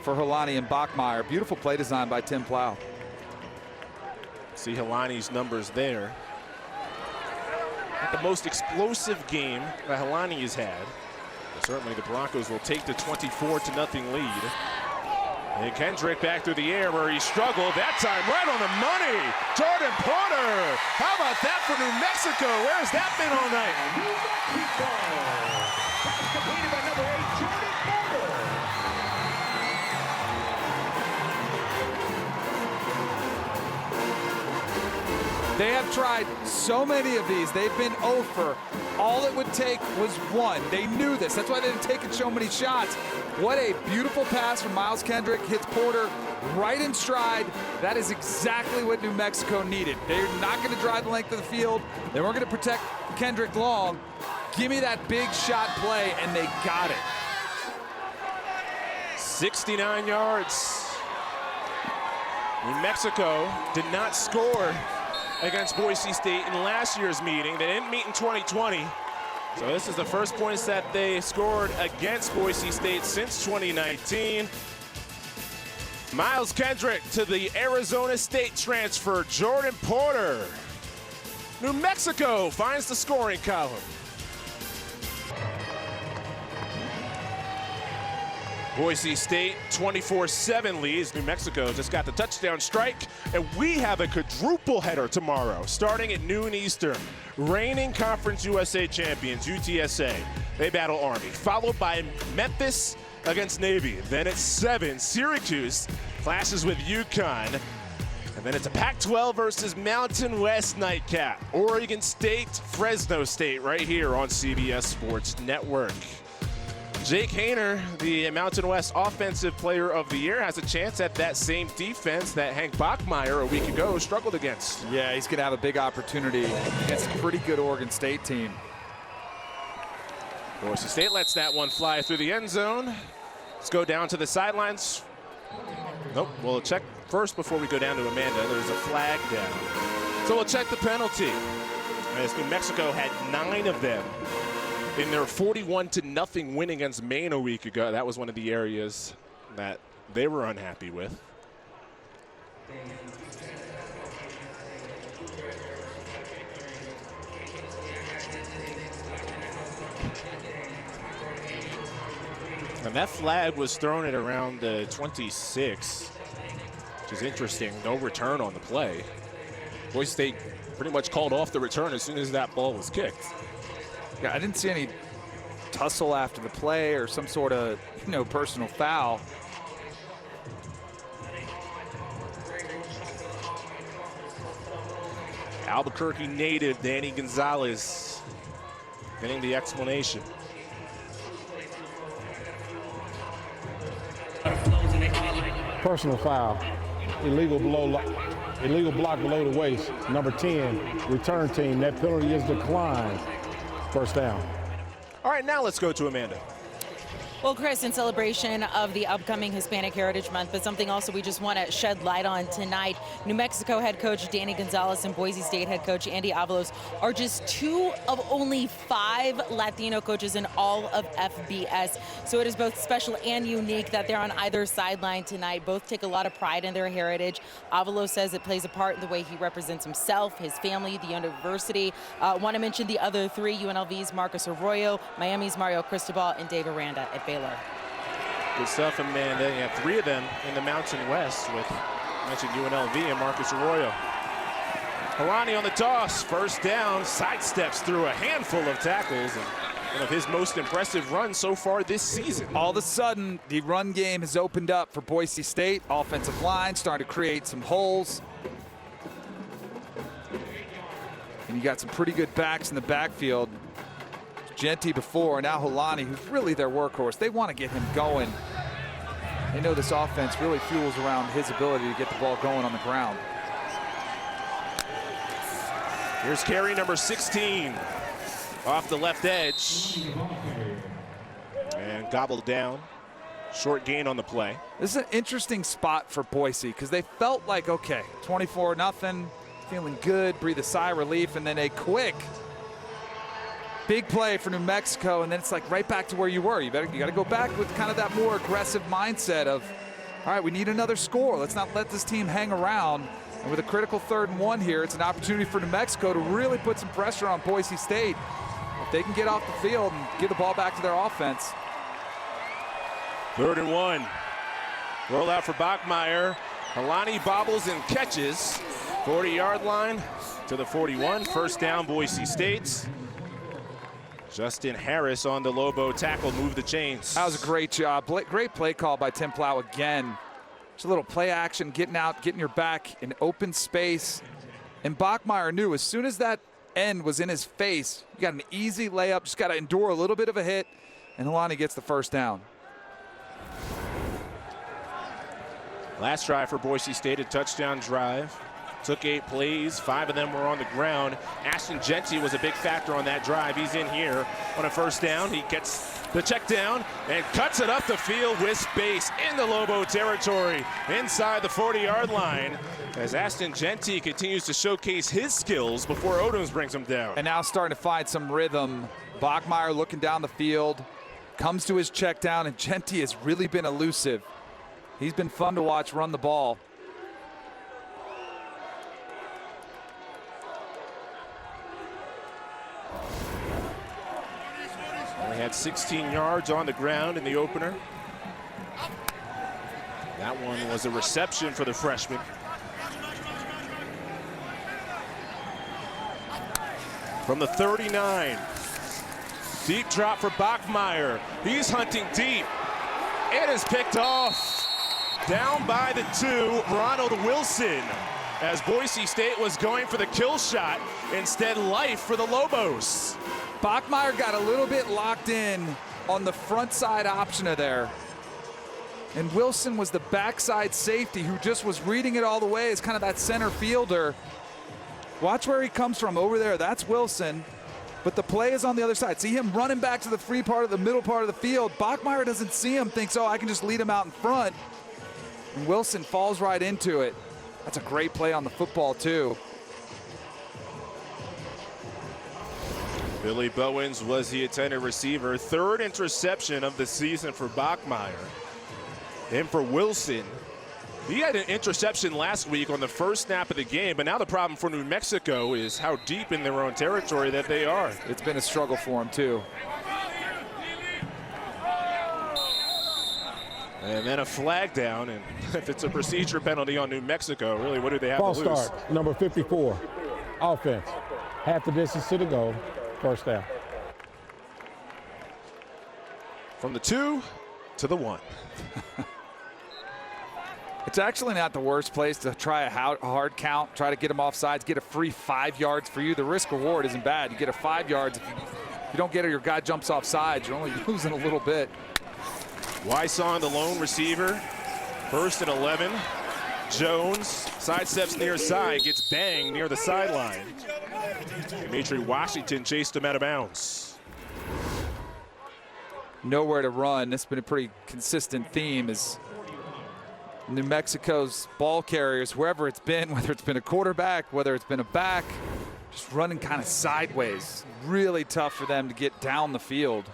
B: for Helani and Bachmeier. Beautiful play design by Tim Plow.
A: See Helani's numbers there. Not the most explosive game that Helani has had. But certainly the Broncos will take the 24-0 lead. And Kendrick back through the air where he struggled. That time right on the money. Jordan Porter. How about that for New Mexico? Where's that been all night?
K: Completed by number 8, Jordan Porter.
B: They have tried so many of these. They've been over. All it would take was one. They knew this. That's why they didn't take so many shots. What a beautiful pass from Miles Kendrick. Hits Porter right in stride. That is exactly what New Mexico needed. They're not going to drive the length of the field. They weren't going to protect Kendrick long. Give me that big shot play, and they got it.
A: 69 yards. New Mexico did not score against Boise State in last year's meeting. They didn't meet in 2020. So this is the first points that they scored against Boise State since 2019. Miles Kendrick to the Arizona State transfer, Jordan Porter. New Mexico finds the scoring column. Boise State 24-7 leads. New Mexico just got the touchdown strike, and we have a quadruple header tomorrow, starting at noon Eastern. Reigning Conference USA champions, UTSA, they battle Army, followed by Memphis against Navy. Then at 7, Syracuse clashes with UConn. And then it's a Pac-12 versus Mountain West nightcap. Oregon State, Fresno State, right here on CBS Sports Network. Jake Haener, the Mountain West Offensive Player of the Year, has a chance at that same defense that Hank Bachmeier a week ago struggled against.
B: Yeah, he's going to have a big opportunity against a pretty good Oregon State team.
A: Boise State lets that one fly through the end zone. Let's go down to the sidelines. Nope, we'll check first before we go down to Amanda. There's a flag down. So we'll check the penalty. As New Mexico had 9 of them in their 41-0 win against Maine a week ago. That was one of the areas that they were unhappy with. And that flag was thrown at around 26, which is interesting. No return on the play. Boise State pretty much called off the return as soon as that ball was kicked.
B: Yeah, I didn't see any tussle after the play or some sort of, personal foul.
A: Albuquerque native Danny Gonzalez getting the explanation.
F: Personal foul. Illegal block below the waist. Number 10, return team. That penalty is declined. First down.
A: All right, now let's go to Amanda.
C: Well, Chris, in celebration of the upcoming Hispanic Heritage Month, but something also we just want to shed light on tonight, New Mexico head coach Danny Gonzalez and Boise State head coach Andy Avalos are just 2 of only 5 Latino coaches in all of FBS. So it is both special and unique that they're on either sideline tonight. Both take a lot of pride in their heritage. Avalos says it plays a part in the way he represents himself, his family, the university. Want to mention the other 3, UNLV's Marcus Arroyo, Miami's Mario Cristobal, and Dave Aranda at Baylor.
A: Good stuff, Amanda. You have 3 of them in the Mountain West with, mentioned UNLV and Marcus Arroyo. Harani on the toss, first down, sidesteps through a handful of tackles, and one of his most impressive runs so far this season.
B: All of a sudden, the run game has opened up for Boise State. Offensive line starting to create some holes. And you got some pretty good backs in the backfield. Genty before, now Holani, who's really their workhorse. They want to get him going. They know this offense really fuels around his ability to get the ball going on the ground.
A: Here's carry number 16 off the left edge. And gobbled down. Short gain on the play.
B: This is an interesting spot for Boise because they felt like, okay, 24-0, feeling good, breathe a sigh of relief, and then a quick big play for New Mexico, and then it's like right back to where you were. You got to go back with kind of that more aggressive mindset of, all right, we need another score. Let's not let this team hang around. And with a critical 3rd and 1 here, it's an opportunity for New Mexico to really put some pressure on Boise State. If they can get off the field and give the ball back to their offense.
A: 3rd and 1. Roll out for Bachmeier. Holani bobbles and catches. 40-yard line to the 41. First down, Boise State. Justin Harris on the Lobo tackle, move the chains.
B: That was a great job. Great play call by Tim Plow again. Just a little play action, getting out, getting your back in open space. And Bachmeier knew as soon as that end was in his face, you got an easy layup, just got to endure a little bit of a hit, and Holani gets the first down.
A: Last drive for Boise State, a touchdown drive. Took 8 plays, 5 of them were on the ground. Ashton Genty was a big factor on that drive. He's in here on a first down. He gets the check down and cuts it up the field with space in the Lobo territory inside the 40-yard line as Ashton Genty continues to showcase his skills before Odoms brings him down.
B: And now starting to find some rhythm. Bachmeier looking down the field, comes to his check down, and Genty has really been elusive. He's been fun to watch run the ball.
A: Only had 16 yards on the ground in the opener. That one was a reception for the freshman. From the 39. Deep drop for Bachmeier. He's hunting deep. It is picked off. Down by the 2, Ronald Wilson. As Boise State was going for the kill shot, instead life for the Lobos.
B: Bachmeier got a little bit locked in on the front side option of there. And Wilson was the backside safety who just was reading it all the way as kind of that center fielder. Watch where he comes from over there. That's Wilson. But the play is on the other side. See him running back to the free part of the middle part of the field. Bachmeier doesn't see him, thinks, oh, I can just lead him out in front. And Wilson falls right into it. That's a great play on the football, too.
A: Billy Bowens was the intended receiver. 3rd interception of the season for Bachmeier. And for Wilson, he had an interception last week on the first snap of the game, but now the problem for New Mexico is how deep in their own territory that they are.
B: It's been a struggle for him, too.
A: And then a flag down, and if it's a procedure penalty on New Mexico, really, what do they have to lose?
F: False start, number 54, offense. Half the distance to the goal, first down.
A: From the 2 to the 1.
B: It's actually not the worst place to try a hard count, try to get him off sides, get a free 5 yards for you. The risk reward isn't bad. You get a 5 yards. If you don't get it, your guy jumps off sides. You're only losing a little bit.
A: Wyson, the lone receiver. 1st and 11. Jones sidesteps near side, gets banged near the sideline. Dimitri Washington chased him out of bounds.
B: Nowhere to run. This has been a pretty consistent theme is New Mexico's ball carriers, wherever it's been, whether it's been a quarterback, whether it's been a back, just running kind of sideways. Really tough for them to get down the field.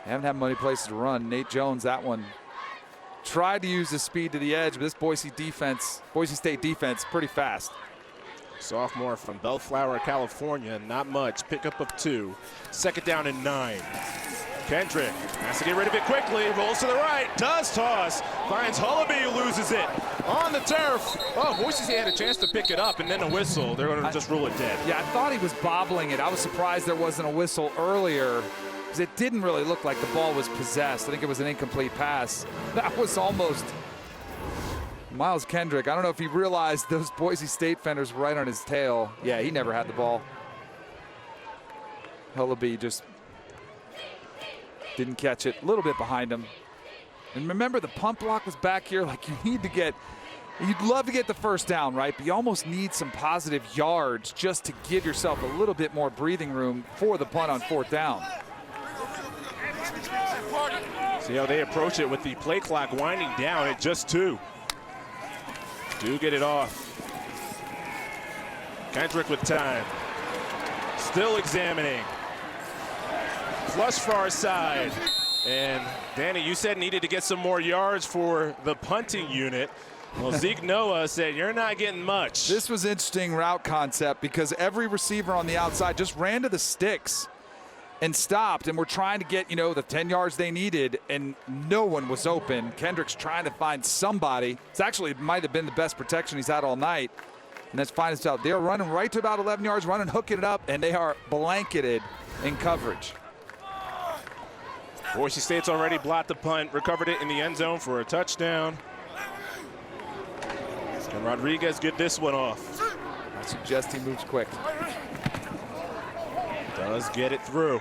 B: They haven't had many places to run. Nate Jones, that one, tried to use the speed to the edge, but this Boise State defense, pretty fast.
A: Sophomore from Bellflower, California, not much. Pickup of 2. 2nd down and 9. Kendrick has to get rid of it quickly, rolls to the right, does toss, finds Hullaby, loses it on the turf. Oh, Boise State had a chance to pick it up, and then a whistle. They're going to just rule it dead.
B: Yeah, I thought he was bobbling it. I was surprised there wasn't a whistle earlier, because it didn't really look like the ball was possessed. I think it was an incomplete pass. That was almost Miles Kendrick. I don't know if he realized those Boise State fenders were right on his tail. Yeah, he never had the ball. Hullaby just didn't catch it. A little bit behind him. And remember, the punt block was back here. Like, you'd love to get the 1st down, right? But you almost need some positive yards just to give yourself a little bit more breathing room for the punt on 4th down.
A: See how they approach it with the play clock winding down at just 2. Do get it off. Kendrick with time. Still examining. Flush far side. And Danny, you said needed to get some more yards for the punting unit. Well, Zeke Noah said, you're not getting much.
B: This was interesting route concept because every receiver on the outside just ran to the sticks and stopped, and we're trying to get, the 10 yards they needed, and no one was open. Kendrick's trying to find somebody. It might have been the best protection he's had all night. And let's find this out. They're running right to about 11 yards, hooking it up, and they are blanketed in coverage.
A: Boise State's already blocked the punt, recovered it in the end zone for a touchdown. And Rodriguez get this one off.
B: I suggest he moves quick.
A: Does get it through.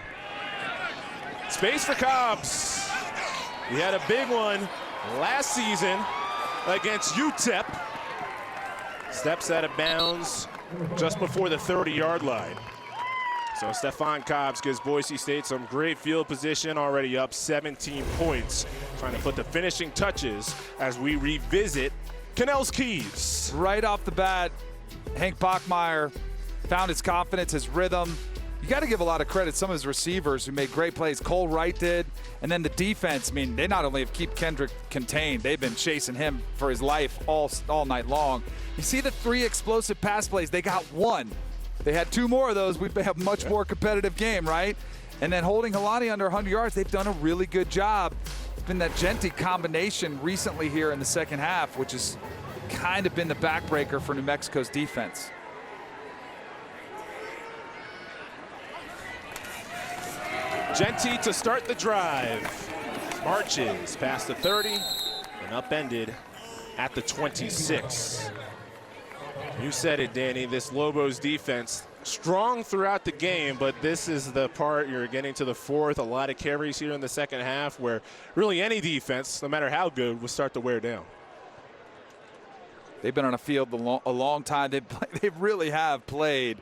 A: Space for Cobbs. He had a big one last season against UTEP. Steps out of bounds just before the 30-yard line. So Stephon Cobbs gives Boise State some great field position, already up 17 points. Trying to put the finishing touches as we revisit Cannell's Keys.
B: Right off the bat, Hank Bachmeier found his confidence, his rhythm. You got to give a lot of credit to some of his receivers who made great plays. Cole Wright did. And then the defense, they not only have kept Kendrick contained, they've been chasing him for his life all night long. You see the 3 explosive pass plays, they got 1. They had 2 more of those, we'd have a much more competitive game, right? And then holding Helani under 100 yards, they've done a really good job. It's been that Genty combination recently here in the second half, which has kind of been the backbreaker for New Mexico's defense.
A: Genty to start the drive. Marches past the 30 and upended at the 26. You said it, Danny, this Lobos defense strong throughout the game, but this is the part you're getting to the 4th. A lot of carries here in the second half where really any defense, no matter how good, will start to wear down.
B: They've been on a field a long time. They really have played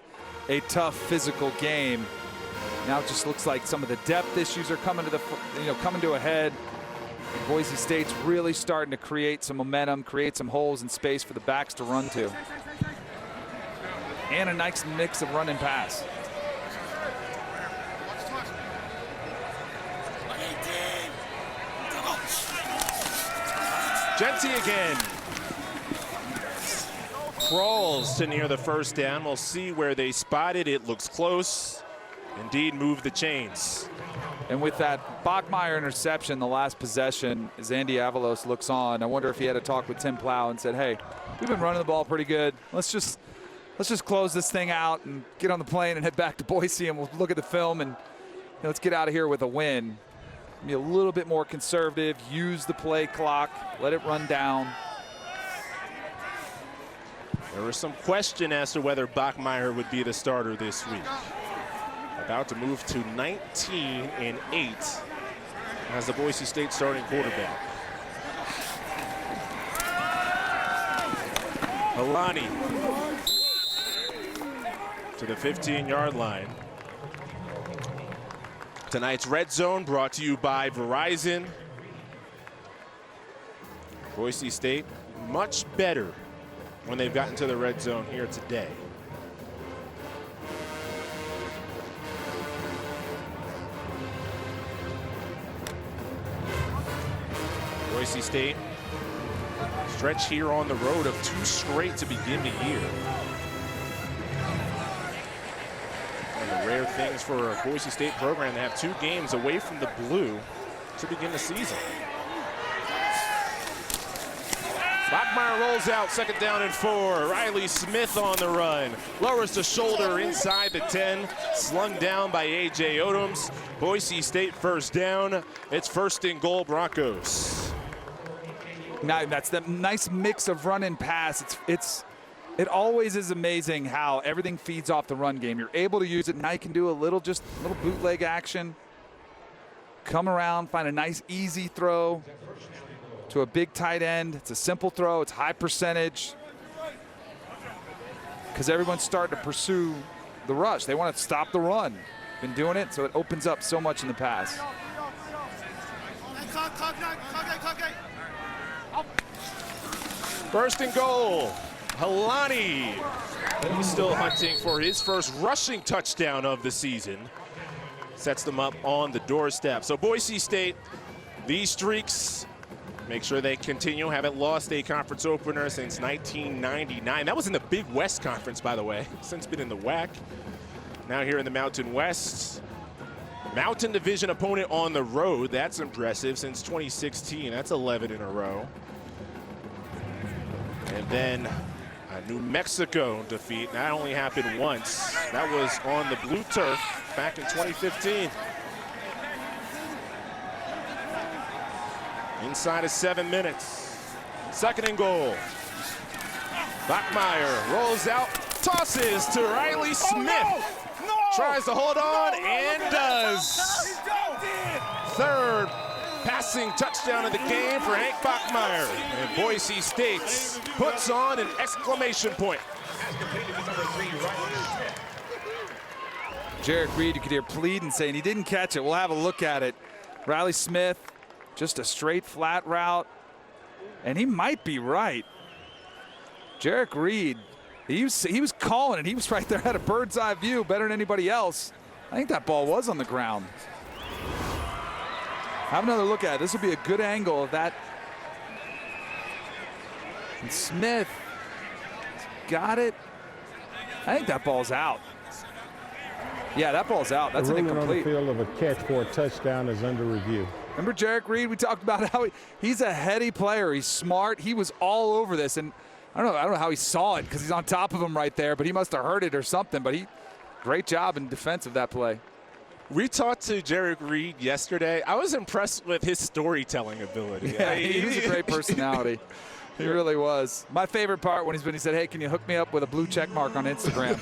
B: a tough physical game. Now it just looks like some of the depth issues are coming to a head. Boise State's really starting to create some momentum, create some holes in space for the backs to run to. And a nice mix of run and pass.
A: Genty again. Crawls to near the 1st down. We'll see where they spot it. It looks close. Indeed, move the chains.
B: And with that Bachmeier interception, the last possession, as Andy Avalos looks on, I wonder if he had a talk with Tim Plow and said, hey, we've been running the ball pretty good. Let's just close this thing out and get on the plane and head back to Boise, and we'll look at the film and let's get out of here with a win. Be a little bit more conservative, use the play clock, let it run down.
A: There was some question as to whether Bachmeier would be the starter this week. About to move to 19-8 as the Boise State starting quarterback. Alani to the 15-yard line. Tonight's Red Zone brought to you by Verizon. Boise State much better when they've gotten to the red zone here today. Boise State stretch here on the road of 2 straight to begin the year. One of the rare things for a Boise State program to have 2 games away from the blue to begin the season. Bachmeier rolls out, 2nd down and 4. Riley Smith on the run. Lowers the shoulder inside the 10. Slung down by A.J. Odoms. Boise State 1st down. It's 1st and goal, Broncos.
B: Now, that's the nice mix of run and pass. It always is amazing how everything feeds off the run game. You're able to use it. Now you can do a little bootleg action. Come around, find a nice easy throw to a big tight end. It's a simple throw. It's high percentage because everyone's starting to pursue the rush. They want to stop the run. Been doing it, so it opens up so much in the pass.
A: 1st and goal. Helani. He's still hunting for his first rushing touchdown of the season. Sets them up on the doorstep. So Boise State, these streaks, make sure they continue. Haven't lost a conference opener since 1999. That was in the Big West Conference, by the way. Since been in the WAC. Now here in the Mountain West. Mountain Division opponent on the road. That's impressive since 2016. That's 11 in a row. And then a New Mexico defeat. That only happened once. That was on the blue turf back in 2015. Inside of 7 minutes. 2nd and goal. Bachmeier rolls out, tosses to Riley Smith. Tries to hold on and does. 3rd passing touchdown of the game for Hank Bachmeier. And Boise State puts on an exclamation point.
B: Jarek Reed, you could hear pleading saying he didn't catch it. We'll have a look at it. Riley Smith, just a straight flat route. And he might be right. Jarek Reed, he was calling it. He was right there at a bird's eye view, better than anybody else. I think that ball was on the ground. Have another look at it. This will be a good angle of that. And Smith got it. I think that ball's out. Yeah, that ball's out. That's an incomplete.
F: The ruling on the field of a catch for a touchdown is under review.
B: Remember Jarek Reed? We talked about how he's a heady player. He's smart. He was all over this, and I don't know how he saw it because he's on top of him right there, but he must have heard it or something. But great job in defense of that play.
A: We talked to Jarek Reed yesterday. I was impressed with his storytelling ability.
B: Yeah, he was a great personality. He really was. My favorite part when he said, hey, can you hook me up with a blue check mark on Instagram?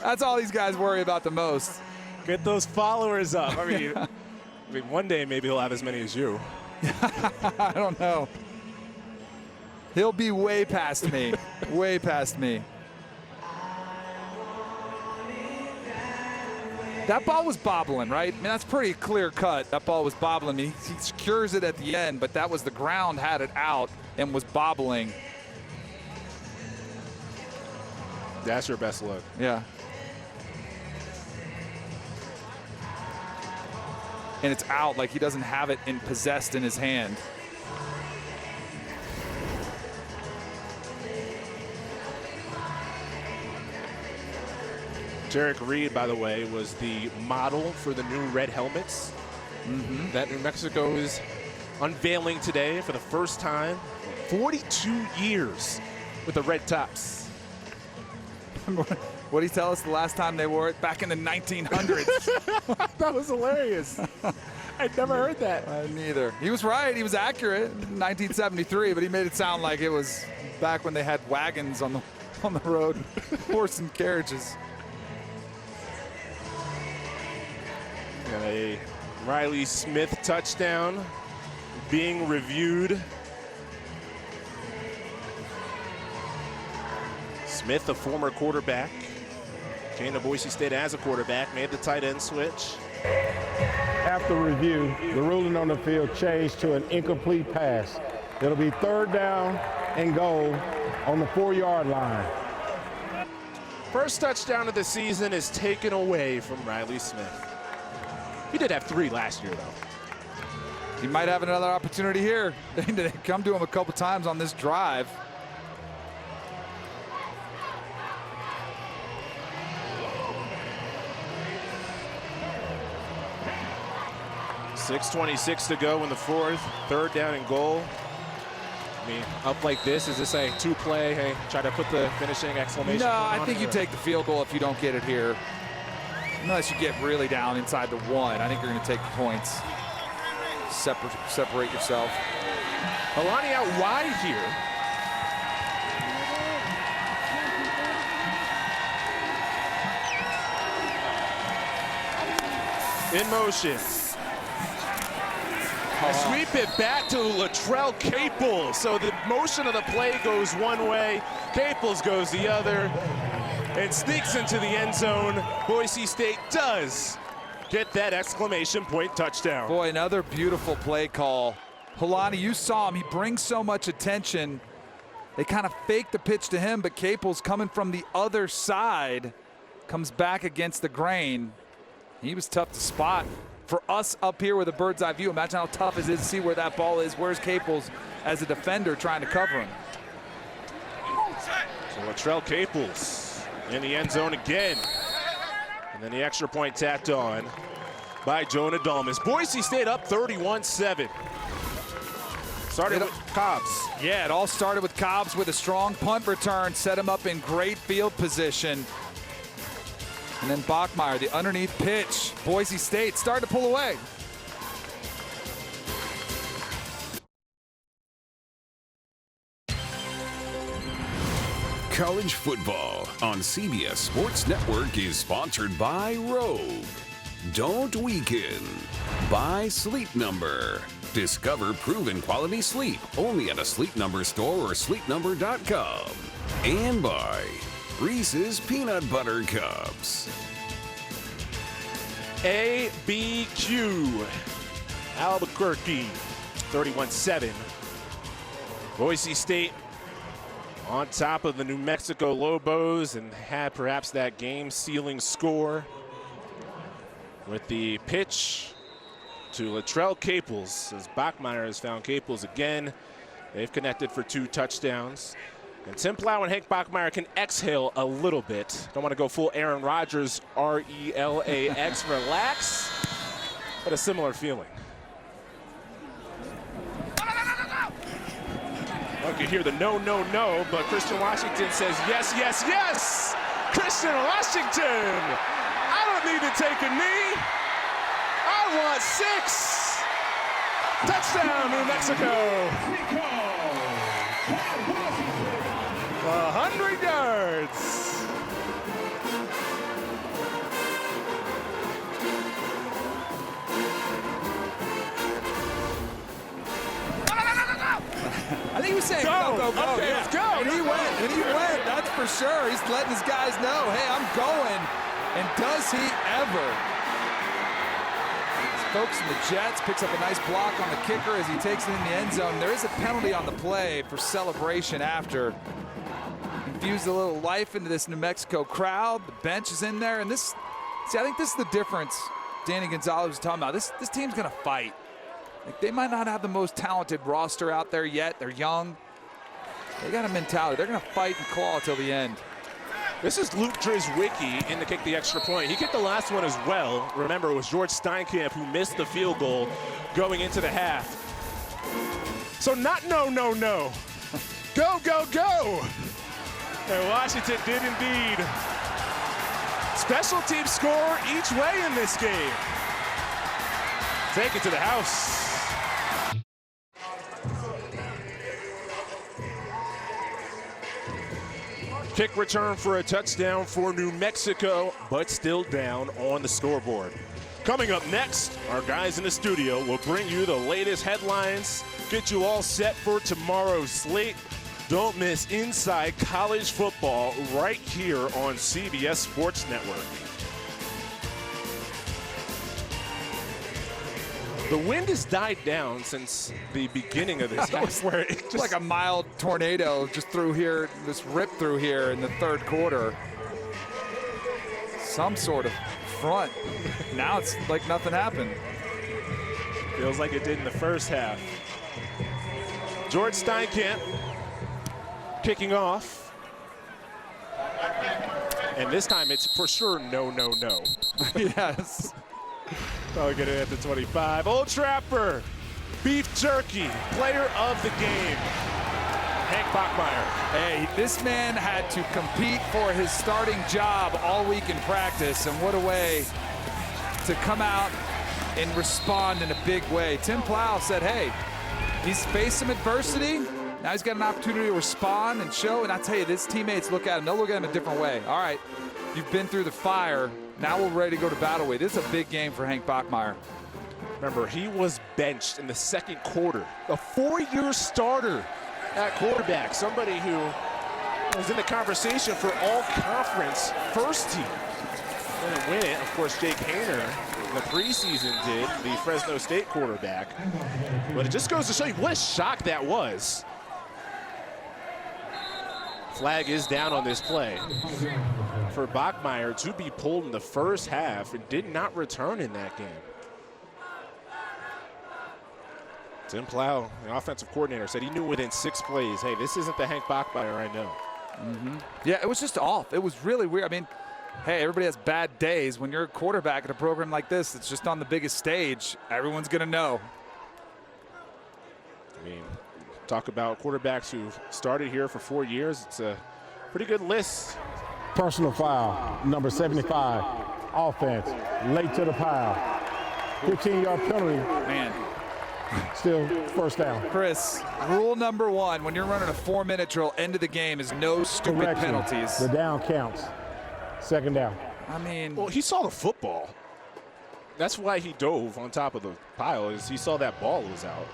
B: That's all these guys worry about the most.
A: Get those followers up. I mean, one day maybe he'll have as many as you.
B: I don't know. He'll be way past me. Way past me. That ball was bobbling, right? I mean, that's pretty clear cut. That ball was bobbling. He secures it at the end, but that was the ground had it out and was bobbling.
A: That's your best look.
B: Yeah. And it's out, like he doesn't have it possessed in his hand.
A: Jarek Reed, by the way, was the model for the new red helmets that New Mexico is unveiling today for the first time. 42 years with the red tops.
B: What did he tell us the last time they wore it? Back in the 1900s.
A: That was hilarious. I'd never heard that.
B: Neither. He was right. He was accurate in 1973, but he made it sound like it was back when they had wagons on the road, horse and carriages.
A: And a Riley Smith touchdown being reviewed. Smith, a former quarterback, came to Boise State as a quarterback, made the tight end switch.
F: After review, the ruling on the field changed to an incomplete pass. It'll be 3rd down and goal on the 4-yard line.
A: First touchdown of the season is taken away from Riley Smith. He did have 3 last year, though.
B: He might have another opportunity here. They come to him a couple times on this drive.
A: .626 to go in the 4th, 3rd down and goal. I mean, up like this, is this a 2-play, hey, try to put the finishing exclamation
B: No,
A: point on
B: I think you take the field goal if you don't get it here. Unless you get really down inside the 1, I think you're going to take the points. Separate yourself.
A: Alani out wide here. In motion. Sweep it back to Latrell Caples. So the motion of the play goes one way, Caples goes the other, and sneaks into the end zone. Boise State does get that exclamation point touchdown.
B: Boy, another beautiful play call. Helani, you saw him. He brings so much attention. They kind of fake the pitch to him, but Caples coming from the other side comes back against the grain. He was tough to spot. For us up here with a bird's eye view, imagine how tough it is to see where that ball is. Where's Caples as a defender trying to cover him?
A: So Latrell Caples in the end zone again. And then the extra point tacked on by Jonah Dalmas. Boise State up 31-7. Started with Cobbs.
B: Yeah, it all started with Cobbs with a strong punt return, set him up in great field position. And then Bachmeier, the underneath pitch. Boise State started to pull away.
E: College football on CBS Sports Network is sponsored by Rogue. Don't weaken. By Sleep Number. Discover proven quality sleep only at a Sleep Number store or sleepnumber.com. And by Reese's Peanut Butter Cups.
A: ABQ Albuquerque 31-7. Boise State on top of the New Mexico Lobos and had perhaps that game-sealing score with the pitch to Latrell Caples as Bachmeier has found Caples again. They've connected for 2 touchdowns. And Tim Plow and Hank Bachmeier can exhale a little bit. Don't want to go full Aaron Rodgers, R-E-L-A-X, relax, but a similar feeling. Well, you can hear the no, no, no, but Christian Washington says yes, yes, yes! Christian Washington! I don't need to take a knee. I want 6! Touchdown, New Mexico! 100 yards.
B: I think he was saying go, go, go.
A: Okay,
B: yeah.
A: let's go.
B: And he went, that's for sure. He's letting his guys know, hey, I'm going. And does he ever? Folks in the Jets picks up a nice block on the kicker as he takes it in the end zone. There is a penalty on the play for celebration after. Infused a little life into this New Mexico crowd. The bench is in there, and this, see, I think this is the difference Danny Gonzalez was talking about. This team's gonna fight. Like, they might not have the most talented roster out there yet. They're young. They got a mentality. They're gonna fight and claw till the end.
A: This is Luke Drizwicki in to kick the extra point. He kicked the last one as well. Remember, it was George Steinkamp who missed the field goal going into the half. So not no, no, no. Go, go, go. And Washington did indeed. Special team score each way in this game. Take it to the house. Kick return for a touchdown for New Mexico, but still down on the scoreboard. Coming up next, our guys in the studio will bring you the latest headlines, get you all set for tomorrow's slate. Don't miss Inside College Football right here on CBS Sports Network. The wind has died down since the beginning of this half, where it just
B: like a mild tornado just through here, just ripped through here in the third quarter. Some sort of front. Now it's like nothing happened.
A: feels like it did in the first half. George Steinkamp kicking off. And this time it's for sure no, no, no.
B: Yes.
A: I'll get it at the 25. Old Trapper, beef jerky, player of the game, Hank Bachmeier.
B: Hey, this man had to compete for his starting job all week in practice, and what a way to come out and respond in a big way. Tim Plow said, hey, he's faced some adversity. Now he's got an opportunity to respond and show, and I tell you, his teammates look at him, they'll look at him a different way. All right, you've been through the fire. Now we're ready to go to battle weight. This is a big game for Hank Bachmeier.
A: Remember, he was benched in the second quarter. A 4-year starter at quarterback. Somebody who was in the conversation for all-conference first team. Didn't win it. Of course, Jake Hayner in the preseason did, the Fresno State quarterback. But it just goes to show you what a shock that was. Flag is down on this play for Bachmeier to be pulled in the first half and did not return in that game. Tim Plow, the offensive coordinator, said he knew within 6 plays, hey, this isn't the Hank Bachmeier I know.
B: Yeah, it was just off. It was really weird. I mean, hey, everybody has bad days. When you're a quarterback at a program like this, it's just on the biggest stage. Everyone's going to know.
A: I mean, talk about quarterbacks who started here for 4 years. It's a pretty good list.
F: Personal foul, number 75, offense, late to the pile. 15-yard penalty.
B: Man.
F: Still first down.
B: Chris, rule number 1, when you're running a 4-minute drill, end of the game is no stupid
F: Correction.
B: penalties.
F: The down counts. Second down.
B: I mean,
A: well, he saw the football. That's why he dove on top of the pile, is he saw that ball was out.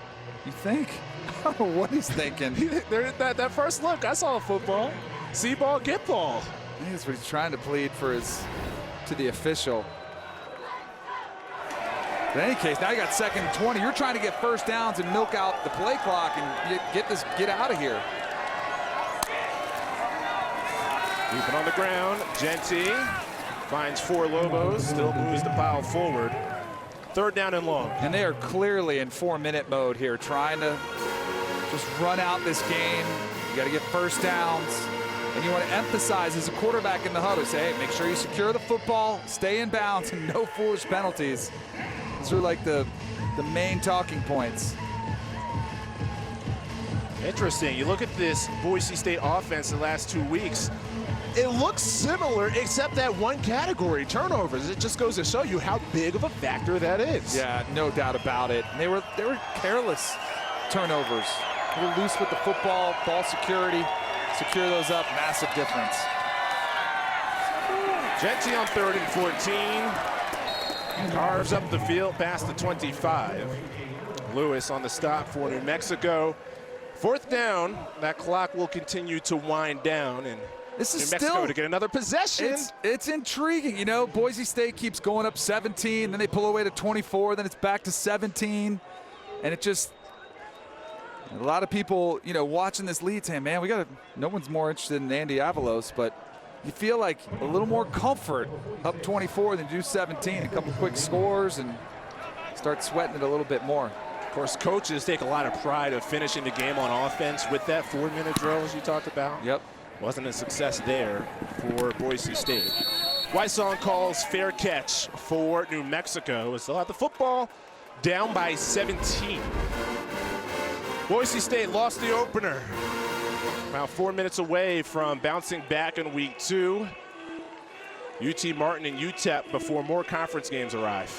B: You think? I don't know what he's thinking.
A: that first look, I saw a football. See ball, get ball.
B: I think that's what he's trying to plead for to the official. In any case, now you got 2nd and 20. You're trying to get first downs and milk out the play clock and get out of here.
A: Keep it on the ground. Genty finds 4 Lobos, still moves the pile forward. 3rd down and long.
B: And they are clearly in 4-minute mode here, trying to just run out this game. You got to get first downs. And you want to emphasize as a quarterback in the huddle, say, hey, make sure you secure the football, stay in bounds, and no foolish penalties. These are like the main talking points.
A: Interesting. You look at this Boise State offense the last 2 weeks. It looks similar, except that one category, turnovers. It just goes to show you how big of a factor that is.
B: Yeah, no doubt about it. They were careless turnovers. They were loose with the football, ball security. Secure those up, massive difference.
A: Genty on 3rd and 14. Carves up the field past the 25. Lewis on the stop for New Mexico. 4th down. That clock will continue to wind down, and
B: this is
A: New Mexico
B: still
A: to get another possession.
B: It's intriguing. You know, Boise State keeps going up 17, then they pull away to 24, then it's back to 17, and it just a lot of people, you know, watching this lead saying, man, no one's more interested in Andy Avalos, but you feel like a little more comfort up 24 than do 17. A couple quick scores and start sweating it a little bit more.
A: Of course, coaches take a lot of pride of finishing the game on offense with that 4-minute drill, as you talked about.
B: Yep.
A: Wasn't a success there for Boise State. Wysong calls fair catch for New Mexico. Still have the football, down by 17. Boise State lost the opener. About 4 minutes away from bouncing back in week 2. UT Martin and UTEP before more conference games arrive.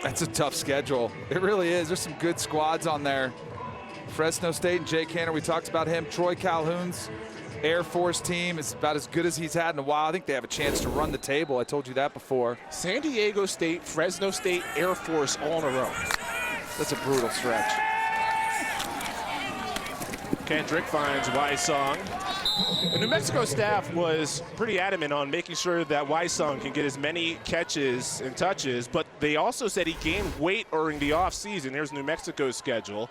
B: That's a tough schedule. It really is. There's some good squads on there. Fresno State and Jay Canner, we talked about him. Troy Calhoun's Air Force team is about as good as he's had in a while. I think they have a chance to run the table. I told you that before.
A: San Diego State, Fresno State, Air Force all in a row.
B: That's a brutal stretch.
A: Kendrick finds Wysong. The New Mexico staff was pretty adamant on making sure that Wysong can get as many catches and touches, but they also said he gained weight during the offseason. Here's New Mexico's schedule.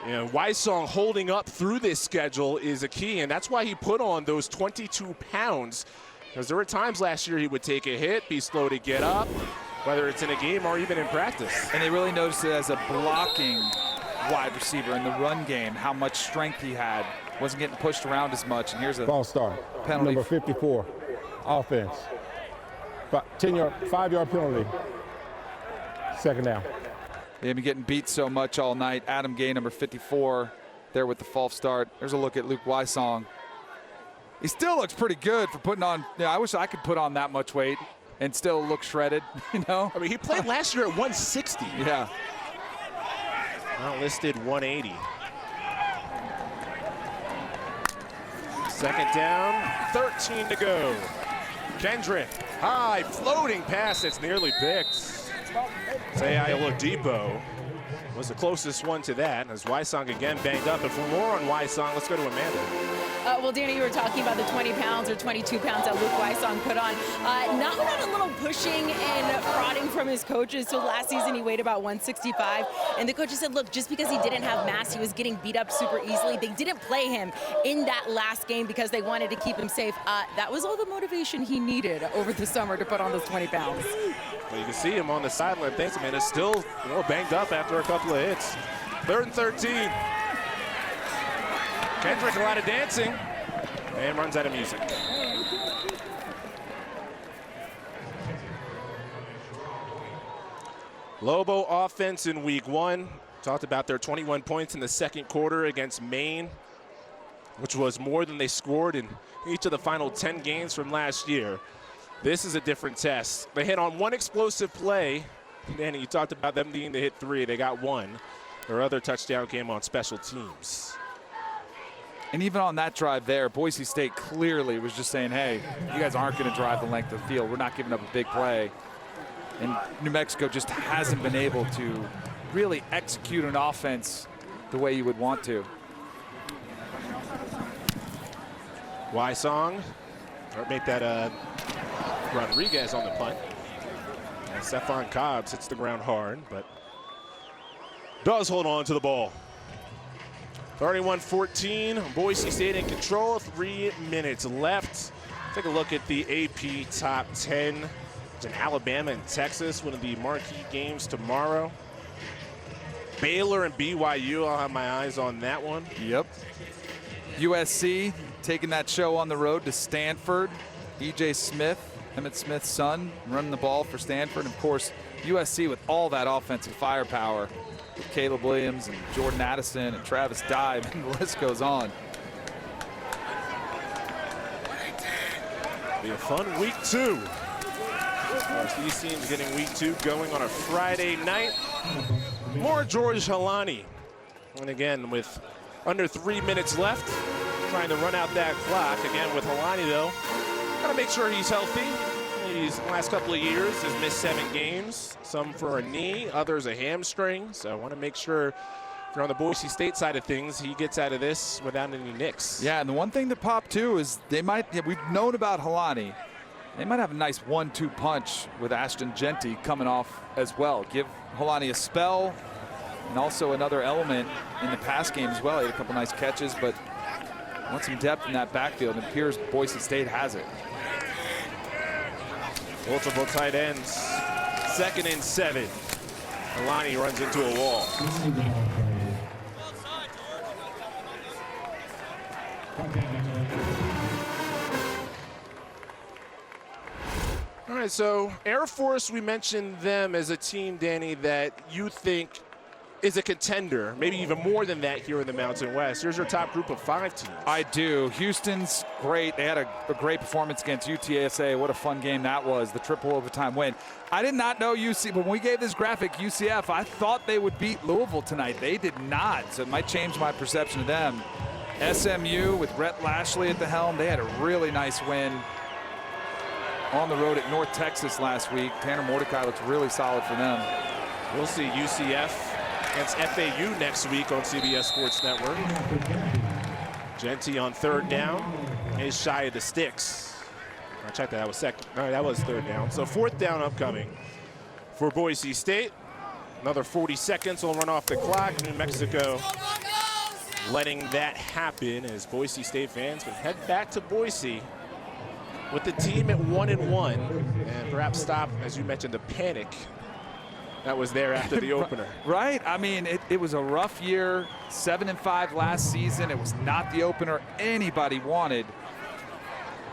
A: You know, Wysong holding up through this schedule is a key, and that's why he put on those 22 pounds. Because there were times last year he would take a hit, be slow to get up, whether it's in a game or even in practice.
B: And they really noticed it as a blocking wide receiver in the run game, how much strength he had. Wasn't getting pushed around as much. And here's a
F: false start.
B: Penalty.
F: Number 54, offense. 5-yard penalty. Second down.
B: They've been getting beat so much all night. Adam Gay, number 54, there with the false start. There's a look at Luke Wysong. He still looks pretty good for putting on. Yeah, I wish I could put on that much weight and still look shredded, you know?
A: I mean, he played last year at 160.
B: Yeah.
A: Now listed 180. Second down, 13 to go. Kendrick, high floating pass that's nearly picked. Say Oladipo was the closest one to that, as Wysong again banged up. And for more on Wysong, let's go to Amanda.
C: Well, Danny, you were talking about the 20 pounds or 22 pounds that Luke Wysong put on. Not without a little pushing and prodding from his coaches. So last season he weighed about 165, and the coaches said, look, just because he didn't have mass, he was getting beat up super easily. They didn't play him in that last game because they wanted to keep him safe. That was all the motivation he needed over the summer to put on those 20 pounds.
A: Well, you can see him on the sideline. Thanks, Amanda. Still banged up after a couple of hits. 3rd and 13. Kendrick, a lot of dancing, and runs out of music. Lobo offense in week 1. Talked about their 21 points in the second quarter against Maine, which was more than they scored in each of the final 10 games from last year. This is a different test. They hit on one explosive play. Danny, you talked about them needing to hit 3. They got 1. Their other touchdown came on special teams.
B: And even on that drive there, Boise State clearly was just saying, hey, you guys aren't going to drive the length of the field. We're not giving up a big play. And New Mexico just hasn't been able to really execute an offense the way you would want to.
A: Wysong, or make that Rodriguez on the punt. And Stephon Cobbs hits the ground hard, but does hold on to the ball. 31-14, Boise State in control, 3 minutes left. Take a look at the AP top 10. It's in Alabama and Texas, one of the marquee games tomorrow. Baylor and BYU, I'll have my eyes on that one.
B: Yep. USC taking that show on the road to Stanford. E.J. Smith, Emmitt Smith's son, running the ball for Stanford. And of course, USC with all that offensive firepower with Caleb Williams and Jordan Addison and Travis Dye, and the list goes on.
A: Be a fun week 2. These teams getting week 2 going on a Friday night. More George Halani. And again, with under 3 minutes left, trying to run out that clock. Again, with Halani, though, got to make sure he's healthy. He's, the last couple of years, has missed 7 games, some for a knee, others a hamstring. So I want to make sure, if you're on the Boise State side of things, he gets out of this without any nicks.
B: Yeah, and the one thing that popped, too, is they might, we've known about Halani. They might have a nice 1-2 punch with Ashton Genty coming off as well. Give Halani a spell and also another element in the pass game as well. He had a couple nice catches, but want some depth in that backfield, and it appears Boise State has it.
A: Multiple tight ends. 2nd and 7. Halani runs into a wall. All right, so Air Force, we mentioned them as a team, Danny, that you think is a contender, maybe even more than that here in the Mountain West. Here's your top group of 5 teams.
B: I do. Houston's great. They had a great performance against UTSA. What a fun game that was, the triple overtime win. I did not know but when we gave this graphic, UCF, I thought they would beat Louisville tonight. They did not, so it might change my perception of them. SMU with Rhett Lashley at the helm, they had a really nice win on the road at North Texas last week. Tanner Mordecai looks really solid for them.
A: We'll see UCF against FAU next week on CBS Sports Network. Genty on 3rd down is shy of the sticks. I checked that was second. No, that was 3rd down. So 4th down upcoming for Boise State. Another 40 seconds will run off the clock. New Mexico letting that happen as Boise State fans can head back to Boise with the team at 1-1 and perhaps stop, as you mentioned, the panic that was there after the opener.
B: Right. I mean, it was a rough year. 7-5 last season. It was not the opener anybody wanted,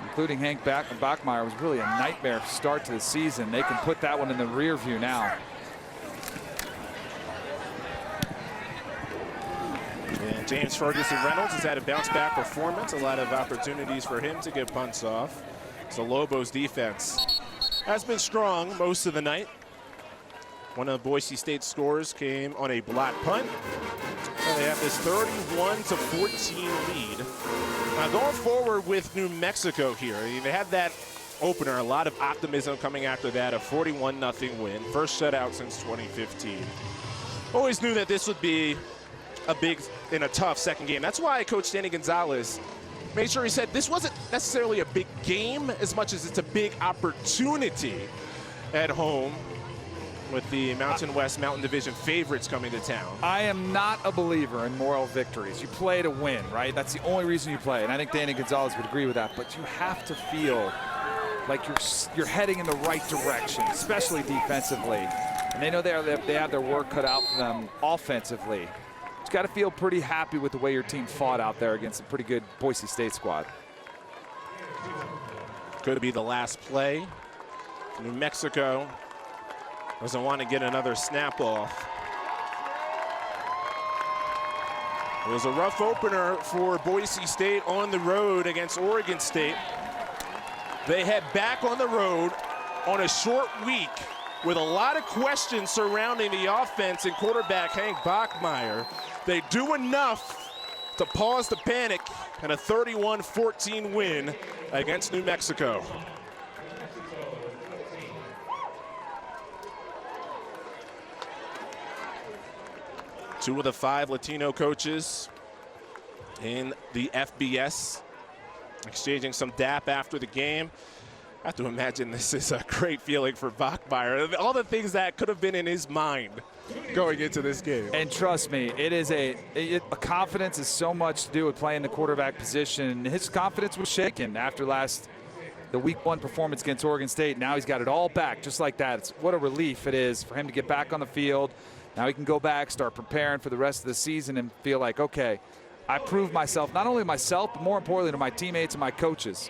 B: including Hank Bachmeier. It was really a nightmare start to the season. They can put that one in the rear view now.
A: And James Ferguson Reynolds has had a bounce-back performance. A lot of opportunities for him to get punts off. So Lobos defense has been strong most of the night. One of Boise State's scores came on a block punt. So they have this 31-14 lead. Now going forward with New Mexico here, they had that opener, a lot of optimism coming after that, a 41-0 win. First shutout since 2015. Always knew that this would be a big and a tough second game. That's why Coach Danny Gonzalez made sure he said this wasn't necessarily a big game as much as it's a big opportunity at home with the Mountain West Mountain Division favorites coming to town.
B: I am not a believer in moral victories. You play to win, right? That's the only reason you play. And I think Danny Gonzalez would agree with that. But you have to feel like you're heading in the right direction, especially defensively. And they know they have their work cut out for them offensively. You've got to feel pretty happy with the way your team fought out there against a pretty good Boise State squad.
A: Could be the last play. New Mexico doesn't want to get another snap off. It was a rough opener for Boise State on the road against Oregon State. They head back on the road on a short week with a lot of questions surrounding the offense and quarterback Hank Bachmeier. They do enough to pause the panic and a 31-14 win against New Mexico. Two of the 5 Latino coaches in the FBS exchanging some dap after the game. I have to imagine this is a great feeling for Bachmeier. All the things that could have been in his mind going into this game.
B: And trust me, it is a confidence is so much to do with playing the quarterback position. His confidence was shaken after the week 1 performance against Oregon State. Now he's got it all back just like that. What a relief it is for him to get back on the field. Now he can go back, start preparing for the rest of the season and feel like, okay, I proved myself, not only myself, but more importantly to my teammates and my coaches.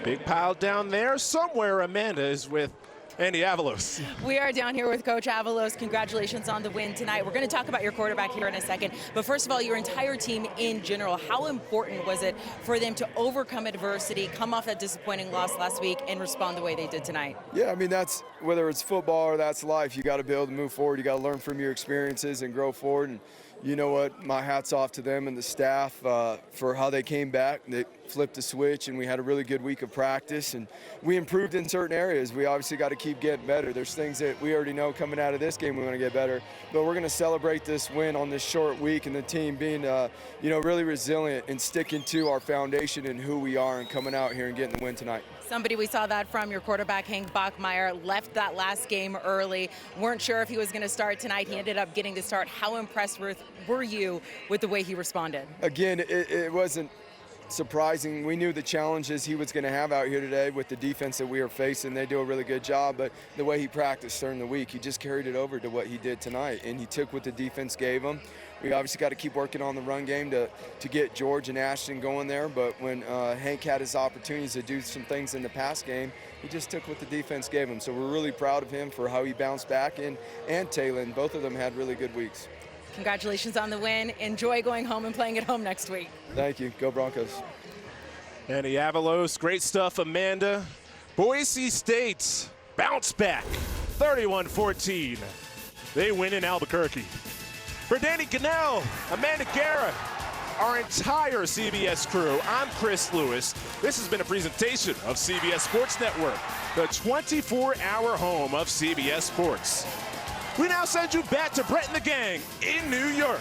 A: Big pile down there. Somewhere Amanda is with Andy Avalos.
C: We are down here with Coach Avalos. Congratulations on the win tonight. We're going to talk about your quarterback here in a second. But first of all, your entire team in general, how important was it for them to overcome adversity, come off that disappointing loss last week, and respond the way they did tonight?
L: Yeah, I mean, that's whether it's football or that's life. You got to be able to move forward. You got to learn from your experiences and grow forward. And you know what? My hat's off to them and the staff for how they came back. They flipped the switch, and we had a really good week of practice. And we improved in certain areas. We obviously got to keep getting better. There's things that we already know coming out of this game we want to get better. But we're going to celebrate this win on this short week and the team being, really resilient and sticking to our foundation and who we are and coming out here and getting the win tonight.
C: Somebody we saw that from, your quarterback, Hank Bachmeier, left that last game early. Weren't sure if he was going to start tonight. He ended up getting to start. How impressed were you with the way he responded?
L: Again, it wasn't surprising. We knew the challenges he was going to have out here today with the defense that we are facing. They do a really good job, but the way he practiced during the week, he just carried it over to what he did tonight, and he took what the defense gave him. We obviously got to keep working on the run game to get George and Ashton going there, but when Hank had his opportunities to do some things in the pass game, he just took what the defense gave him. So we're really proud of him for how he bounced back, and Taylon, both of them had really good weeks.
C: Congratulations on the win. Enjoy going home and playing at home next week.
L: Thank you. Go Broncos.
A: Andy Avalos, great stuff, Amanda. Boise State bounce back, 31-14. They win in Albuquerque. For Danny Cannell, Amanda Guerra, our entire CBS crew, I'm Chris Lewis. This has been a presentation of CBS Sports Network, the 24-hour home of CBS Sports. We now send you back to Brett and the gang in New York.